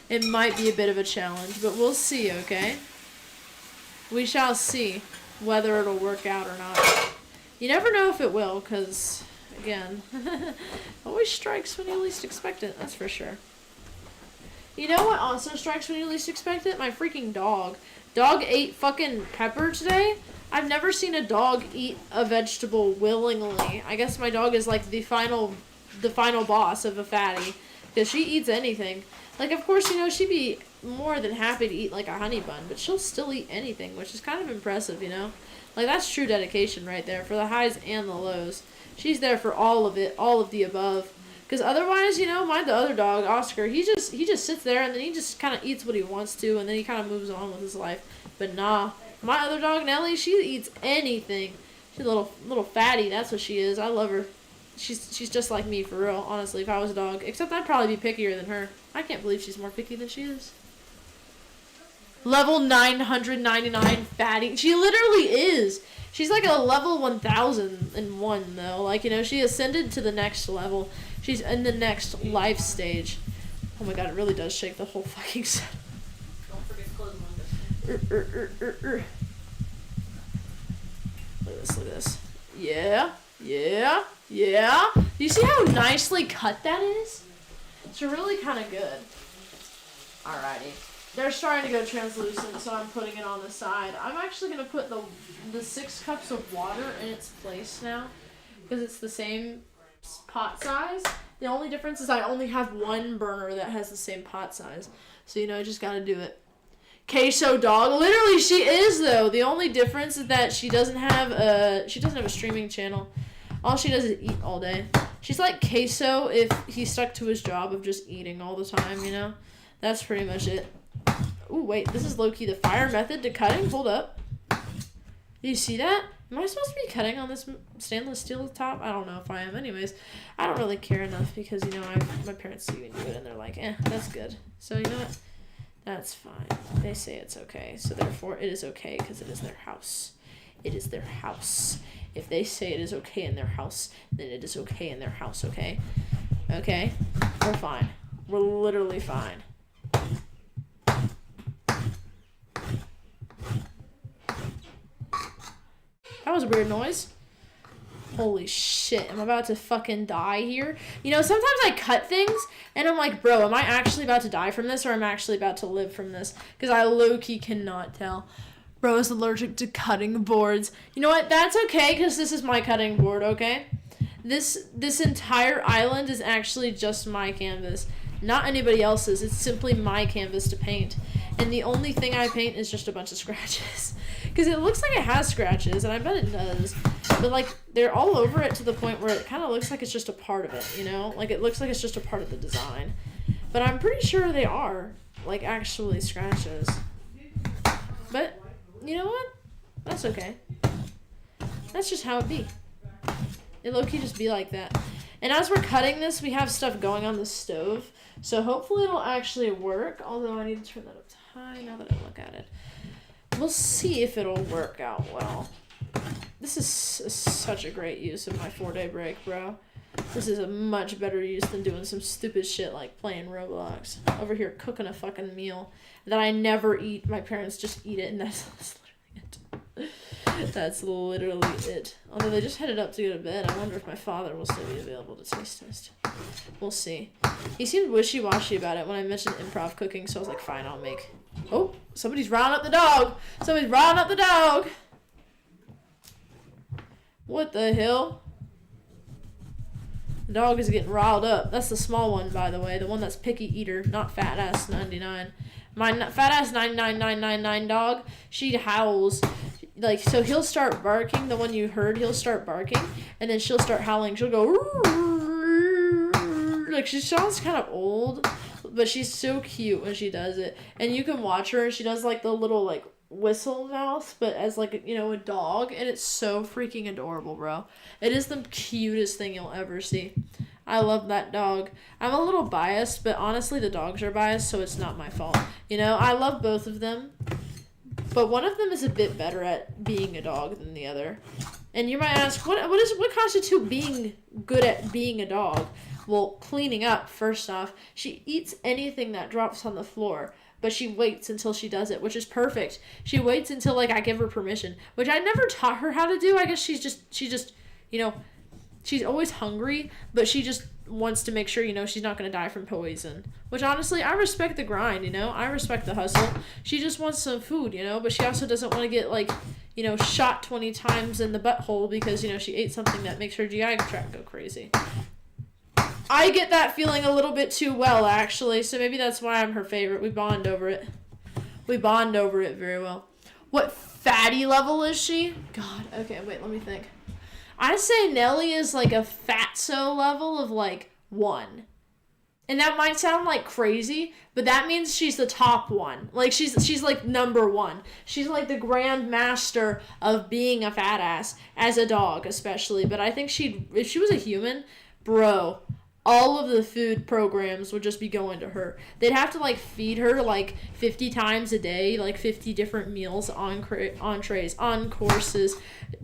It might be a bit of a challenge, but we'll see, okay? We shall see whether it'll work out or not. You never know if it will, because, again, always strikes when you least expect it, that's for sure. You know what also strikes when you least expect it? My freaking dog. Dog ate fucking pepper today. I've never seen a dog eat a vegetable willingly. I guess my dog is like the final boss of a fatty, because she eats anything. Like, of course, you know, she'd be more than happy to eat like a honey bun, but she'll still eat anything, which is kind of impressive, you know? Like, that's true dedication right there, for the highs and the lows. She's there for all of it, all of the above. Because otherwise, you know, the other dog, Oscar, he just sits there and then he just kind of eats what he wants to, and then he kind of moves on with his life. But nah, my other dog, Nellie, she eats anything. She's a little fatty, that's what she is. I love her. She's just like me, for real, honestly, if I was a dog. Except I'd probably be pickier than her. I can't believe she's more picky than she is. Level 999 fatty. She literally is. She's like a level 1001, though. Like, you know, she ascended to the next level. She's in the next life stage. Oh my god, it really does shake the whole fucking set. Don't forget to close windows. Look at this. Yeah. You see how nicely cut that is? It's really kind of good. Alrighty. They're starting to go translucent, so I'm putting it on the side. I'm actually going to put the 6 cups of water in its place now, because it's the same pot size. The only difference is I only have one burner that has the same pot size. So, you know, I just got to do it. Queso dog. Literally, she is, though. The only difference is that she doesn't have a streaming channel. All she does is eat all day. She's like Queso if he stuck to his job of just eating all the time, you know? That's pretty much it. Ooh, wait, this is low-key the fire method to cutting. Hold up. Do you see that? Am I supposed to be cutting on this stainless steel top? I don't know if I am. Anyways, I don't really care enough because, you know, my parents see me do it and they're like, that's good. So, you know what? That's fine. They say it's okay. So, therefore, it is okay because it is their house. It is their house. If they say it is okay in their house, then it is okay in their house, okay? Okay? We're fine. We're literally fine. That was a weird noise. Holy shit, I'm about to fucking die here. You know, sometimes I cut things, and I'm like, bro, am I actually about to die from this, or am I actually about to live from this? Because I low-key cannot tell. Bro is allergic to cutting boards. You know what? That's okay, because this is my cutting board, okay? This entire island is actually just my canvas. Not anybody else's. It's simply my canvas to paint. And the only thing I paint is just a bunch of scratches. Because it looks like it has scratches, and I bet it does. But, like, they're all over it to the point where it kind of looks like it's just a part of it, you know? Like, it looks like it's just a part of the design. But I'm pretty sure they are, like, actually scratches. But, you know what? That's okay. That's just how it be. It low-key just be like that. And as we're cutting this, we have stuff going on the stove. So hopefully it'll actually work. Although I need to turn that up to high now that I look at it. We'll see if it'll work out well. This is such a great use of my 4-day break, bro. This is a much better use than doing some stupid shit like playing Roblox. Over here cooking a fucking meal that I never eat. My parents just eat it, and that's literally it. That's literally it. Although they just headed up to go to bed. I wonder if my father will still be available to taste test. We'll see. He seemed wishy-washy about it when I mentioned improv cooking, so I was like, fine, I'll make... Oh, somebody's riling up the dog. Somebody's riling up the dog. What the hell? The dog is getting riled up. That's the small one, by the way. The one that's picky eater, not fat ass 99. My fat ass 99999 dog, she howls. Like, so he'll start barking. The one you heard, he'll start barking, and then she'll start howling. She'll go, like, she sounds kind of old, but she's so cute when she does it. And you can watch her, and she does, like, the little, like, whistle mouth, but as like, you know, a dog, and it's so freaking adorable, bro. It is the cutest thing you'll ever see. I love that dog. I'm a little biased, but honestly the dogs are biased, so it's not my fault. You know, I love both of them, but one of them is a bit better at being a dog than the other. And you might ask, what constitutes being good at being a dog? Well, cleaning up, first off. She eats anything that drops on the floor, but she waits until she does it, which is perfect. She waits until, like, I give her permission, which I never taught her how to do. I guess she just, you know, she's always hungry, but she just wants to make sure, you know, she's not going to die from poison. Which, honestly, I respect the grind, you know? I respect the hustle. She just wants some food, you know? But she also doesn't want to get, like, you know, shot 20 times in the butthole because, you know, she ate something that makes her GI tract go crazy. I get that feeling a little bit too well, actually, so maybe that's why I'm her favorite. We bond over it. We bond over it very well. What fatty level is she? God, okay, wait, let me think. I say Nelly is like a fatso level of like 1. And that might sound like crazy, but that means she's the top one. Like she's like number 1. She's like the grand master of being a fat ass as a dog, especially. But I think if she was a human, bro, all of the food programs would just be going to her. They'd have to, like, feed her, like, 50 times a day, like, 50 different meals, entrees, on courses,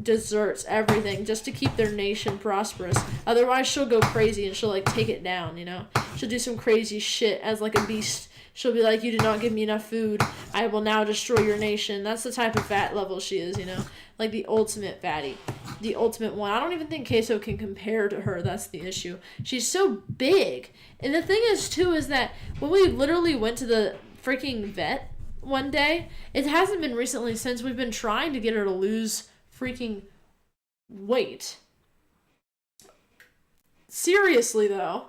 desserts, everything, just to keep their nation prosperous. Otherwise, she'll go crazy and she'll, like, take it down, you know? She'll do some crazy shit as, like, a beast. She'll be like, you did not give me enough food. I will now destroy your nation. That's the type of fat level she is, you know? Like the ultimate fatty. The ultimate one. I don't even think Queso can compare to her. That's the issue. She's so big. And the thing is, too, is that when we literally went to the freaking vet one day, it hasn't been recently since we've been trying to get her to lose freaking weight. Seriously, though.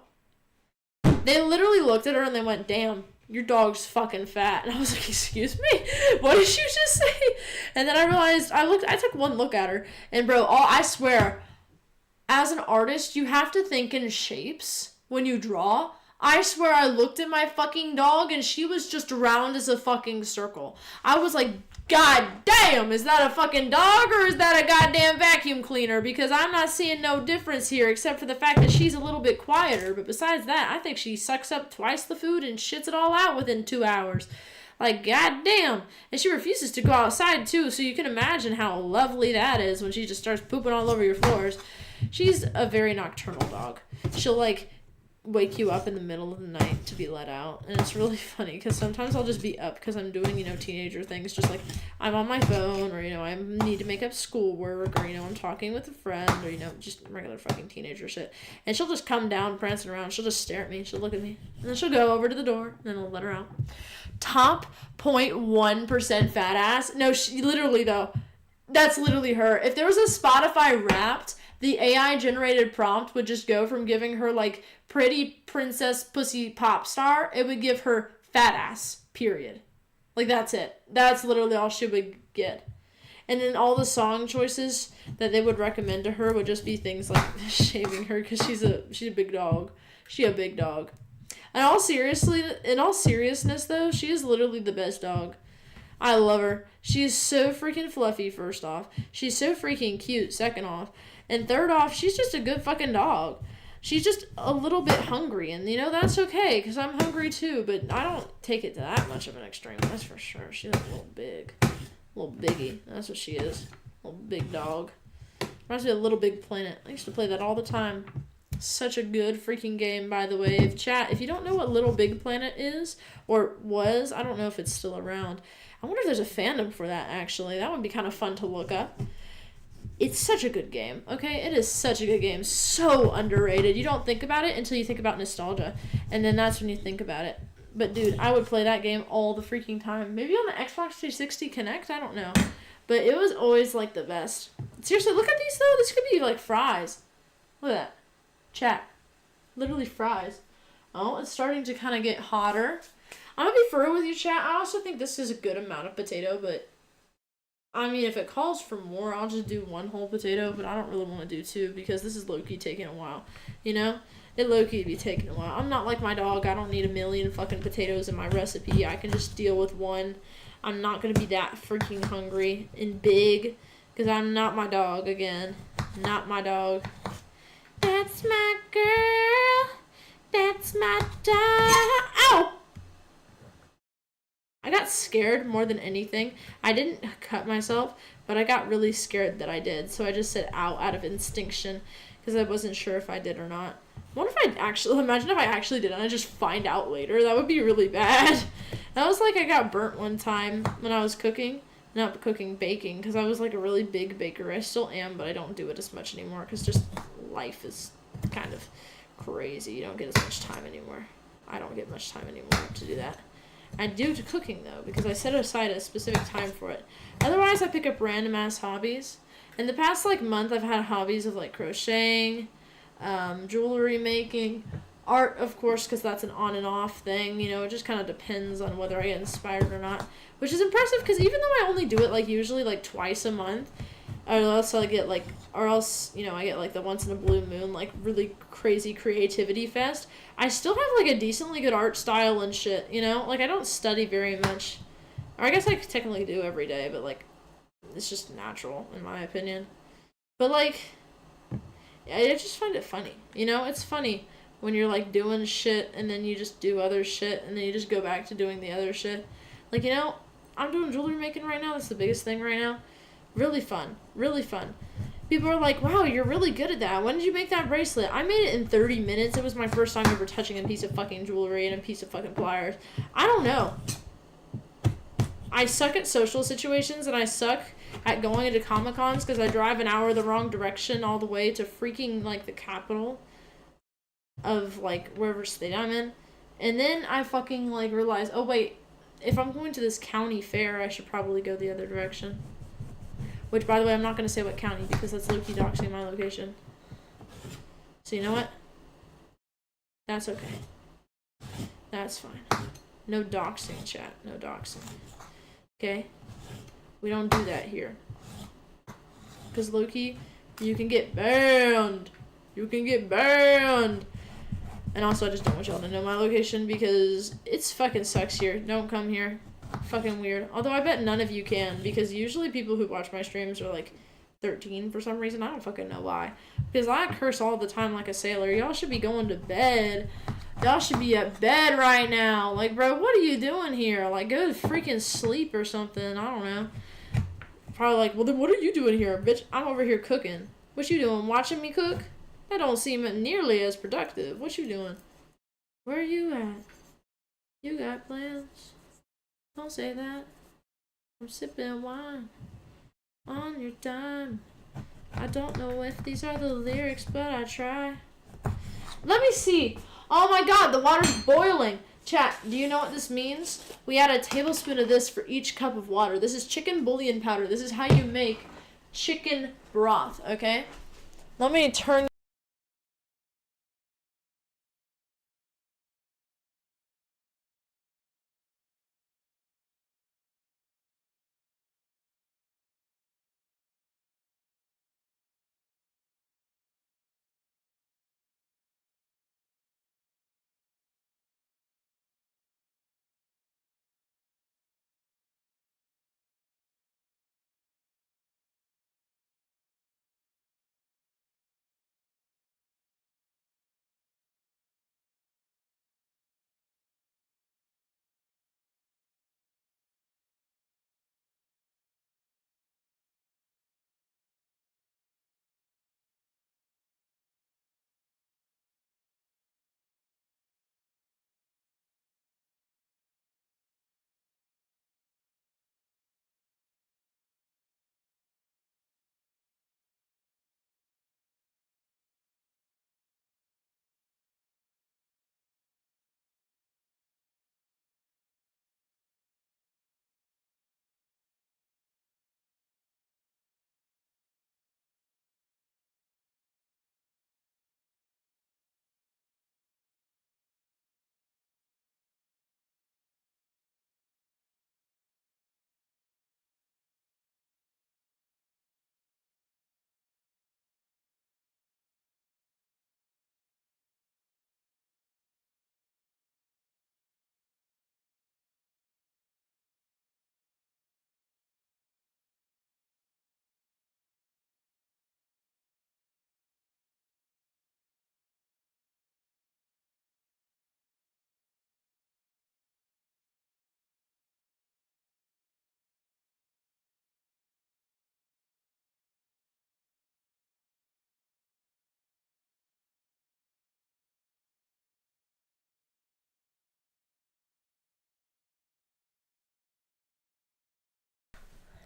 They literally looked at her and they went, damn, your dog's fucking fat. And I was like, excuse me? What did you just say? And then I realized, I took one look at her, and bro, I swear, as an artist, you have to think in shapes when you draw. I swear I looked at my fucking dog, and she was just round as a fucking circle. I was like, God damn, is that a fucking dog or is that a goddamn vacuum cleaner? Because I'm not seeing no difference here except for the fact that she's a little bit quieter. But besides that, I think she sucks up twice the food and shits it all out within 2 hours. Like, goddamn. And she refuses to go outside, too, so you can imagine how lovely that is when she just starts pooping all over your floors. She's a very nocturnal dog. She'll, like, wake you up in the middle of the night to be let out, and it's really funny because sometimes I'll just be up because I'm doing, you know, teenager things, just like I'm on my phone, or, you know, I need to make up schoolwork, or, you know, I'm talking with a friend, or, you know, just regular fucking teenager shit, and she'll just come down prancing around. She'll just stare at me, she'll look at me, and then she'll go over to the door, and then I'll let her out. Top 0.1% fat ass. No, she literally, though, that's literally her. If there was a Spotify Wrapped, the AI generated prompt would just go from giving her like pretty princess pussy pop star, it would give her fat ass, period. Like, that's it. That's literally all she would get. And then all the song choices that they would recommend to her would just be things like shaming her because she's a big dog. She a big dog. In all seriousness though, she is literally the best dog. I love her. She is so freaking fluffy, first off. She's so freaking cute, second off. And third off, she's just a good fucking dog. She's just a little bit hungry, and, you know, that's okay, because I'm hungry too, but I don't take it to that much of an extreme, that's for sure. She's a little big. Little biggie. That's what she is. Little big dog. Reminds me of Little Big Planet. I used to play that all the time. Such a good freaking game, by the way. If you don't know what Little Big Planet is, or was, I don't know if it's still around. I wonder if there's a fandom for that, actually. That would be kind of fun to look up. It's such a good game, okay? It is such a good game. So underrated. You don't think about it until you think about nostalgia. And then that's when you think about it. But, dude, I would play that game all the freaking time. Maybe on the Xbox 360 Connect? I don't know. But it was always, like, the best. Seriously, look at these, though. This could be, like, fries. Look at that. Chat. Literally fries. Oh, it's starting to kind of get hotter. I'm going to be for real with you, chat. I also think this is a good amount of potato, but I mean, if it calls for more, I'll just do one whole potato, but I don't really want to do two because this is low-key taking a while, you know? It low-key be taking a while. I'm not like my dog. I don't need a million fucking potatoes in my recipe. I can just deal with one. I'm not gonna be that freaking hungry and big, because I'm not my dog again. Not my dog. That's my girl. That's my dog. Ow! I got scared more than anything. I didn't cut myself, but I got really scared that I did. So I just said ow out of instinction because I wasn't sure if I did or not. What if I actually, imagine if I actually did and I just find out later? That would be really bad. That was like I got burnt one time when I was cooking. Not cooking, baking, because I was like a really big baker. I still am, but I don't do it as much anymore because just life is kind of crazy. You don't get as much time anymore. I don't get much time anymore to do that. I do to cooking though, because I set aside a specific time for it. Otherwise, I pick up random ass hobbies. In the past like month, I've had hobbies of like crocheting, jewelry making, art, of course, because that's an on and off thing. You know, it just kind of depends on whether I get inspired or not, which is impressive because even though I only do it like usually like twice a month, or else I get like, or else, you know, I get like the once in a blue moon, like really crazy creativity fest. I still have like a decently good art style and shit, you know? Like I don't study very much. Or I guess I technically do every day, but like, it's just natural in my opinion. But like, I just find it funny, you know? It's funny when you're like doing shit and then you just do other shit and then you just go back to doing the other shit. Like, you know, I'm doing jewelry making right now. That's the biggest thing right now. Really fun. Really fun. People are like, wow, you're really good at that. When did you make that bracelet? I made it in 30 minutes. It was my first time ever touching a piece of fucking jewelry and a piece of fucking pliers. I don't know. I suck at social situations and I suck at going into Comic-Cons because I drive an hour the wrong direction all the way to freaking, like, the capital of, like, wherever state I'm in. And then I fucking, like, realize, oh, wait, if I'm going to this county fair, I should probably go the other direction. Which, by the way, I'm not going to say what county because that's low-key doxing my location. So you know what? That's okay. That's fine. No doxing, chat. No doxing. Okay? We don't do that here. Because low-key, you can get banned. You can get banned. And also, I just don't want y'all to know my location because it's fucking sucks here. Don't come here. Fucking weird. Although I bet none of you can, because usually people who watch my streams are like 13 for some reason. I don't fucking know why. Because I curse all the time like a sailor. Y'all should be going to bed. Y'all should be at bed right now. Like, bro, what are you doing here? Like, go to freaking sleep or something. I don't know. Probably like, well, then what are you doing here? Bitch, I'm over here cooking. What you doing? Watching me cook? That don't seem nearly as productive. What you doing? Where are you at? You got plans? Don't say that. I'm sipping wine on your dime. I don't know if these are the lyrics, but I try. Let me see. Oh my god, the water's boiling. Chat, do you know what this means? We add a tablespoon of this for each cup of water. This is chicken bouillon powder. This is how you make chicken broth, okay? Let me turn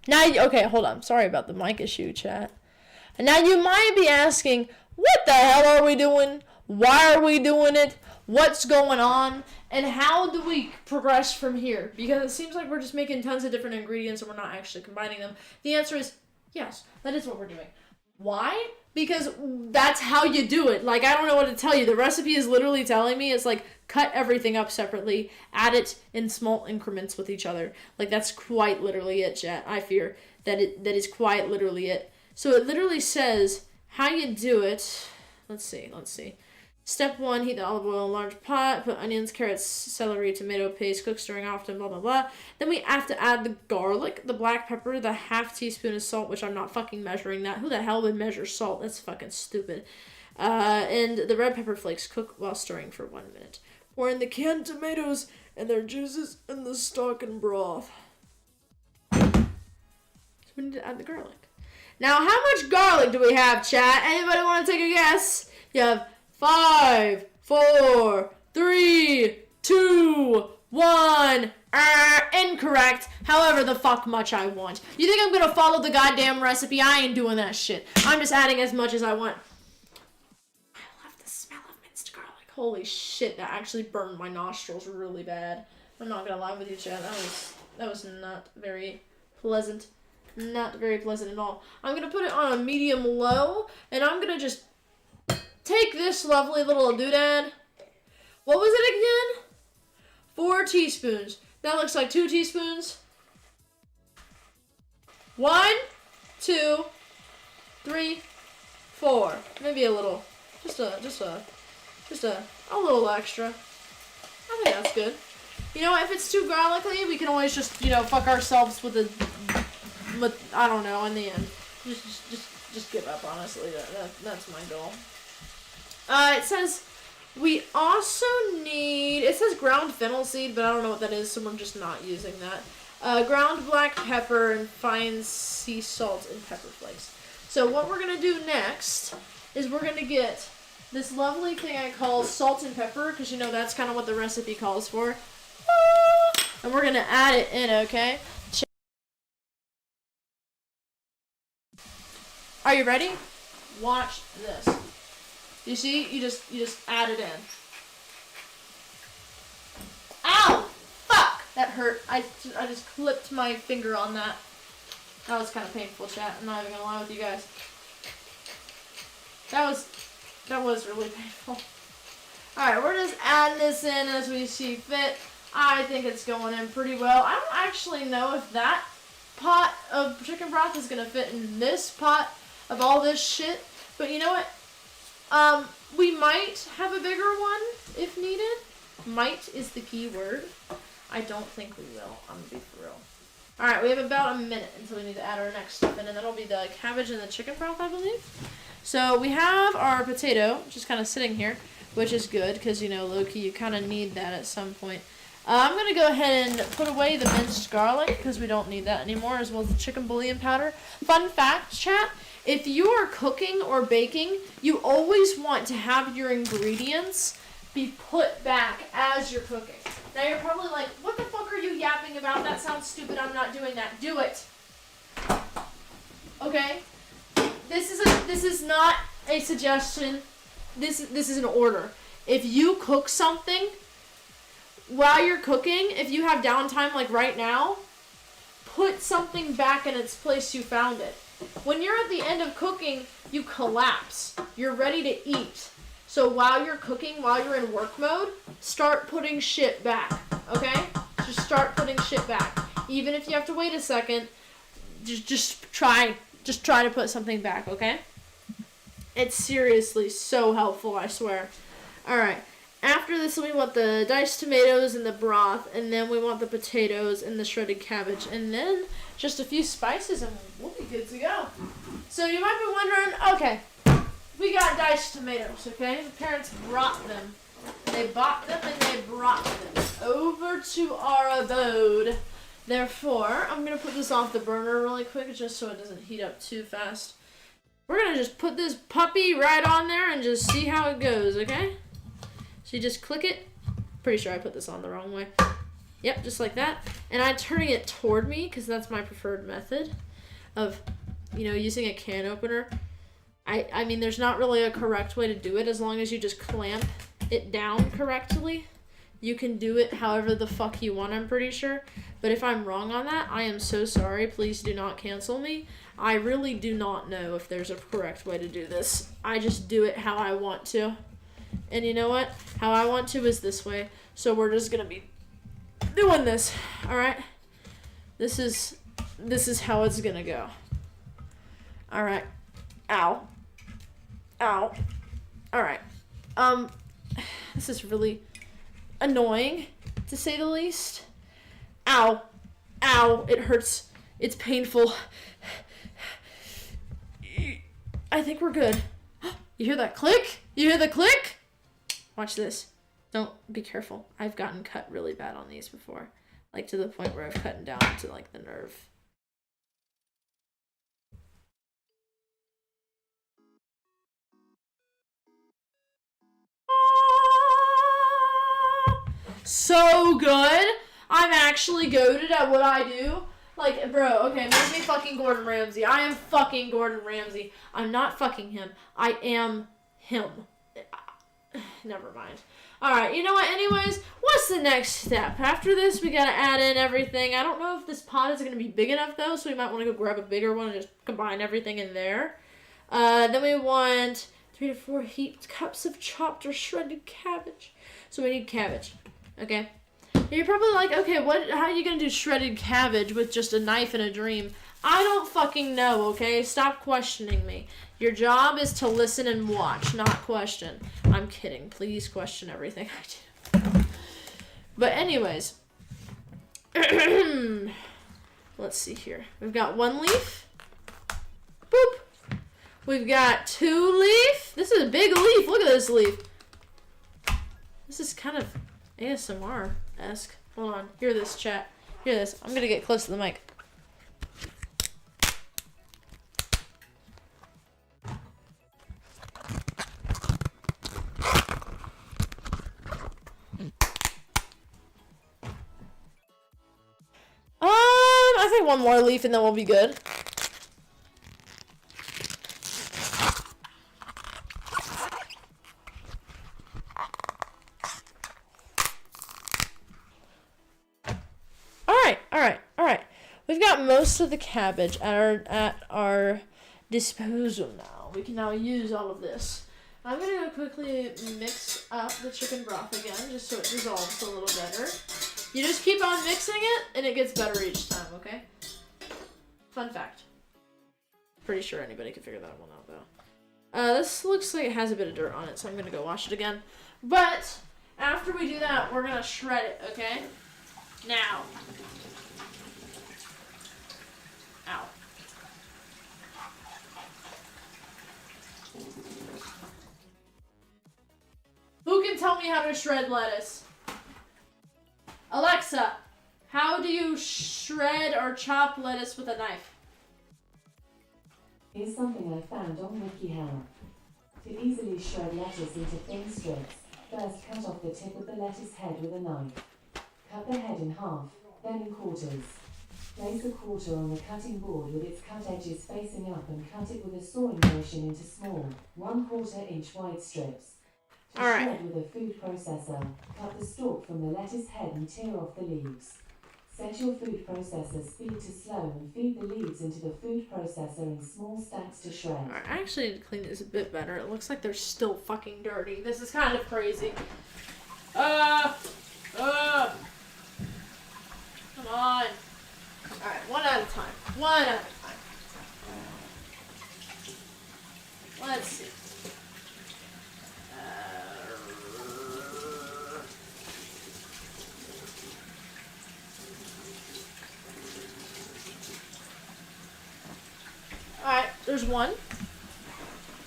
Now, okay, hold on. Sorry about the mic issue, chat. And now you might be asking, what the hell are we doing? Why are we doing it? What's going on? And how do we progress from here? Because it seems like we're just making tons of different ingredients and we're not actually combining them. The answer is yes, that is what we're doing. Why? Because that's how you do it. Like, I don't know what to tell you. The recipe is literally telling me it's like, cut everything up separately, add it in small increments with each other. Like, that's quite literally it, chat. I fear that that is quite literally it. So it literally says how you do it. Let's see. Step 1, heat the olive oil in a large pot, put onions, carrots, celery, tomato paste, cook stirring often, blah, blah, blah. Then we have to add the garlic, the black pepper, the half teaspoon of salt, which I'm not fucking measuring that. Who the hell would measure salt? That's fucking stupid. And the red pepper flakes. Cook while stirring for 1 minute. Pour in the canned tomatoes and their juices in the stock and broth. So we need to add the garlic. Now, how much garlic do we have, chat? Anybody want to take a guess? You have 5, 4, 3, 2, 1. Incorrect. However the fuck much I want. You think I'm gonna follow the goddamn recipe? I ain't doing that shit. I'm just adding as much as I want. I love the smell of minced garlic. Holy shit, that actually burned my nostrils really bad. I'm not gonna lie with you, Chad. That was not very pleasant. Not very pleasant at all. I'm gonna put it on a medium low, and I'm gonna just take this lovely little doodad. What was it again? 4 teaspoons. That looks like 2 teaspoons. 1, 2, 3, 4. Maybe a little. Just a little extra. I think that's good. You know, if it's too garlicky, we can always just, fuck ourselves with I don't know, in the end. Just give up, honestly. That's my goal. It says we also need, it says ground fennel seed, but I don't know what that is, so we're just not using that. Ground black pepper and fine sea salt and pepper flakes. So what we're going to do next is we're going to get this lovely thing I call salt and pepper, because that's kind of what the recipe calls for. And we're going to add it in, okay? Are you ready? Watch this. You see? You just add it in. Ow! Fuck! That hurt. I just clipped my finger on that. That was kind of painful, chat. I'm not even gonna lie with you guys. That was really painful. Alright, we're just adding this in as we see fit. I think it's going in pretty well. I don't actually know if that pot of chicken broth is gonna fit in this pot of all this shit. But you know what? We might have a bigger one if needed. Might is the key word. I don't think we will. I'm gonna be for real. Alright, we have about a minute until we need to add our next stuff in, and that'll be the cabbage and the chicken broth, I believe. So we have our potato, just kind of sitting here, which is good, because, low-key, you kind of need that at some point. I'm going to go ahead and put away the minced garlic, because we don't need that anymore, as well as the chicken bouillon powder. Fun fact, chat, if you are cooking or baking, you always want to have your ingredients be put back as you're cooking. Now you're probably like, what the fuck are you yapping about? That sounds stupid. I'm not doing that. Do it. Okay? This is not a suggestion. This is an order. If you cook something while you're cooking, if you have downtime like right now, put something back in its place you found it. When you're at the end of cooking, you collapse. You're ready to eat. So while you're cooking, while you're in work mode, start putting shit back, okay? Just start putting shit back. Even if you have to wait a second, just try to put something back, okay? It's seriously so helpful, I swear. Alright, after this we want the diced tomatoes and the broth, and then we want the potatoes and the shredded cabbage, and then just a few spices and we'll be good to go. So you might be wondering, okay, we got diced tomatoes, okay? The parents brought them. They bought them and they brought them over to our abode. Therefore, I'm going to put this off the burner really quick just so it doesn't heat up too fast. We're going to just put this puppy right on there and just see how it goes, okay? So you just click it. Pretty sure I put this on the wrong way. Yep, just like that. And I'm turning it toward me because that's my preferred method of, using a can opener. I mean, there's not really a correct way to do it as long as you just clamp it down correctly. You can do it however the fuck you want, I'm pretty sure. But if I'm wrong on that, I am so sorry. Please do not cancel me. I really do not know if there's a correct way to do this. I just do it how I want to. And you know what? How I want to is this way. So we're just gonna be doing this. Alright? This is how it's gonna go. Alright. Ow. Ow. Alright. This is really annoying, to say the least. Ow. Ow. It hurts. It's painful. I think we're good. You hear that click? You hear the click? Watch this. Don't be careful. I've gotten cut really bad on these before. Like to the point where I've cut down to like the nerve. So good. I'm actually goated at what I do. Like, bro, okay, make me fucking Gordon Ramsay. I am fucking Gordon Ramsay. I'm not fucking him. I am him. Never mind. Alright, you know what? Anyways, what's the next step? After this, we gotta add in everything. I don't know if this pot is gonna be big enough, though, so we might want to go grab a bigger one and just combine everything in there. Then we want 3 to 4 heaped cups of chopped or shredded cabbage. So we need cabbage. Okay? You're probably like, okay, how are you gonna do shredded cabbage with just a knife and a dream? I don't fucking know, okay? Stop questioning me. Your job is to listen and watch, not question. I'm kidding. Please question everything I do. But anyways. Let's see here. We've got 1 leaf. Boop. We've got 2 leaf. This is a big leaf. Look at this leaf. This is kind of ASMR-esque. Hold on. Hear this, chat. Hear this. I'm gonna get close to the mic. I think 1 more leaf and then we'll be good. Alright. We've got most of the cabbage at our disposal now. We can now use all of this. I'm gonna quickly mix up the chicken broth again, just so it dissolves a little better. You just keep on mixing it, and it gets better each time, okay? Fun fact. Pretty sure anybody can figure that one out, though. This looks like it has a bit of dirt on it, so I'm gonna go wash it again. But, after we do that, we're gonna shred it, okay? Now. Ow. Who can tell me how to shred lettuce? Alexa, how do you shred or chop lettuce with a knife? Here's something I found on WikiHow. To easily shred lettuce into thin strips, first cut off the tip of the lettuce head with a knife. Cut the head in half, then in quarters. Place a quarter on the cutting board with its cut edges facing up and cut it with a sawing motion into small, 1/4 inch wide strips. To shred with a food processor, cut the stalk from the lettuce head and tear off the leaves. Set your food processor speed to slow and feed the leaves into the food processor in small stacks to shred. Alright, I actually need to clean this a bit better. It looks like they're still fucking dirty. This is kind of crazy. Come on. Alright, one at a time. Let's see. Alright, there's 1.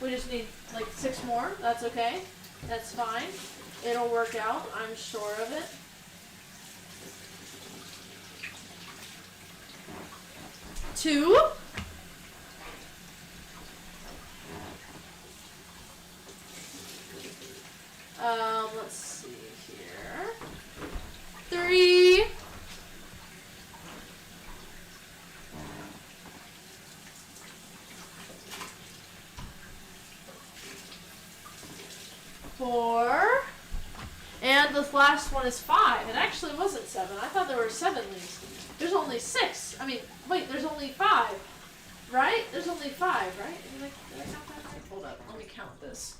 We just need like 6 more. That's okay. That's fine. It'll work out. I'm sure of it. Two. Let's see here. 3. And the last one is 5. It actually wasn't 7. I thought there were 7 leaves. There's only 6. I mean, wait, there's only 5. Right? There's only 5, right? Did I count that right? Hold up. Let me count this.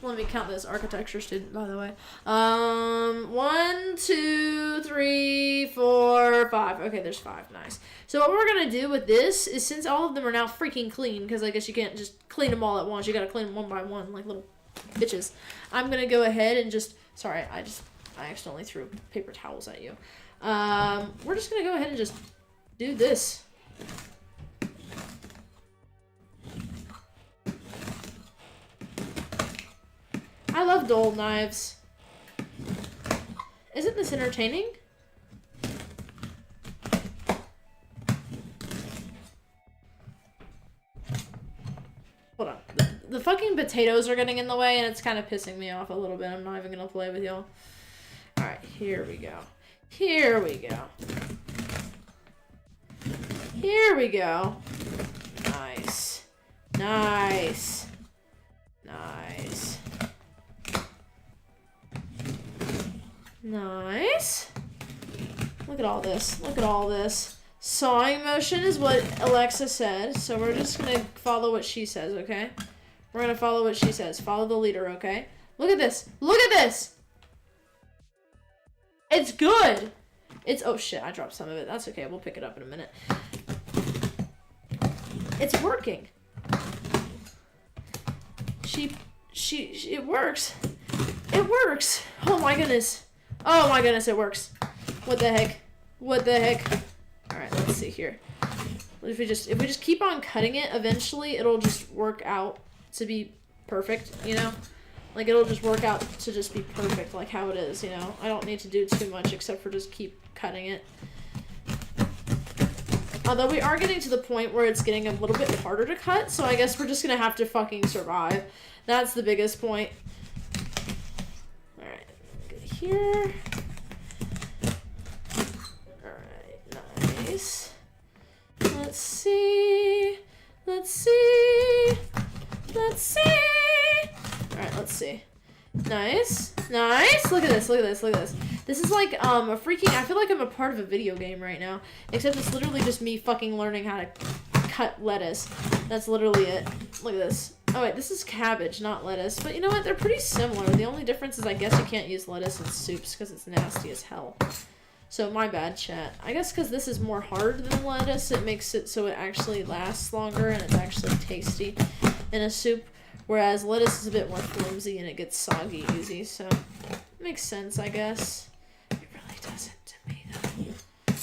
Let me count this. Architecture student, by the way. 1, 2, 3, 4, 5. Okay, there's 5. Nice. So what we're going to do with this is, since all of them are now freaking clean, because I guess you can't just clean them all at once. You got to clean them one by one like little bitches. I'm going to go ahead and just... Sorry, I accidentally threw paper towels at you. We're just going to go ahead and just do this. I love dull knives. Isn't this entertaining? Hold on. The fucking potatoes are getting in the way, and it's kind of pissing me off a little bit. I'm not even gonna play with y'all. Alright, here we go. Here we go. Here we go. Nice. Nice. Nice. Nice. Look at all this. Look at all this. Sawing motion is what Alexa said, so we're just gonna follow what she says, okay? We're gonna follow what she says. Follow the leader, okay? Look at this. Look at this! It's good! It's... Oh, shit. I dropped some of it. That's okay. We'll pick it up in a minute. It's working. It works. It works. Oh, my goodness. Oh, my goodness. It works. What the heck? What the heck? Alright, let's see here. If we just keep on cutting it, eventually it'll just work out to be perfect, you know? Like, it'll just work out to just be perfect, like how it is, you know? I don't need to do too much except for just keep cutting it. Although we are getting to the point where it's getting a little bit harder to cut, so I guess we're just gonna have to fucking survive. That's the biggest point. Alright, get here. Alright, nice. Let's see. Let's see. Let's see. Alright, let's see. Nice. Nice. Look at this. Look at this. Look at this. This is like a freaking... I feel like I'm a part of a video game right now. Except it's literally just me fucking learning how to cut lettuce. That's literally it. Look at this. Oh wait, this is cabbage, not lettuce. But you know what? They're pretty similar. The only difference is I guess you can't use lettuce in soups because it's nasty as hell. So my bad, chat. I guess because this is more hard than lettuce, it makes it so it actually lasts longer and it's actually tasty in a soup. Whereas lettuce is a bit more flimsy and it gets soggy easy, so it makes sense, I guess. It really doesn't to me, though.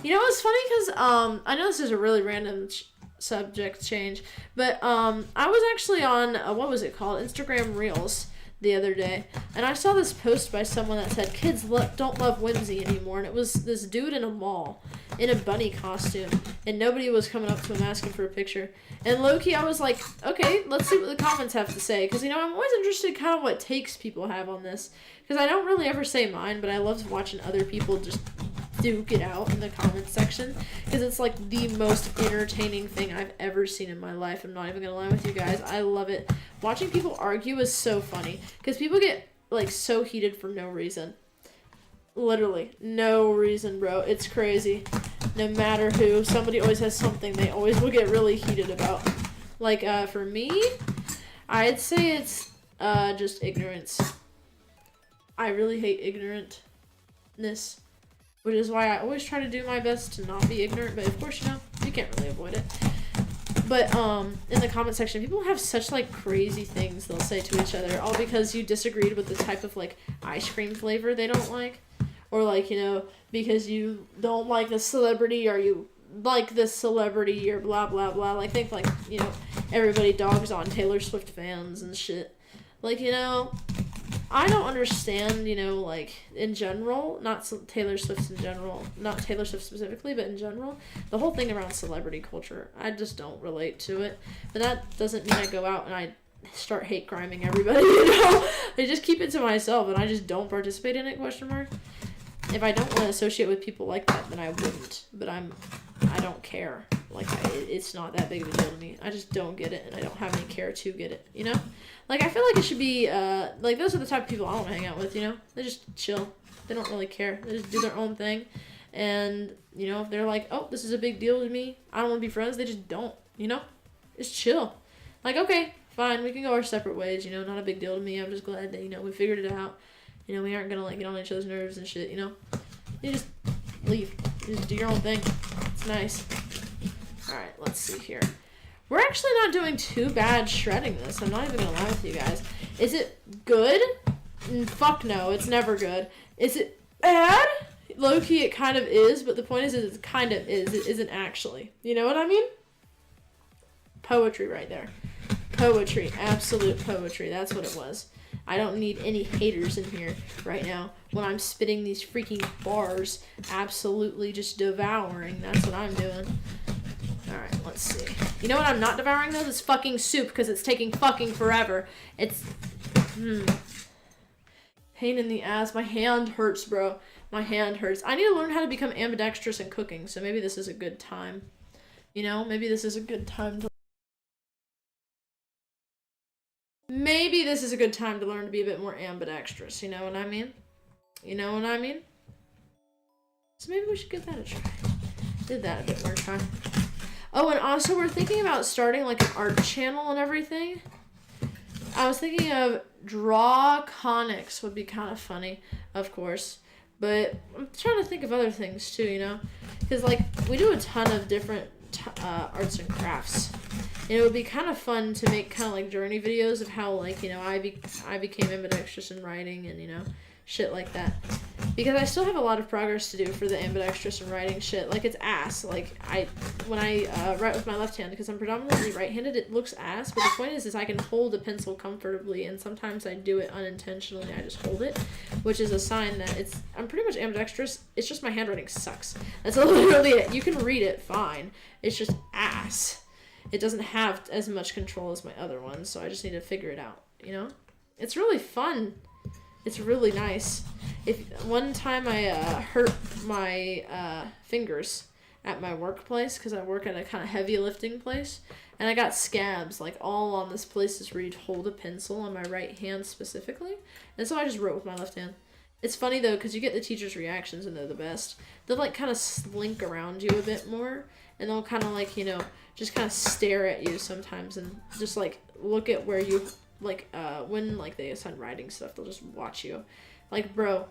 You know, it's funny because, I know this is a really random subject change, but, I was actually on, what was it called? Instagram Reels the other day, and I saw this post by someone that said, kids don't love whimsy anymore, and it was this dude in a mall in a bunny costume, and nobody was coming up to him asking for a picture. And low-key, I was like, okay, let's see what the comments have to say, because, you know, I'm always interested kind of what takes people have on this, because I don't really ever say mine, but I love watching other people just duke it out in the comments section, because it's like the most entertaining thing I've ever seen in my life. I'm not even gonna lie with you guys. I love it. Watching people argue is so funny, because people get like so heated for no reason. Literally no reason, bro. It's crazy. No matter who, somebody always has something they always will get really heated about. Like, for me, I'd say it's just ignorance. I really hate ignorantness, which is why I always try to do my best to not be ignorant, but of course, you know, you can't really avoid it. But, in the comment section, people have such, like, crazy things they'll say to each other, all because you disagreed with the type of, like, ice cream flavor they don't like. Or, like, you know, because you don't like the celebrity, or you like this celebrity, or blah, blah, blah. Like, think, like, you know, everybody dogs on Taylor Swift fans and shit. Like, you know, I don't understand, you know, like, in general, not Taylor Swift in general, not Taylor Swift specifically, but in general, the whole thing around celebrity culture, I just don't relate to it. But that doesn't mean I go out and I start hate criming everybody, you know? I just keep it to myself, and I just don't participate in it, question mark. If I don't want to associate with people like that, then I wouldn't. But I don't care. Like, it's not that big of a deal to me. I just don't get it, and I don't have any care to get it, you know? Like, I feel like it should be, like, those are the type of people I want to hang out with, you know? They just chill. They don't really care. They just do their own thing. And, you know, if they're like, oh, this is a big deal to me, I don't want to be friends, they just don't, you know? Just chill. Like, okay, fine, we can go our separate ways, you know, not a big deal to me. I'm just glad that, you know, we figured it out. You know, we aren't gonna, like, get on each other's nerves and shit, you know? You just leave. You just do your own thing. It's nice. Alright, let's see here. We're actually not doing too bad shredding this. I'm not even gonna lie with you guys. Is it good? Fuck no, it's never good. Is it bad? Low-key, it kind of is, but the point is it kind of is. It isn't actually. You know what I mean? Poetry right there. Poetry. Absolute poetry. That's what it was. I don't need any haters in here right now when I'm spitting these freaking bars, absolutely just devouring. That's what I'm doing. Alright, let's see. You know what I'm not devouring, though? This fucking soup, because it's taking fucking forever. It's... Pain in the ass. My hand hurts, bro. My hand hurts. I need to learn how to become ambidextrous in cooking, so maybe this is a good time. You know? Maybe this is a good time to... Maybe this is a good time to learn to be a bit more ambidextrous. You know what I mean? You know what I mean? So maybe we should give that a try. Did that a bit more try. Oh, and also we're thinking about starting like an art channel and everything. I was thinking of draw conics would be kind of funny, of course. But I'm trying to think of other things too, you know? Because like we do a ton of different arts and crafts. And it would be kind of fun to make kind of like journey videos of how like, you know, I became ambidextrous in writing and, you know, shit like that. Because I still have a lot of progress to do for the ambidextrous and writing shit. Like, it's ass. Like, when I write with my left hand, because I'm predominantly right-handed, it looks ass. But the point is I can hold a pencil comfortably, and sometimes I do it unintentionally. I just hold it, which is a sign that I'm pretty much ambidextrous. It's just my handwriting sucks. That's literally it. You can read it fine. It's just ass. It doesn't have as much control as my other ones, so I just need to figure it out, you know? It's really fun. It's really nice. One time I hurt my fingers at my workplace because I work at a kind of heavy lifting place, and I got scabs like all on this places where you'd hold a pencil on my right hand specifically, and so I just wrote with my left hand. It's funny though because you get the teachers' reactions and they're the best. They'll like kind of slink around you a bit more, and they'll kind of like, you know, just kind of stare at you sometimes and just like look at where you. Like, when, like, they assign writing stuff, they'll just watch you. Like, bro,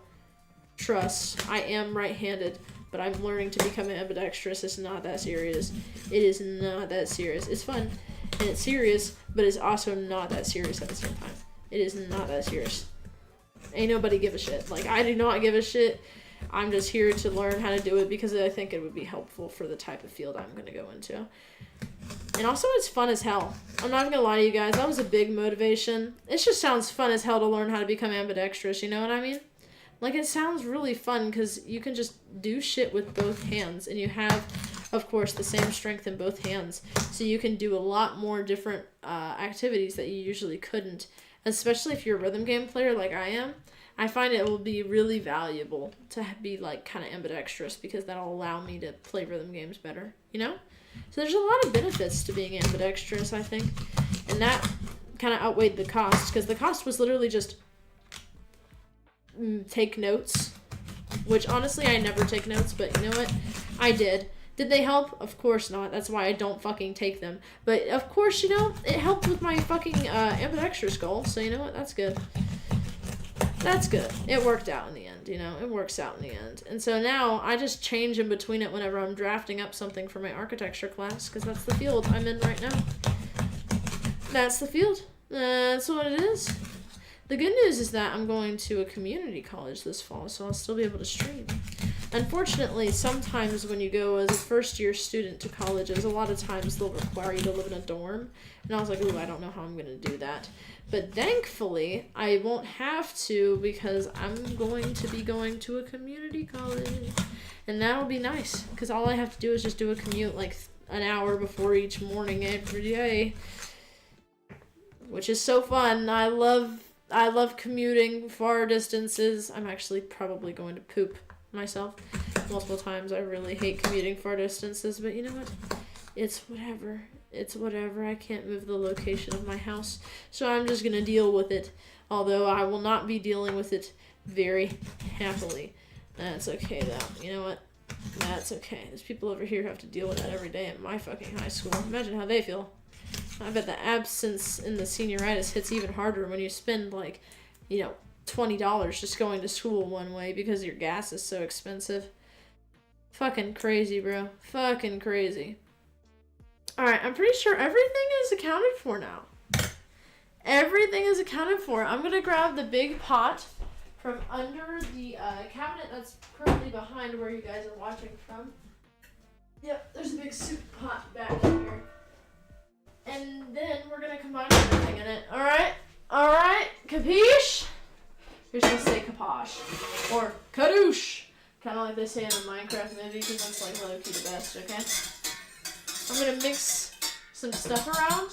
trust, I am right-handed, but I'm learning to become ambidextrous. It's not that serious. It is not that serious. It's fun, and it's serious, but it's also not that serious at the same time. It is not that serious. Ain't nobody give a shit. Like, I do not give a shit. I'm just here to learn how to do it because I think it would be helpful for the type of field I'm going to go into. And also, it's fun as hell. I'm not gonna lie to you guys, that was a big motivation. It just sounds fun as hell to learn how to become ambidextrous, you know what I mean? Like, it sounds really fun because you can just do shit with both hands, and you have, of course, the same strength in both hands. So you can do a lot more different activities that you usually couldn't, especially if you're a rhythm game player like I am. I find it will be really valuable to be, like, kind of ambidextrous because that'll allow me to play rhythm games better, you know? So there's a lot of benefits to being ambidextrous, I think. And that kind of outweighed the cost, because the cost was literally just take notes, which honestly I never take notes, but you know what? I did. Did they help? Of course not. That's why I don't fucking take them. But of course, you know, it helped with my fucking ambidextrous goal, so you know what? That's good. That's good. It worked out in the end, you know? It works out in the end. And so now I just change in between it whenever I'm drafting up something for my architecture class, because that's the field I'm in right now. That's the field. That's what it is. The good news is that I'm going to a community college this fall, so I'll still be able to stream. Unfortunately, sometimes when you go as a first-year student to colleges, a lot of times they'll require you to live in a dorm. And I was like, ooh, I don't know how I'm going to do that. But thankfully, I won't have to because I'm going to be going to a community college. And that'll be nice because all I have to do is just do a commute like an hour before each morning every day. Which is so fun. I love commuting far distances. I'm actually probably going to poop myself multiple times. I really hate commuting far distances, but you know what? It's whatever. It's whatever. I can't move the location of my house, so I'm just gonna deal with it. Although I will not be dealing with it very happily. That's okay though. You know what? That's okay. There's people over here who have to deal with that every day at my fucking high school. Imagine how they feel. I bet the absence in the senioritis hits even harder when you spend like, $20 just going to school one way because your gas is so expensive. Fucking crazy, bro. Fucking crazy. Alright, I'm pretty sure everything is accounted for now. Everything is accounted for. I'm gonna grab the big pot from under the cabinet that's currently behind where you guys are watching from. Yep, there's a big soup pot back here. And then we're gonna combine everything in it. Alright? Alright? Capiche? You're supposed to say kaposh. Or kadoosh. Kind of like they say in the Minecraft movie, because that's like low-key the best, okay? I'm gonna mix some stuff around,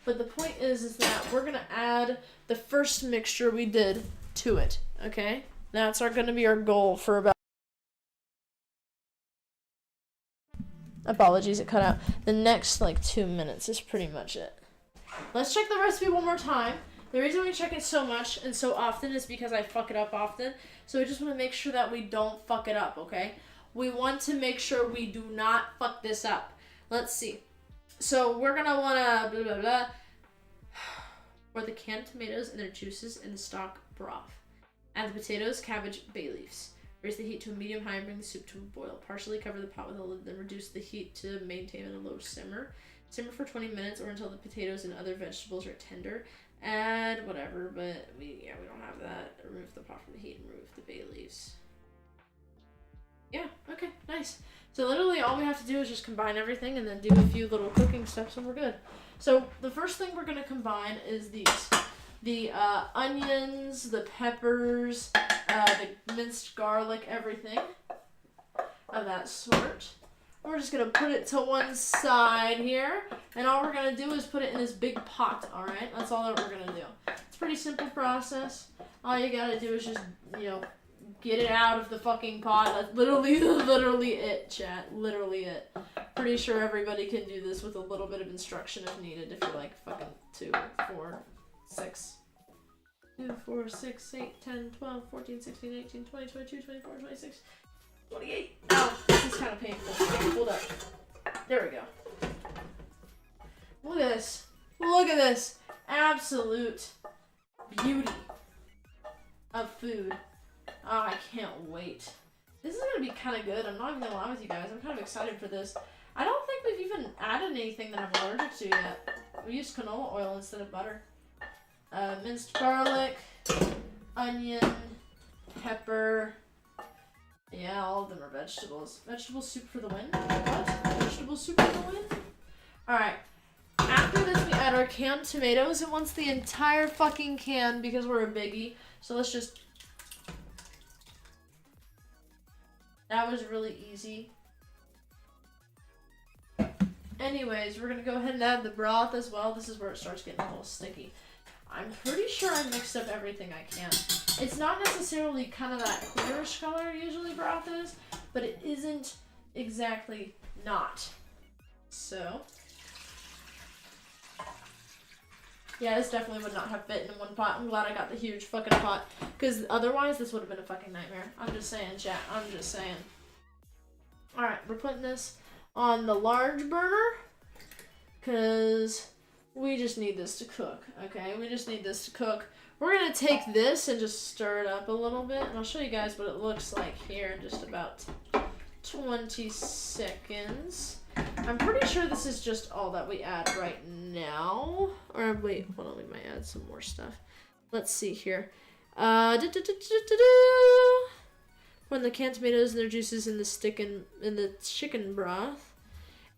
but the point is that we're gonna add the first mixture we did to it, okay? That's gonna be our goal for about... Apologies, it cut out. The next, 2 minutes is pretty much it. Let's check the recipe one more time. The reason we check it so much and so often is because I fuck it up often. So we just want to make sure that we don't fuck it up, okay? We want to make sure we do not fuck this up. Let's see. So we're going to want to blah, blah, blah. Pour the canned tomatoes and their juices in the stock broth. Add the potatoes, cabbage, bay leaves. Raise the heat to a medium-high and bring the soup to a boil. Partially cover the pot with a lid, then reduce the heat to maintain a low simmer. Simmer for 20 minutes or until the potatoes and other vegetables are tender. Add whatever, but we don't have that. Remove the pot from the heat and remove the bay leaves. Yeah, okay, nice. So literally all we have to do is just combine everything and then do a few little cooking steps and we're good. So the first thing we're gonna combine is these. The onions, the peppers, the minced garlic, everything of that sort. We're just going to put it to one side here, and all we're going to do is put it in this big pot, alright? That's all that we're going to do. It's a pretty simple process. All you got to do is just, get it out of the fucking pot. That's literally it, chat. Literally it. Pretty sure everybody can do this with a little bit of instruction if needed, if you're like fucking 2, 4, 6. 2, 4, 6, 8, 10, 12, 14, 16, 18, 20, 22, 24, 26, 28. Ow, this is kind of painful. Hold up. There we go. Look at this. Look at this. Absolute beauty of food. Oh, I can't wait. This is going to be kind of good. I'm not even going to lie with you guys. I'm kind of excited for this. I don't think we've even added anything that I'm allergic to yet. We used canola oil instead of butter. Minced garlic, onion, pepper. Yeah, all of them are vegetables. Vegetable soup for the win? What? Vegetable soup for the win? Alright. After this, we add our canned tomatoes. It wants the entire fucking can because we're a biggie. So let's just... That was really easy. Anyways, we're going to go ahead and add the broth as well. This is where it starts getting a little sticky. I'm pretty sure I mixed up everything I can. It's not necessarily kind of that clearish color usually broth is, but it isn't exactly not. So, yeah, this definitely would not have fit in one pot. I'm glad I got the huge fucking pot, because otherwise this would have been a fucking nightmare. I'm just saying, chat. I'm just saying. Alright, we're putting this on the large burner, because... we just need this to cook, okay? We just need this to cook. We're going to take this and just stir it up a little bit. And I'll show you guys what it looks like here in just about 20 seconds. I'm pretty sure this is just all that we add right now. Or wait, hold on, we might add some more stuff. Let's see here. When the canned tomatoes and their juices in the chicken broth.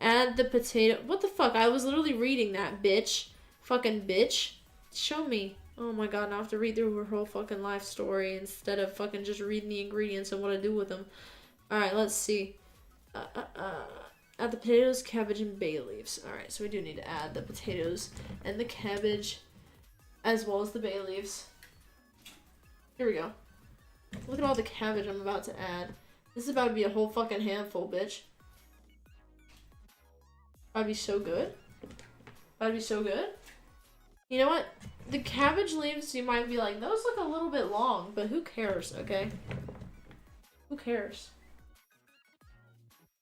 Add the potato. What the fuck? I was literally reading that, bitch. Fucking bitch. Show me. Oh my god, now I have to read through her whole fucking life story instead of fucking just reading the ingredients and what I do with them. Alright, let's see. Add the potatoes, cabbage, and bay leaves. Alright, so we do need to add the potatoes and the cabbage as well as the bay leaves. Here we go. Look at all the cabbage I'm about to add. This is about to be a whole fucking handful, bitch. That'd be so good. That'd be so good. You know what? The cabbage leaves, you might be like, those look a little bit long, but who cares, okay? Who cares?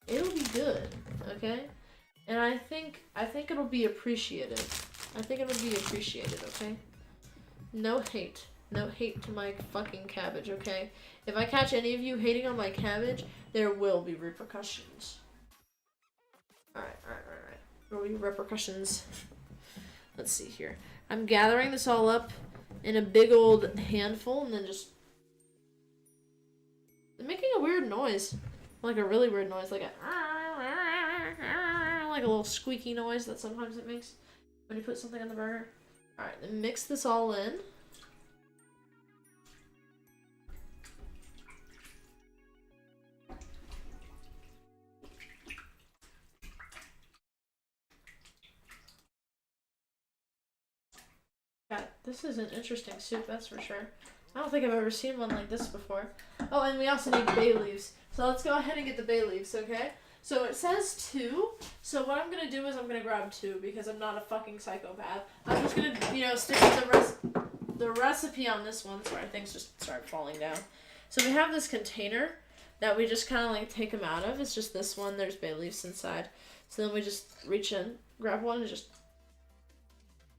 It'll be good, okay? And I think it'll be appreciated. I think it'll be appreciated, okay? No hate. No hate to my fucking cabbage, okay? If I catch any of you hating on my cabbage, there will be repercussions. Alright. There will be repercussions. Let's see here. I'm gathering this all up in a big old handful and then just... I'm making a weird noise. Like a really weird noise. Like a little squeaky noise that sometimes it makes when you put something on the burger. Alright, then mix this all in. God, this is an interesting soup, that's for sure. I don't think I've ever seen one like this before. Oh, and we also need bay leaves. So let's go ahead and get the bay leaves, okay? So it says 2. So what I'm going to do is I'm going to grab 2 because I'm not a fucking psychopath. I'm just going to, stick with the recipe on this one. Sorry, things just start falling down. So we have this container that we just kind of like take them out of. It's just this one. There's bay leaves inside. So then we just reach in, grab one and just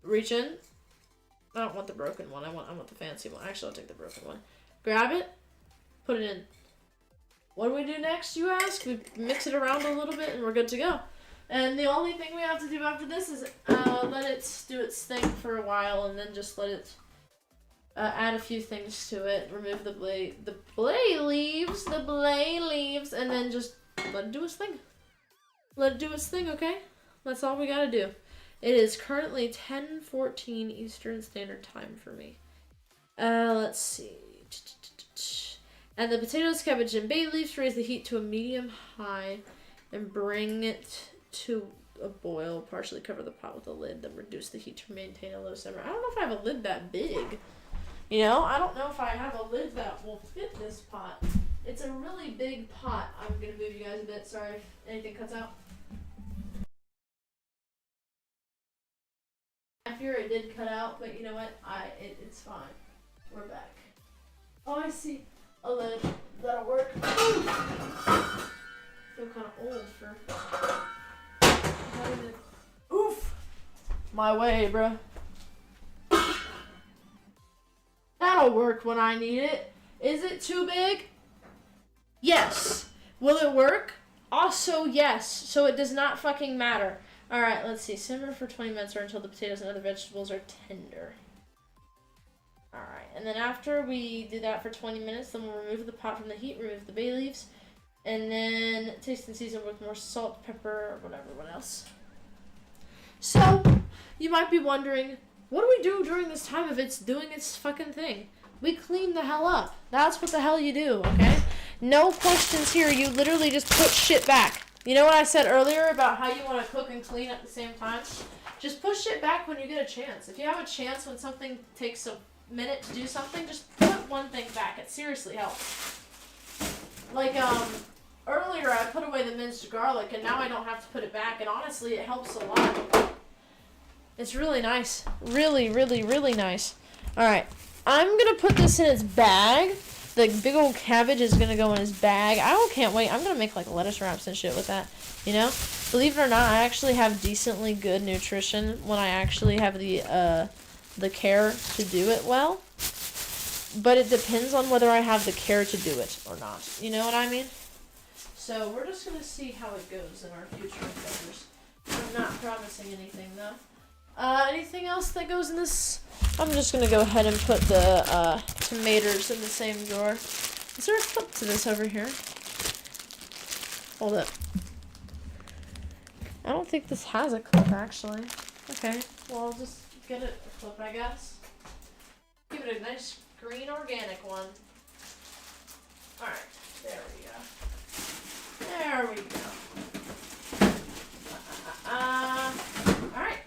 reach in. I don't want the broken one. I want the fancy one. Actually, I'll take the broken one. Grab it, put it in. What do we do next, you ask? We mix it around a little bit and we're good to go. And the only thing we have to do after this is let it do its thing for a while and then just let it add a few things to it. Remove the bay leaves, and then just let it do its thing. Let it do its thing, okay? That's all we gotta do. It is currently 10:14 Eastern Standard Time for me. Let's see. And the potatoes, cabbage, and bay leaves raise the heat to a medium-high and bring it to a boil. Partially cover the pot with a lid, then reduce the heat to maintain a low simmer. I don't know if I have a lid that big. I don't know if I have a lid that will fit this pot. It's a really big pot. I'm going to move you guys a bit. Sorry if anything cuts out. I fear it did cut out, but you know what? It's fine. We're back. Oh, I see. A lid. That'll work. Ooh. Feel kind of old for having it. Oof! My way, bruh. That'll work when I need it. Is it too big? Yes. Will it work? Also, yes. So it does not fucking matter. Alright, let's see. Simmer for 20 minutes or until the potatoes and other vegetables are tender. Alright, and then after we do that for 20 minutes, then we'll remove the pot from the heat, remove the bay leaves, and then taste and season with more salt, pepper, or what else. So, you might be wondering, what do we do during this time if it's doing its fucking thing? We clean the hell up. That's what the hell you do, okay? No questions here. You literally just put shit back. You know what I said earlier about how you want to cook and clean at the same time? Just push it back when you get a chance. If you have a chance when something takes a minute to do something, just put one thing back. It seriously helps. Like, earlier I put away the minced garlic and now I don't have to put it back, and honestly it helps a lot. It's really nice. Really, really, really nice. Alright, I'm gonna put this in its bag. The big old cabbage is gonna go in his bag. Can't wait. I'm gonna make like lettuce wraps and shit with that. Believe it or not, I actually have decently good nutrition when I actually have the care to do it well. But it depends on whether I have the care to do it or not. You know what I mean? So we're just gonna see how it goes in our future endeavors. I'm not promising anything though. Anything else that goes in this? I'm just gonna go ahead and put the tomatoes in the same drawer. Is there a clip to this over here? Hold up. I don't think this has a clip actually. Okay, well I'll just get it a clip, I guess. Give it a nice green organic one. Alright, there we go. There we go. Alright.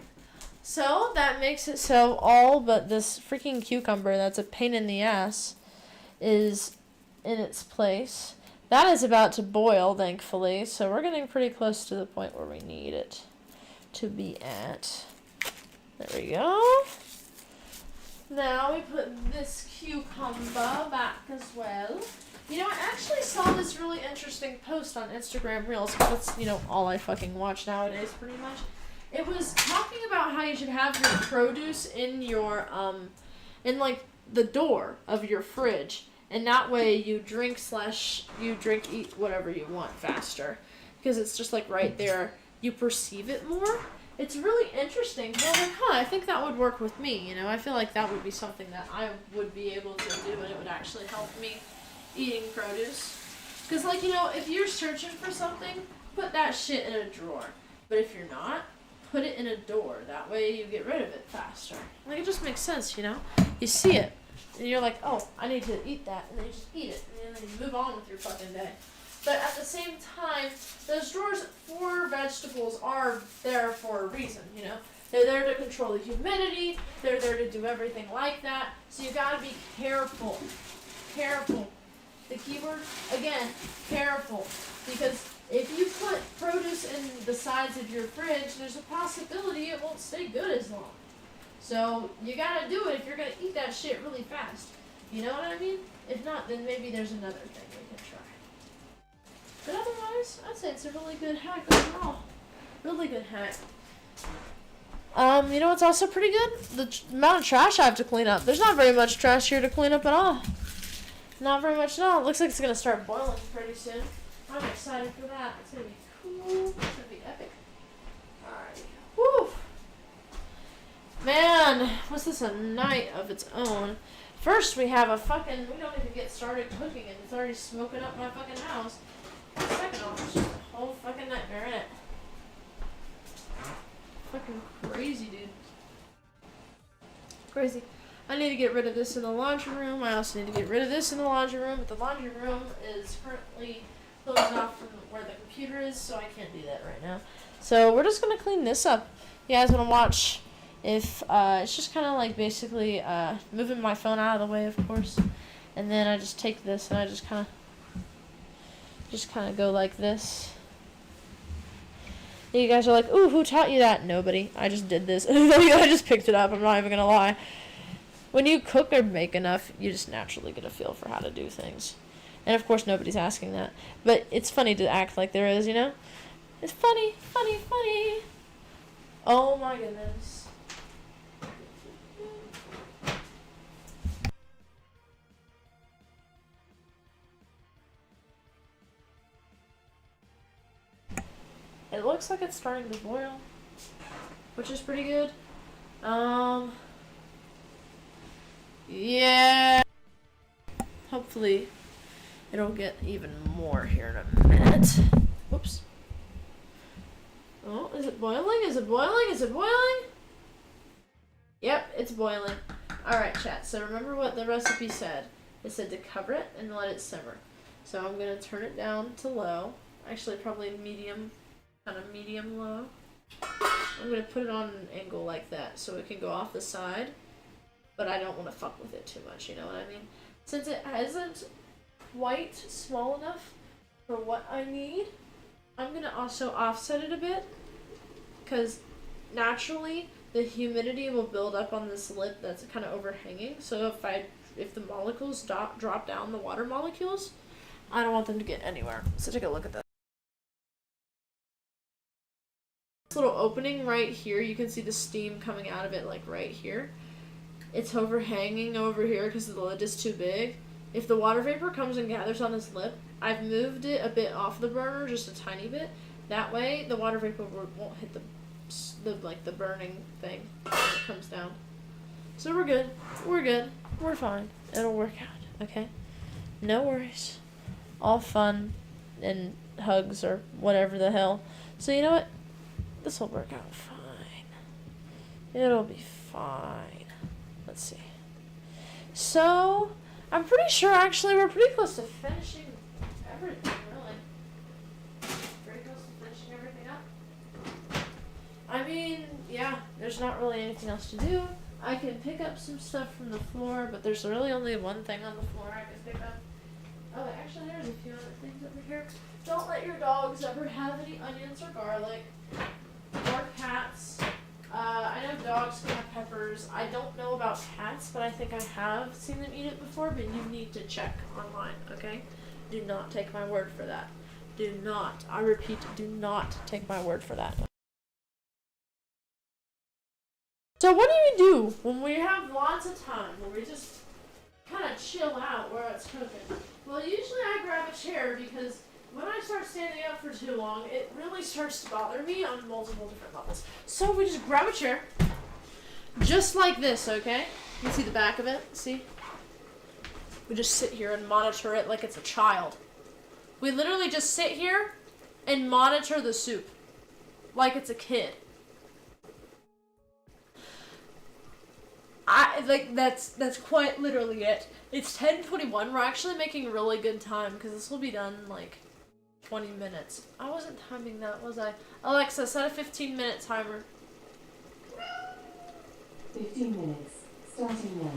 So that makes it so all but this freaking cucumber that's a pain in the ass is in its place. That is about to boil, thankfully, so we're getting pretty close to the point where we need it. to be at. There we go. Now we put this cucumber back as well. You know, I actually saw this really interesting post on Instagram Reels. That's, you know, all I fucking watch nowadays, pretty much. It was talking about how you should have your produce in your, in, like, the door of your fridge. And that way you drink, eat whatever you want faster. Because it's just, like, right there. You perceive it more. It's really interesting. So I was like, I think that would work with me, you know? I feel like that would be something that I would be able to do, and it would actually help me eating produce. Because, like, you know, if you're searching for something, put that shit in a drawer. But if you're not, put it in a door. That way you get rid of it faster. Like, it just makes sense, you know? You see it, and you're like, oh, I need to eat that, and then you just eat it, and then you move on with your fucking day. But at the same time, those drawers for vegetables are there for a reason, you know? They're there to control the humidity, they're there to do everything like that, so you gotta be careful. Careful. The keyword, again, careful. Because if you put produce in the sides of your fridge, there's a possibility it won't stay good as long. So you gotta do it if you're gonna eat that shit really fast. You know what I mean? If not, then maybe there's another thing we can try. But otherwise, I'd say it's a really good hack overall. Really good hack. You know what's also pretty good? The amount of trash I have to clean up. There's not very much trash here to clean up at all. Not very much at all. It looks like it's going to start boiling pretty soon. I'm excited for that. It's going to be cool. It's going to be epic. Alright. Woo! Man, what's this a night of its own? First, we have we don't even get started cooking and it's already smoking up my fucking house. Second off, it's just a whole fucking nightmare, innit? Fucking crazy, dude. Crazy. I need to get rid of this in the laundry room. I also need to get rid of this in the laundry room, but the laundry room is currently closed off from where the computer is, so I can't do that right now. So we're just gonna clean this up. You guys wanna watch? If it's just kind of like basically moving my phone out of the way, of course, and then I just take this and I just kind of go like this. And you guys are like, ooh, who taught you that? Nobody. I just did this. I just picked it up. I'm not even gonna lie. When you cook or make enough, you just naturally get a feel for how to do things. And of course, nobody's asking that. But it's funny to act like there is, you know? It's funny, funny, funny. Oh my goodness. It looks like it's starting to boil, which is pretty good. Yeah. Hopefully, it'll get even more here in a minute. Whoops. Oh, is it boiling? Is it boiling? Is it boiling? Yep, it's boiling. Alright, chat. So remember what the recipe said. It said to cover it and let it simmer. So I'm going to turn it down to low. Actually, probably medium. Kind of medium low. I'm going to put it on an angle like that so it can go off the side, but I don't want to fuck with it too much, you know what I mean? Since it isn't quite small enough for what I need, I'm going to also offset it a bit, because naturally the humidity will build up on this lip that's kind of overhanging, so if the molecules drop down, the water molecules, I don't want them to get anywhere. So take a look at that. Little opening right here, you can see the steam coming out of it like right here. It's overhanging over here because the lid is too big. If the water vapor comes and gathers on this lip, I've moved it a bit off the burner, just a tiny bit. That way the water vapor won't hit the burning thing when it comes down. So we're good. We're good. We're fine. It'll work out. Okay? No worries. All fun and hugs or whatever the hell. So you know what? This will work out fine. It'll be fine. Let's see. So, I'm pretty sure actually we're pretty close to finishing everything, really. Pretty close to finishing everything up. I mean, yeah, there's not really anything else to do. I can pick up some stuff from the floor, but there's really only one thing on the floor I can pick up. Oh, actually there's a few other things over here. Don't let your dogs ever have any onions or garlic. Or cats dogs can have peppers. I don't know about cats, but I think I have seen them eat it before, but you need to check online, okay? Do not take my word for that. Do not, I repeat, do not take my word for that. So what do you do when we have lots of time, when we just kind of chill out where it's cooking? Well, usually I grab a chair because when I start standing up for too long, it really starts to bother me on multiple different levels. So we just grab a chair, just like this, okay? You can see the back of it, see? We just sit here and monitor it like it's a child. We literally just sit here and monitor the soup like it's a kid. That's quite literally it. It's 10:21. We're actually making really good time because this will be done in like 20 minutes. I wasn't timing that, was I? Alexa, set a 15-minute timer. 15 minutes, starting now.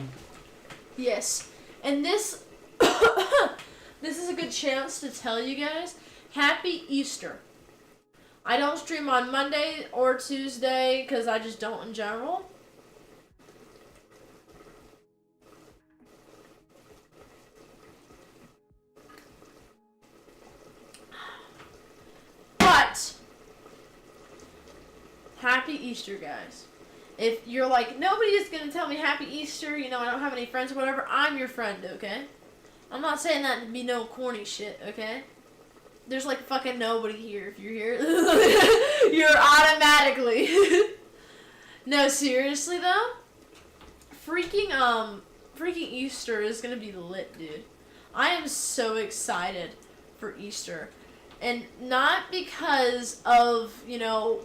Yes. And this this is a good chance to tell you guys, Happy Easter. I don't stream on Monday or Tuesday because I just don't in general. But Happy Easter, guys. If you're like, nobody is going to tell me Happy Easter, you know, I don't have any friends or whatever, I'm your friend, okay? I'm not saying that to be no corny shit, okay? There's like fucking nobody here if you're here. You're automatically. No, seriously though, freaking Easter is going to be lit, dude. I am so excited for Easter. And not because of, you know,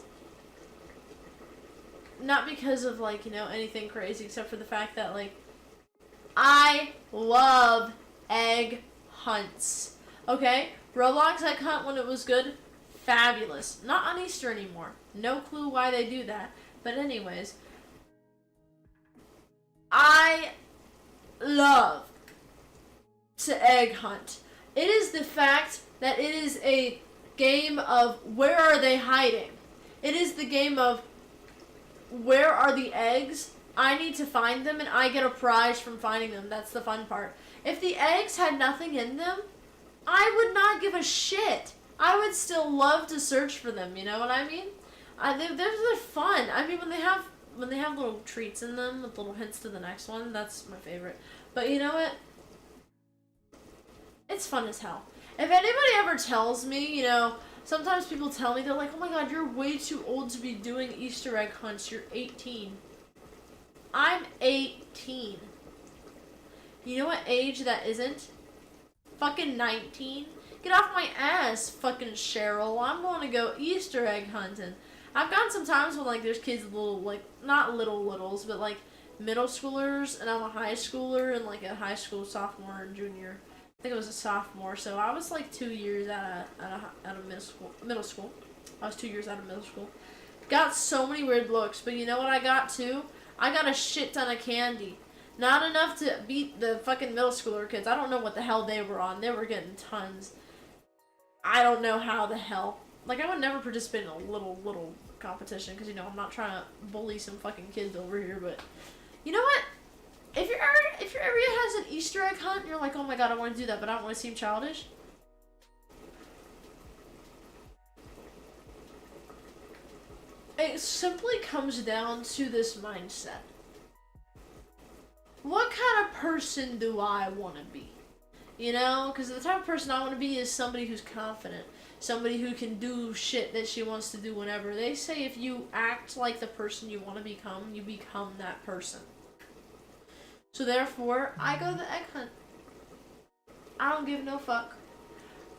not because of, like, you know, anything crazy, except for the fact that, like, I love egg hunts. Okay? Roblox egg hunt when it was good, fabulous. Not on Easter anymore. No clue why they do that. But anyways, I love to egg hunt. It is the fact that it is a game of where are they hiding. It is the game of where are the eggs? I need to find them and I get a prize from finding them. That's the fun part. If the eggs had nothing in them, I would not give a shit. I would still love to search for them, you know what I mean? They're fun. I mean, when they have little treats in them with little hints to the next one, that's my favorite. But you know what? It's fun as hell. If anybody ever tells me, you know, sometimes people tell me, they're like, oh my god, you're way too old to be doing Easter egg hunts. You're 18. I'm 18. You know what age that isn't? Fucking 19. Get off my ass, fucking Cheryl. I'm going to go Easter egg hunting. I've gone some times when, like, there's kids little, like, not littles, but, like, middle schoolers, and I'm a high schooler, and, like, a high school sophomore and junior. I think it was a sophomore, so I was, like, 2 years out of middle school. I was 2 years out of middle school. Got so many weird looks, but you know what I got, too? I got a shit ton of candy. Not enough to beat the fucking middle schooler kids. I don't know what the hell they were on. They were getting tons. I don't know how the hell. Like, I would never participate in a little competition, because, you know, I'm not trying to bully some fucking kids over here, but you know what? If your area has an Easter egg hunt, and you're like, oh my god, I want to do that, but I don't want to seem childish. It simply comes down to this mindset. What kind of person do I want to be? You know, because the type of person I want to be is somebody who's confident. Somebody who can do shit that she wants to do whenever. They say if you act like the person you want to become, you become that person. So therefore, I go the egg hunt. I don't give no fuck.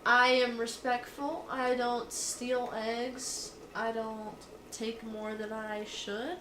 I am respectful. I don't steal eggs. I don't take more than I should.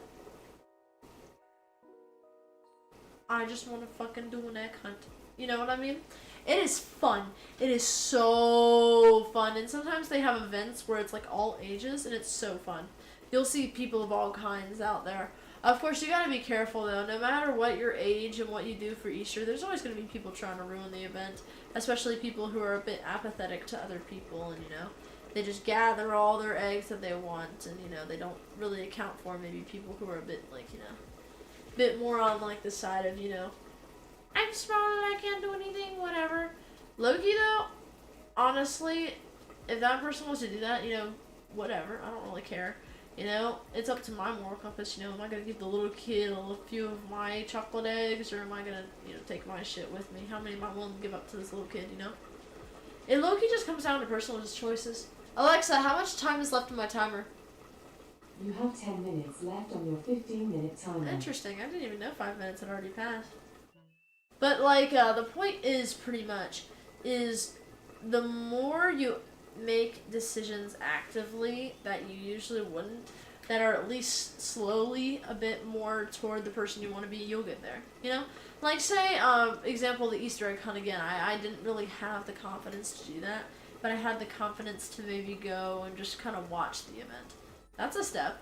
I just want to fucking do an egg hunt. You know what I mean? It is fun. It is so fun. And sometimes they have events where it's like all ages, and it's so fun. You'll see people of all kinds out there. Of course, you gotta be careful though. No matter what your age and what you do for Easter, there's always gonna be people trying to ruin the event. Especially people who are a bit apathetic to other people, and you know, they just gather all their eggs that they want, and, you know, they don't really account for maybe people who are a bit, like, you know, a bit more on, like, the side of, you know, I'm small and I can't do anything, whatever. Loki, though, honestly, if that person wants to do that, you know, whatever, I don't really care. You know, it's up to my moral compass, you know, am I gonna give the little kid a few of my chocolate eggs, or am I gonna, you know, take my shit with me? How many am I willing to give up to this little kid, you know? It low-key just comes down to personal choices. Alexa, how much time is left in my timer? You have 10 minutes left on your 15-minute timer. Interesting, I didn't even know 5 minutes had already passed. But, like, the point is, pretty much, is the more you make decisions actively that you usually wouldn't, that are at least slowly a bit more toward the person you want to be, you'll get there, you know? Like, say, example, the Easter egg hunt again. I didn't really have the confidence to do that, but I had the confidence to maybe go and just kind of watch the event. That's a step.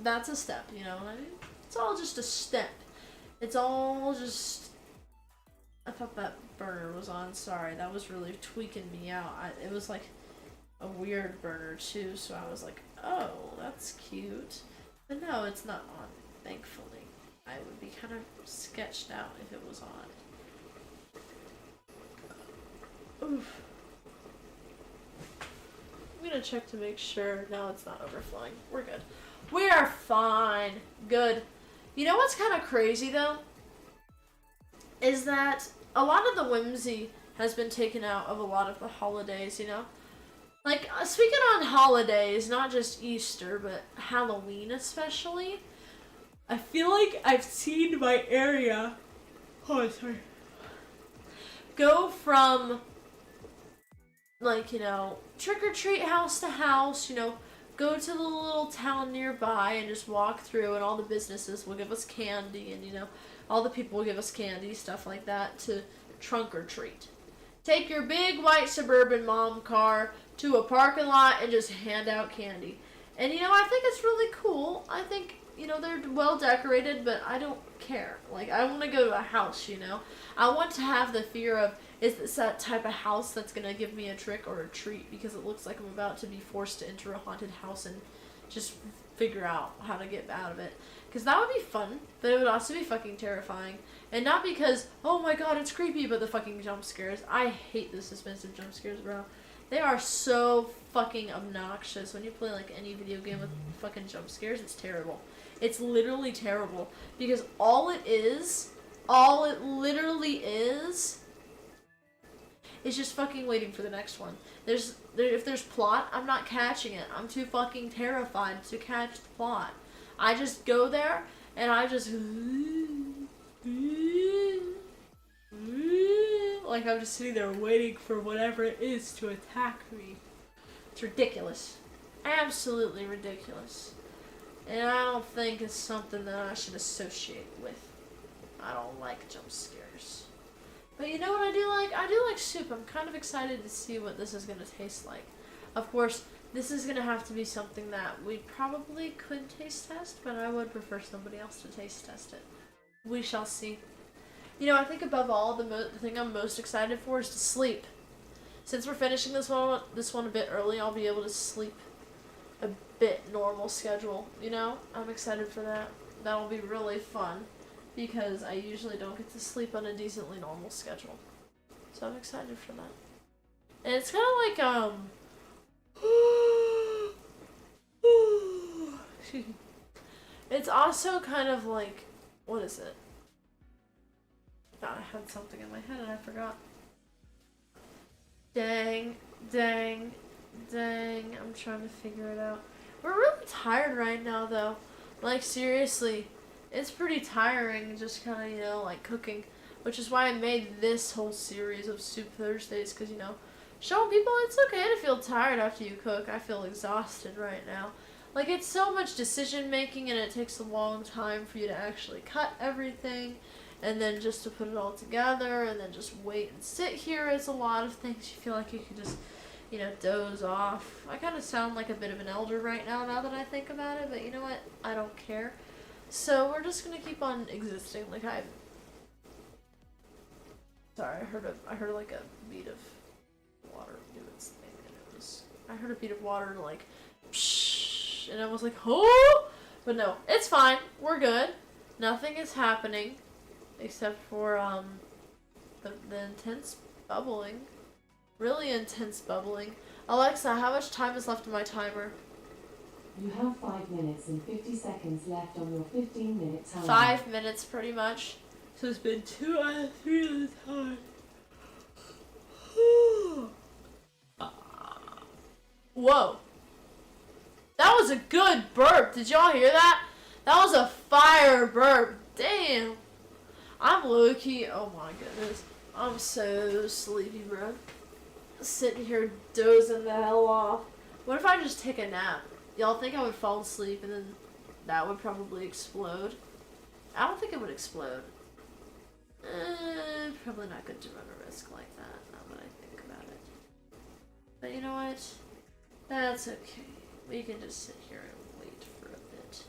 That's a step, you know what I mean? It's all just a step. It's all just... I thought that burner was on. Sorry, that was really tweaking me out. It was like a weird burner too, so I was like, oh, that's cute. But no, it's not on, thankfully. I would be kind of sketched out if it was on. Oof. I'm gonna check to make sure. No, it's not overflowing. We're good. We are fine. Good. You know what's kind of crazy though? Is that a lot of the whimsy has been taken out of a lot of the holidays, you know? Like, speaking on holidays, not just Easter, but Halloween especially, I feel like I've seen my area, go from, like, you know, trick-or-treat house to house, you know, go to the little town nearby and just walk through, and all the businesses will give us candy, and, you know, all the people will give us candy, stuff like that, to trunk or treat. Take your big white suburban mom car to a parking lot and just hand out candy. And, you know, I think it's really cool. I think, you know, they're well decorated, but I don't care. Like, I want to go to a house, you know? I want to have the fear of, is this that type of house that's going to give me a trick or a treat? Because it looks like I'm about to be forced to enter a haunted house and just figure out how to get out of it. Because that would be fun, but it would also be fucking terrifying. And not because, oh my god, it's creepy, but the fucking jump scares. I hate the suspensive jump scares, bro. They are so fucking obnoxious. When you play, like, any video game with fucking jump scares, it's terrible. It's literally terrible. Because all it literally is just fucking waiting for the next one. If there's plot, I'm not catching it. I'm too fucking terrified to catch the plot. I just go there, and I just... like I'm just sitting there waiting for whatever it is to attack me. It's ridiculous. Absolutely ridiculous. And I don't think it's something that I should associate with. I don't like jump scares. But you know what I do like? I do like soup. I'm kind of excited to see what this is going to taste like. Of course, this is going to have to be something that we probably could taste test, but I would prefer somebody else to taste test it. We shall see. You know, I think above all, the thing I'm most excited for is to sleep. Since we're finishing this one a bit early, I'll be able to sleep a bit normal schedule, you know? I'm excited for that. That'll be really fun, because I usually don't get to sleep on a decently normal schedule. So I'm excited for that. And it's kind of like, it's also kind of like, what is it? God, I had something in my head and I forgot. Dang. I'm trying to figure it out. We're really tired right now, though. Like, seriously. It's pretty tiring just kind of, you know, like, cooking. Which is why I made this whole series of Soup Thursdays, because, you know, showing people it's okay to feel tired after you cook. I feel exhausted right now. Like, it's so much decision making, and it takes a long time for you to actually cut everything, and then just to put it all together, and then just wait and sit here. It's a lot of things. You feel like you could just, you know, doze off. I kind of sound like a bit of an elder right now that I think about it, but you know what? I don't care. So we're just gonna keep on existing. Like, sorry, I heard like a bead of water do its thing, and it I heard a bead of water like, psh, and I was like, oh, but no, it's fine. We're good. Nothing is happening, except for the intense bubbling, really intense bubbling. Alexa, how much time is left on my timer? You have 5 minutes and 50 seconds left on your 15-minute timer. 5 minutes, pretty much. So it's been 2 out of 3 of the time. Whoa. That was a good burp. Did y'all hear that? That was a fire burp. Damn. I'm low-key. Oh my goodness. I'm so sleepy, bro. Sitting here dozing the hell off. What if I just take a nap? Y'all think I would fall asleep and then that would probably explode? I don't think it would explode. Probably not good to run a risk like that, now that I think about it. But you know what? That's okay. We can just sit here and wait for a bit.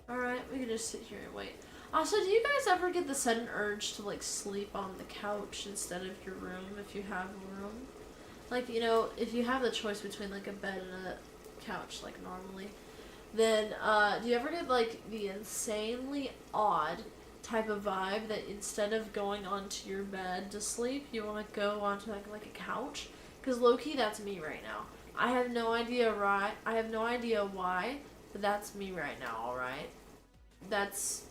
Alright, we can just sit here and wait. Also, do you guys ever get the sudden urge to like sleep on the couch instead of your room if you have a room? Like, you know, if you have the choice between like a bed and a couch like normally, then do you ever get like the insanely odd type of vibe that instead of going onto your bed to sleep, you want to go onto like a couch? Because low-key, that's me right now. I have no idea why, but that's me right now. All right, that's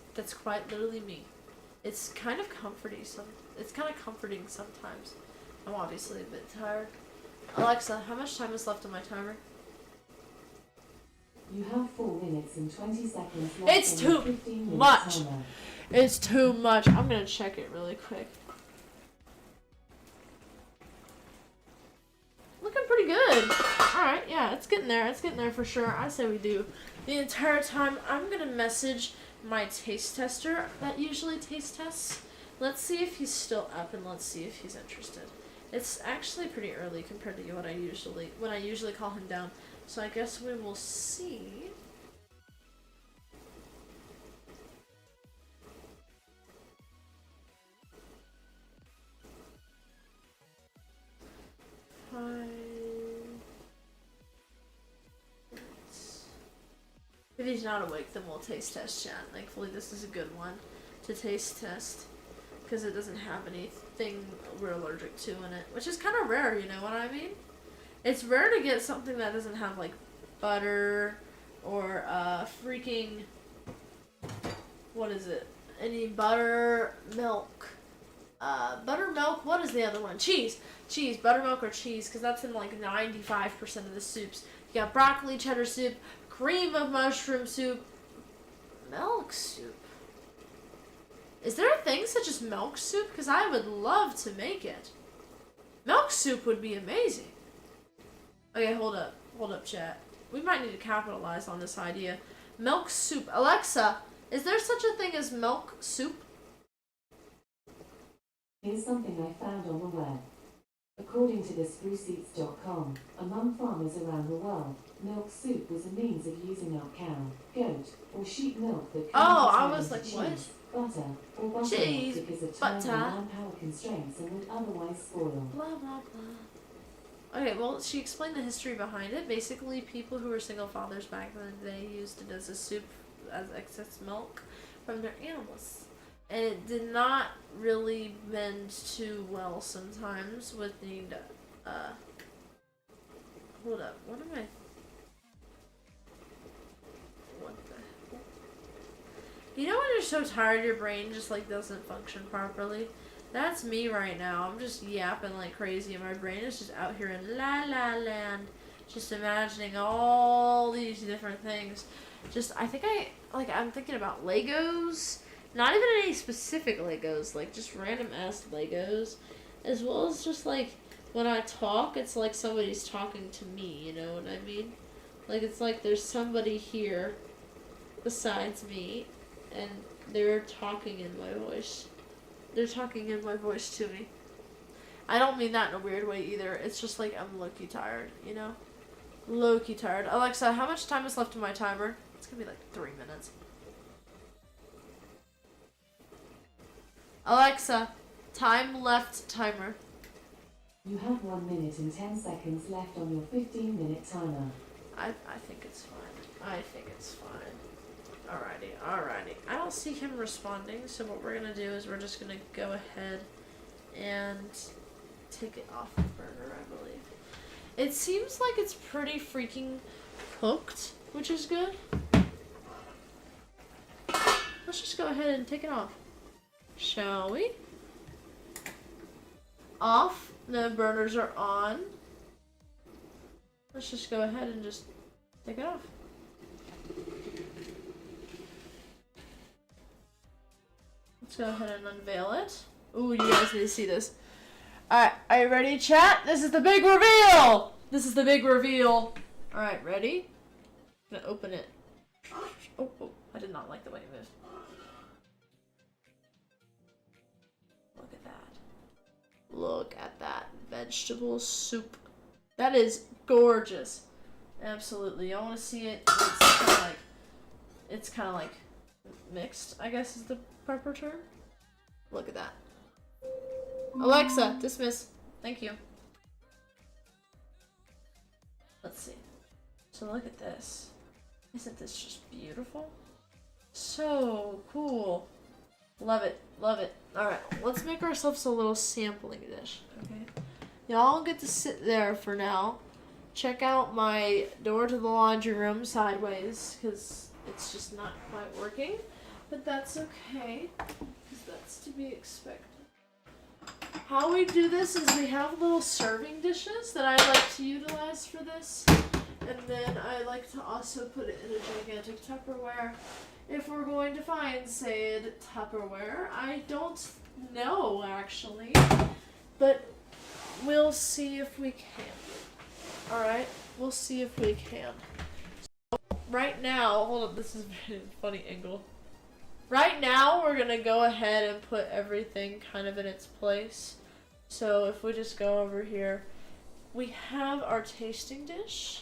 quite literally me. It's kind of comforting. It's kind of comforting sometimes. I'm obviously a bit tired. Alexa, how much time is left on my timer? You have 4 minutes and 20 seconds left. It's on your too 15-minute much. timer. It's too much. I'm gonna check it really quick. Looking pretty good. Alright, yeah, it's getting there. It's getting there for sure. I say we do. The entire time, I'm gonna message my taste tester that usually taste tests. Let's see if he's still up and let's see if he's interested. It's actually pretty early compared to when I usually call him down. So I guess we will see. If he's not awake, then we'll taste test chat. Thankfully, this is a good one to taste test because it doesn't have anything we're allergic to in it, which is kind of rare, you know what I mean? It's rare to get something that doesn't have like butter or freaking, what is it? Any butter, milk. Buttermilk, what is the other one? Cheese, buttermilk or cheese, because that's in like 95% of the soups. You got broccoli, cheddar soup, cream of mushroom soup, milk soup. Is there a thing such as milk soup? Because I would love to make it. Milk soup would be amazing. Okay, hold up, chat. We might need to capitalize on this idea. Milk soup. Alexa, is there such a thing as milk soup? Here's something I found on the web. According to thespruceeats.com, among farmers around the world, milk soup was a means of using up cow, goat, or sheep milk that I could was like, cheese, what? butter, or buttermilk Cheese, because of butter. time and manpower constraints and would otherwise spoil. Blah, blah, blah. Okay, well, she explained the history behind it. Basically, people who were single fathers back then, they used it as a soup, as excess milk from their animals. And it did not really mend too well sometimes with the, hold up, what the heck? You know when you're so tired your brain just like doesn't function properly? That's me right now. I'm just yapping like crazy and my brain is just out here in la la land, just imagining all these different things. I'm thinking about Legos. Not even any specific Legos, like just random ass Legos. As well as just like when I talk, it's like somebody's talking to me, you know what I mean? Like it's like there's somebody here besides me and they're talking in my voice. They're talking in my voice to me. I don't mean that in a weird way either. It's just like I'm low-key tired, you know? Low-key tired. Alexa, how much time is left on my timer? It's gonna be like 3 minutes. Alexa, time left timer. You have 1 minute and 10 seconds left on your 15-minute timer. I think it's fine. I think it's fine. Alrighty. I don't see him responding, so what we're gonna do is we're just gonna go ahead and take it off the burner, I believe. It seems like it's pretty freaking cooked, which is good. Let's just go ahead and take it off. Shall we? Off. The burners are on. Let's just go ahead and just take it off. Let's go ahead and unveil it. Ooh, you guys need to see this. Alright, are you ready, chat? This is the big reveal! This is the big reveal. Alright, ready? I'm gonna open it. Oh, I did not like the way it moved. Look at that. Look at that vegetable soup. That is gorgeous. Absolutely. I want to see it. It's kind of like mixed, I guess is the proper term. Look at that. Alexa, dismiss. Thank you. Let's see. So look at this. Isn't this just beautiful? So cool. Love it. Love it. Alright, let's make ourselves a little sampling dish. Okay. Y'all get to sit there for now. Check out my door to the laundry room sideways, because it's just not quite working. But that's okay, because that's to be expected. How we do this is we have little serving dishes that I like to utilize for this. And then I like to also put it in a gigantic Tupperware. If we're going to find said Tupperware, I don't know actually, but we'll see if we can. Alright, we'll see if we can. So right now, hold on, this is a funny angle. Right now, we're gonna go ahead and put everything kind of in its place. So if we just go over here, we have our tasting dish.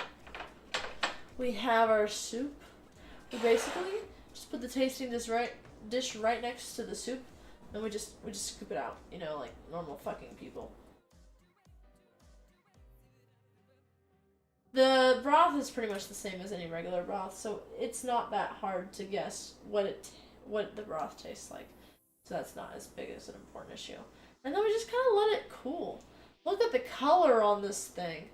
We have our soup. We basically just put the tasting dish right next to the soup, and we just scoop it out, you know, like normal fucking people. The broth is pretty much the same as any regular broth, so it's not that hard to guess what the broth tastes like. So that's not as big as an important issue. And then we just kind of let it cool. Look at the color on this thing.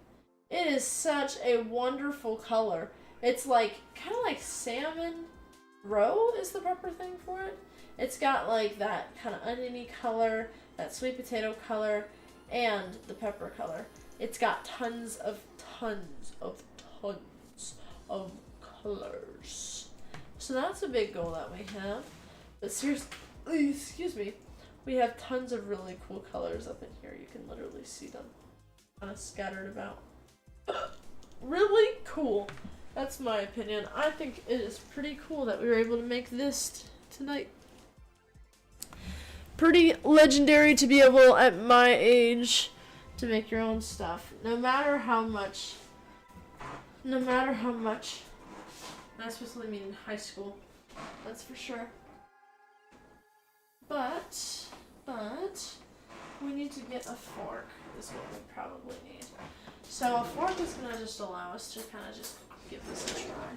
It is such a wonderful color. It's like kind of like salmon roe is the proper thing for it. It's got like that kind of oniony color, that sweet potato color, and the pepper color. It's got tons of colors. So that's a big goal that we have. But seriously, excuse me, we have tons of really cool colors up in here. You can literally see them kind of scattered about. Really cool. That's my opinion. I think it is pretty cool that we were able to make this tonight. Pretty legendary to be able, at my age, to make your own stuff. No matter how much, I especially mean in high school, that's for sure. But, we need to get a fork, is what we probably need. So a fork is going to just allow us to kind of just give this a try.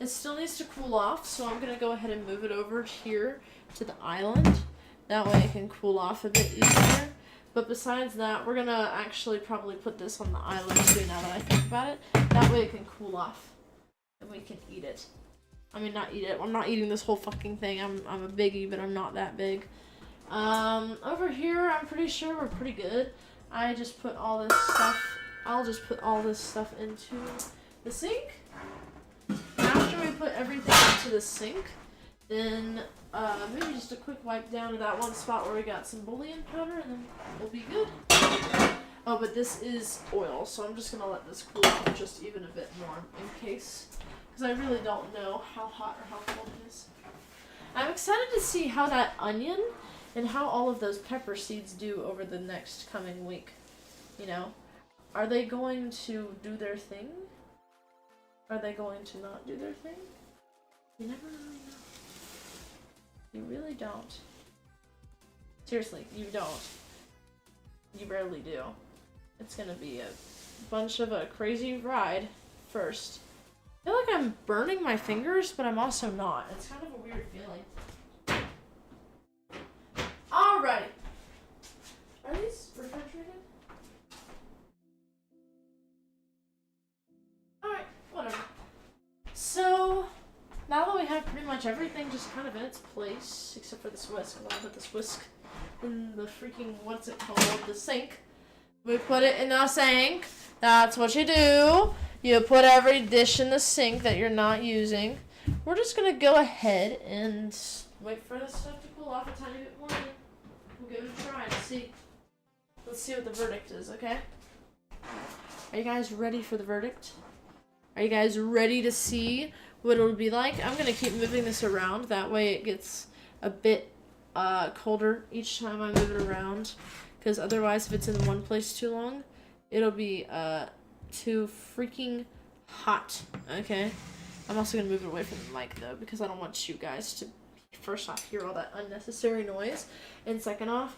It still needs to cool off, so I'm going to go ahead and move it over here to the island. That way it can cool off a bit easier. But besides that, we're going to actually probably put this on the island too, now that I think about it. That way it can cool off. And we can eat it. I mean, not eat it. I'm not eating this whole fucking thing. I'm a biggie, but I'm not that big. Over here, I'm pretty sure we're pretty good. I just put all this stuff... I'll just put all this stuff into the sink. After we put everything into the sink, then maybe just a quick wipe down to that one spot where we got some bouillon powder, and then we'll be good. Oh, but this is oil, so I'm just going to let this cool off just even a bit more in case, because I really don't know how hot or how cold it is. I'm excited to see how that onion and how all of those pepper seeds do over the next coming week. You know, are they going to do their thing? Are they going to not do their thing? You never really know. You really don't. Seriously, you don't. You rarely do. It's gonna be a bunch of a crazy ride first. I feel like I'm burning my fingers, but I'm also not. It's kind of a weird feeling. Alrighty. Are these refrigerated? Alright, whatever. So, now that we have pretty much everything just kind of in its place, except for this whisk, I'm gonna put this whisk in the freaking, what's it called, the sink. We put it in the sink. That's what you do. You put every dish in the sink that you're not using. We're just gonna go ahead and wait for this stuff to cool off a tiny bit more. We'll give it a try and see. Let's see what the verdict is, okay? Are you guys ready for the verdict? Are you guys ready to see what it'll be like? I'm gonna keep moving this around. That way it gets a bit colder each time I move it around. Because otherwise, if it's in one place too long, it'll be too freaking hot. Okay? I'm also gonna move it away from the mic though, because I don't want you guys to, first off, hear all that unnecessary noise. And second off,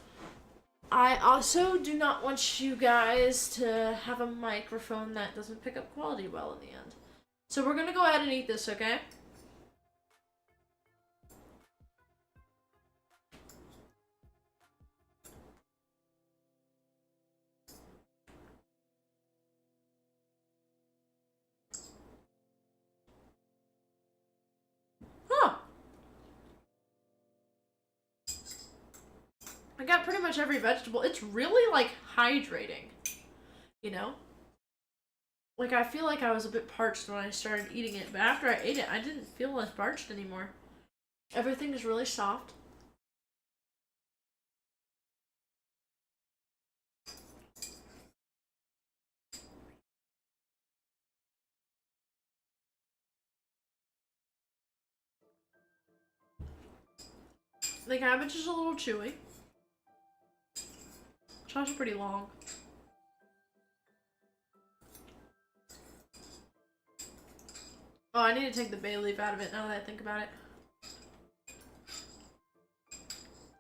I also do not want you guys to have a microphone that doesn't pick up quality well in the end. So we're gonna go ahead and eat this, okay? Huh. I got pretty much every vegetable. It's really, like, hydrating, you know? Like, I feel like I was a bit parched when I started eating it, but after I ate it, I didn't feel as parched anymore. Everything is really soft. The cabbage is a little chewy. Chops are pretty long. Oh, I need to take the bay leaf out of it now that I think about it.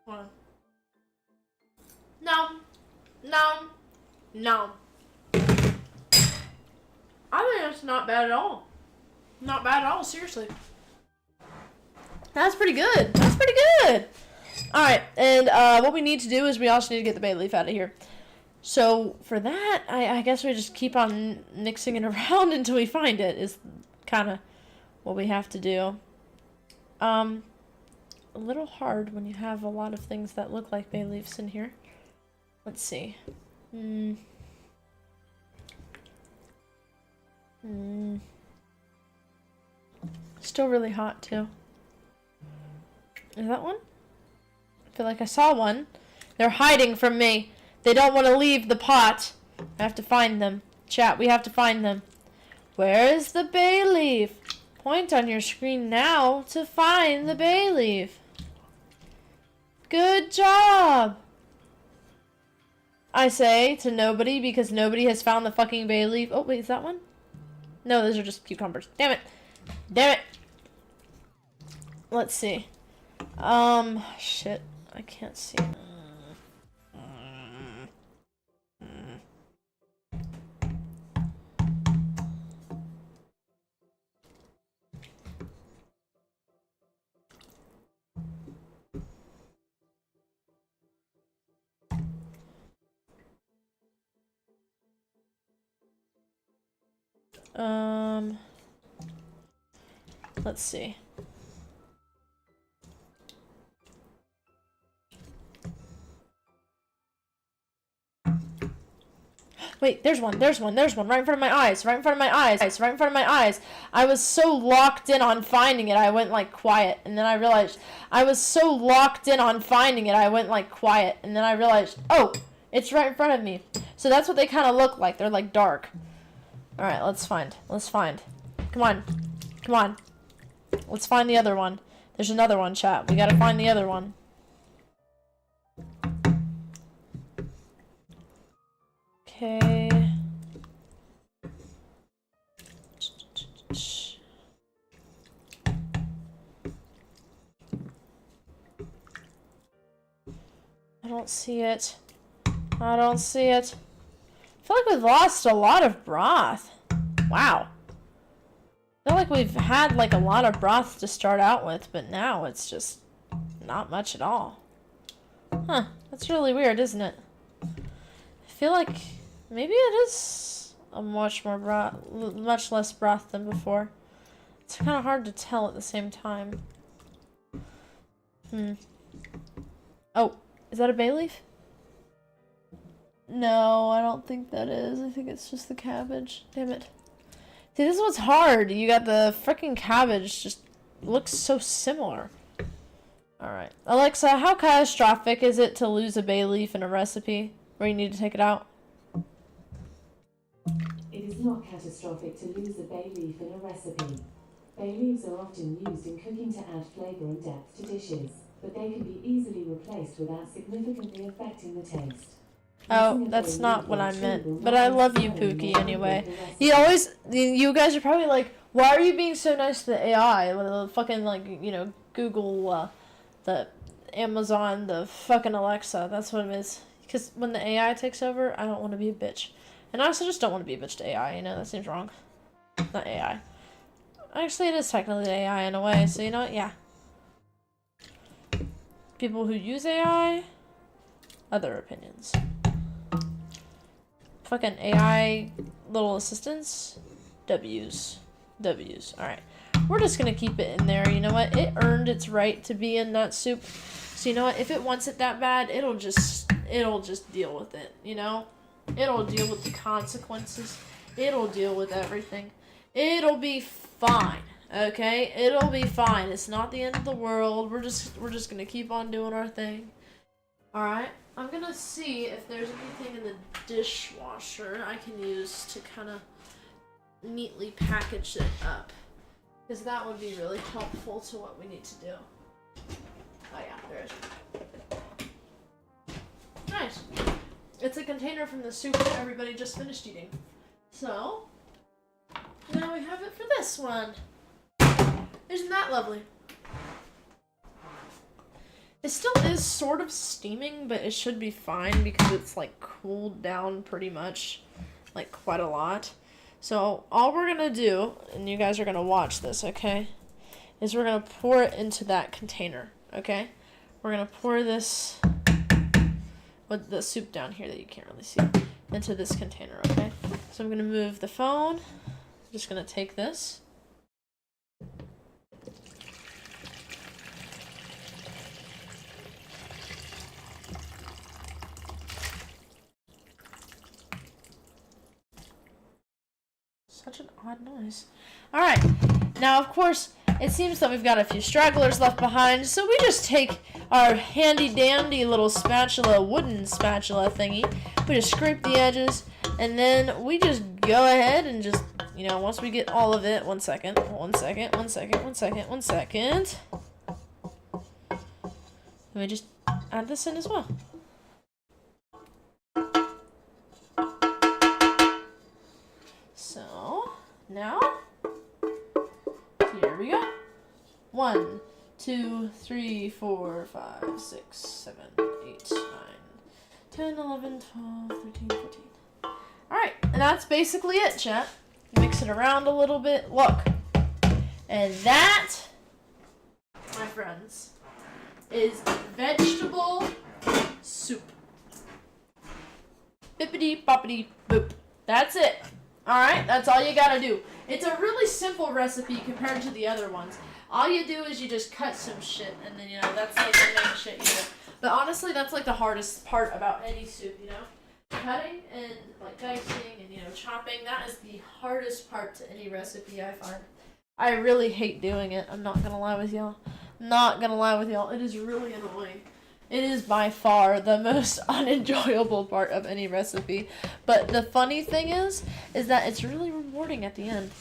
Hold on. No. No. No. I think that's not bad at all. Not bad at all, seriously. That's pretty good. That's pretty good. Alright, and what we need to do is we also need to get the bay leaf out of here. So, for that, I guess we just keep on mixing it around until we find it, is kind of what we have to do. A little hard when you have a lot of things that look like bay leaves in here. Let's see. Still really hot, too. Is that one? I feel like I saw one. They're hiding from me. They don't want to leave the pot. I have to find them. Chat, we have to find them. Where is the bay leaf? Point on your screen now to find the bay leaf. Good job! I say to nobody because nobody has found the fucking bay leaf. Oh, wait, is that one? No, those are just cucumbers. Damn it. Damn it. Let's see. Shit. I can't see. Let's see. Wait, there's one, right in front of my eyes, right in front of my eyes. I was so locked in on finding it, I went like quiet, and then I realized, oh, it's right in front of me. So that's what they kind of look like, they're like dark. Alright, let's find. Come on. Let's find the other one. There's another one, chat. We gotta find the other one. Okay. I don't see it. feel like we've lost a lot of broth. Wow. I feel like we've had like a lot of broth to start out with, but now it's just not much at all. Huh. That's really weird, isn't it? I feel like maybe it is a much less broth than before. It's kind of hard to tell at the same time. Oh, is that a bay leaf? No, I don't think that is. I think it's just the cabbage. Damn it. See, this is what's hard. You got the freaking cabbage just looks so similar. Alright. Alexa, how catastrophic is it to lose a bay leaf in a recipe where you need to take it out? It is not catastrophic to lose a bay leaf in a recipe. Bay leaves are often used in cooking to add flavor and depth to dishes, but they can be easily replaced without significantly affecting the taste. Oh, that's not what I meant. But I love you, Pookie, anyway. You guys are probably like, why are you being so nice to the AI? The fucking, like, you know, Google, the Amazon, the fucking Alexa. That's what it is. Because when the AI takes over, I don't want to be a bitch. And I also just don't want to be a bitch to AI, you know, that seems wrong. Not AI. Actually, it is technically AI in a way, so you know what? Yeah. People who use AI, other opinions. Fucking AI little assistants, W's. Alright. We're just gonna keep it in there, you know what? It earned its right to be in that soup. So you know what? If it wants it that bad, it'll just deal with it, you know? It'll deal with the consequences. It'll deal with everything. It'll be fine, okay? It'll be fine. It's not the end of the world. We're just gonna keep on doing our thing. Alright? I'm gonna see if there's anything in the dishwasher I can use to kind of neatly package it up. Because that would be really helpful to what we need to do. Oh yeah, there is. Nice. It's a container from the soup that everybody just finished eating. So, now we have it for this one. Isn't that lovely? It still is sort of steaming, but it should be fine because it's like cooled down pretty much, like quite a lot. So all we're gonna do, and you guys are gonna watch this, okay, is we're gonna pour it into that container, okay? We're gonna pour this, with the soup down here that you can't really see, into this container, okay? So I'm gonna move the phone. I'm just gonna take this. Such an odd noise. Alright, now of course, it seems that we've got a few stragglers left behind, so we just take our handy-dandy little spatula, wooden spatula thingy, we just scrape the edges, and then we just go ahead and just, you know, once we get all of it, one second, let me just add this in as well. So, now, here we go. 1, 2, 3, 4, 5, 6, 7, 8, 9, 10, 11, 12, 13, 14. Alright, and that's basically it, chat. Mix it around a little bit. Look. And that, my friends, is vegetable soup. Bippity boppity boop. That's it. Alright, that's all you gotta do. It's a really simple recipe compared to the other ones. All you do is you just cut some shit, and then, you know, that's like the main shit you do. But honestly, that's like the hardest part about any soup, you know? Cutting and like dicing and, you know, chopping, that is the hardest part to any recipe I find. I really hate doing it. I'm not gonna lie with y'all. It is really annoying. It is by far the most unenjoyable part of any recipe. But the funny thing is that it's really rewarding at the end.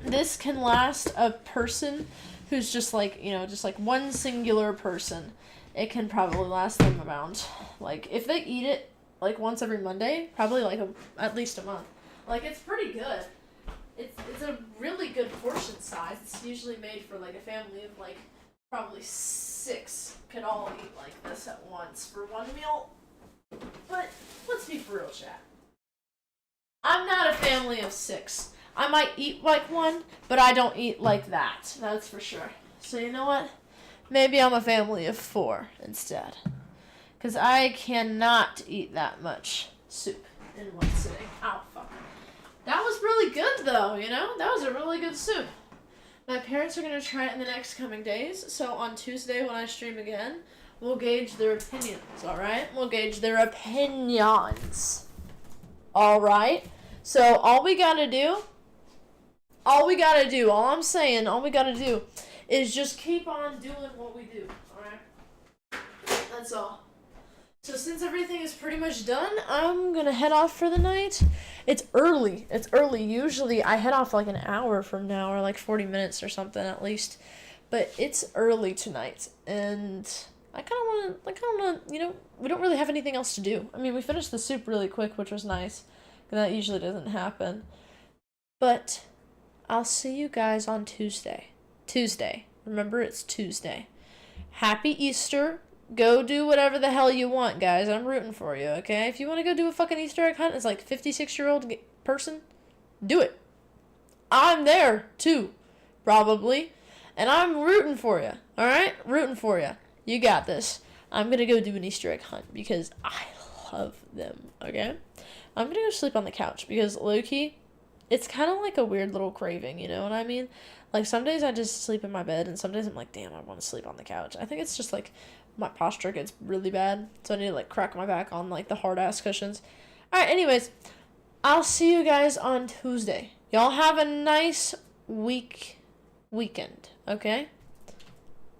This can last a person who's just like, you know, just like one singular person. It can probably last them around, like, if they eat it like once every Monday, probably like at least a month. Like, it's pretty good. It's a really good portion size. It's usually made for like a family of like probably 6 could all eat like this at once for one meal. But let's be for real, chat. I'm not a family of 6. I might eat like one, but I don't eat like that. That's for sure. So you know what? Maybe I'm a family of 4 instead. Because I cannot eat that much soup in one sitting. Ow, fuck. That was really good, though, you know? That was a really good soup. My parents are going to try it in the next coming days. So on Tuesday when I stream again, we'll gauge their opinions, alright? We'll gauge their opinions. Alright? So all we gotta do, all we gotta do is just keep on doing what we do, alright? That's all. So since everything is pretty much done, I'm gonna head off for the night. It's early. Usually I head off like an hour from now, or like 40 minutes or something at least. But it's early tonight, and I kind of want to, you know, we don't really have anything else to do. I mean, we finished the soup really quick, which was nice. That usually doesn't happen. But I'll see you guys on Tuesday. Remember, it's Tuesday. Happy Easter. Go do whatever the hell you want, guys. I'm rooting for you, okay? If you want to go do a fucking Easter egg hunt as like 56-year-old person, do it. I'm there, too. Probably. And I'm rooting for you, alright? Rooting for you. You got this. I'm going to go do an Easter egg hunt because I love them, okay? I'm gonna go sleep on the couch because low-key, it's kind of like a weird little craving, you know what I mean? Like, some days I just sleep in my bed, and some days I'm like, damn, I want to sleep on the couch. I think it's just, like, my posture gets really bad, so I need to, like, crack my back on, like, the hard-ass cushions. Alright, anyways, I'll see you guys on Tuesday. Y'all have a nice weekend, okay?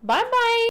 Bye-bye!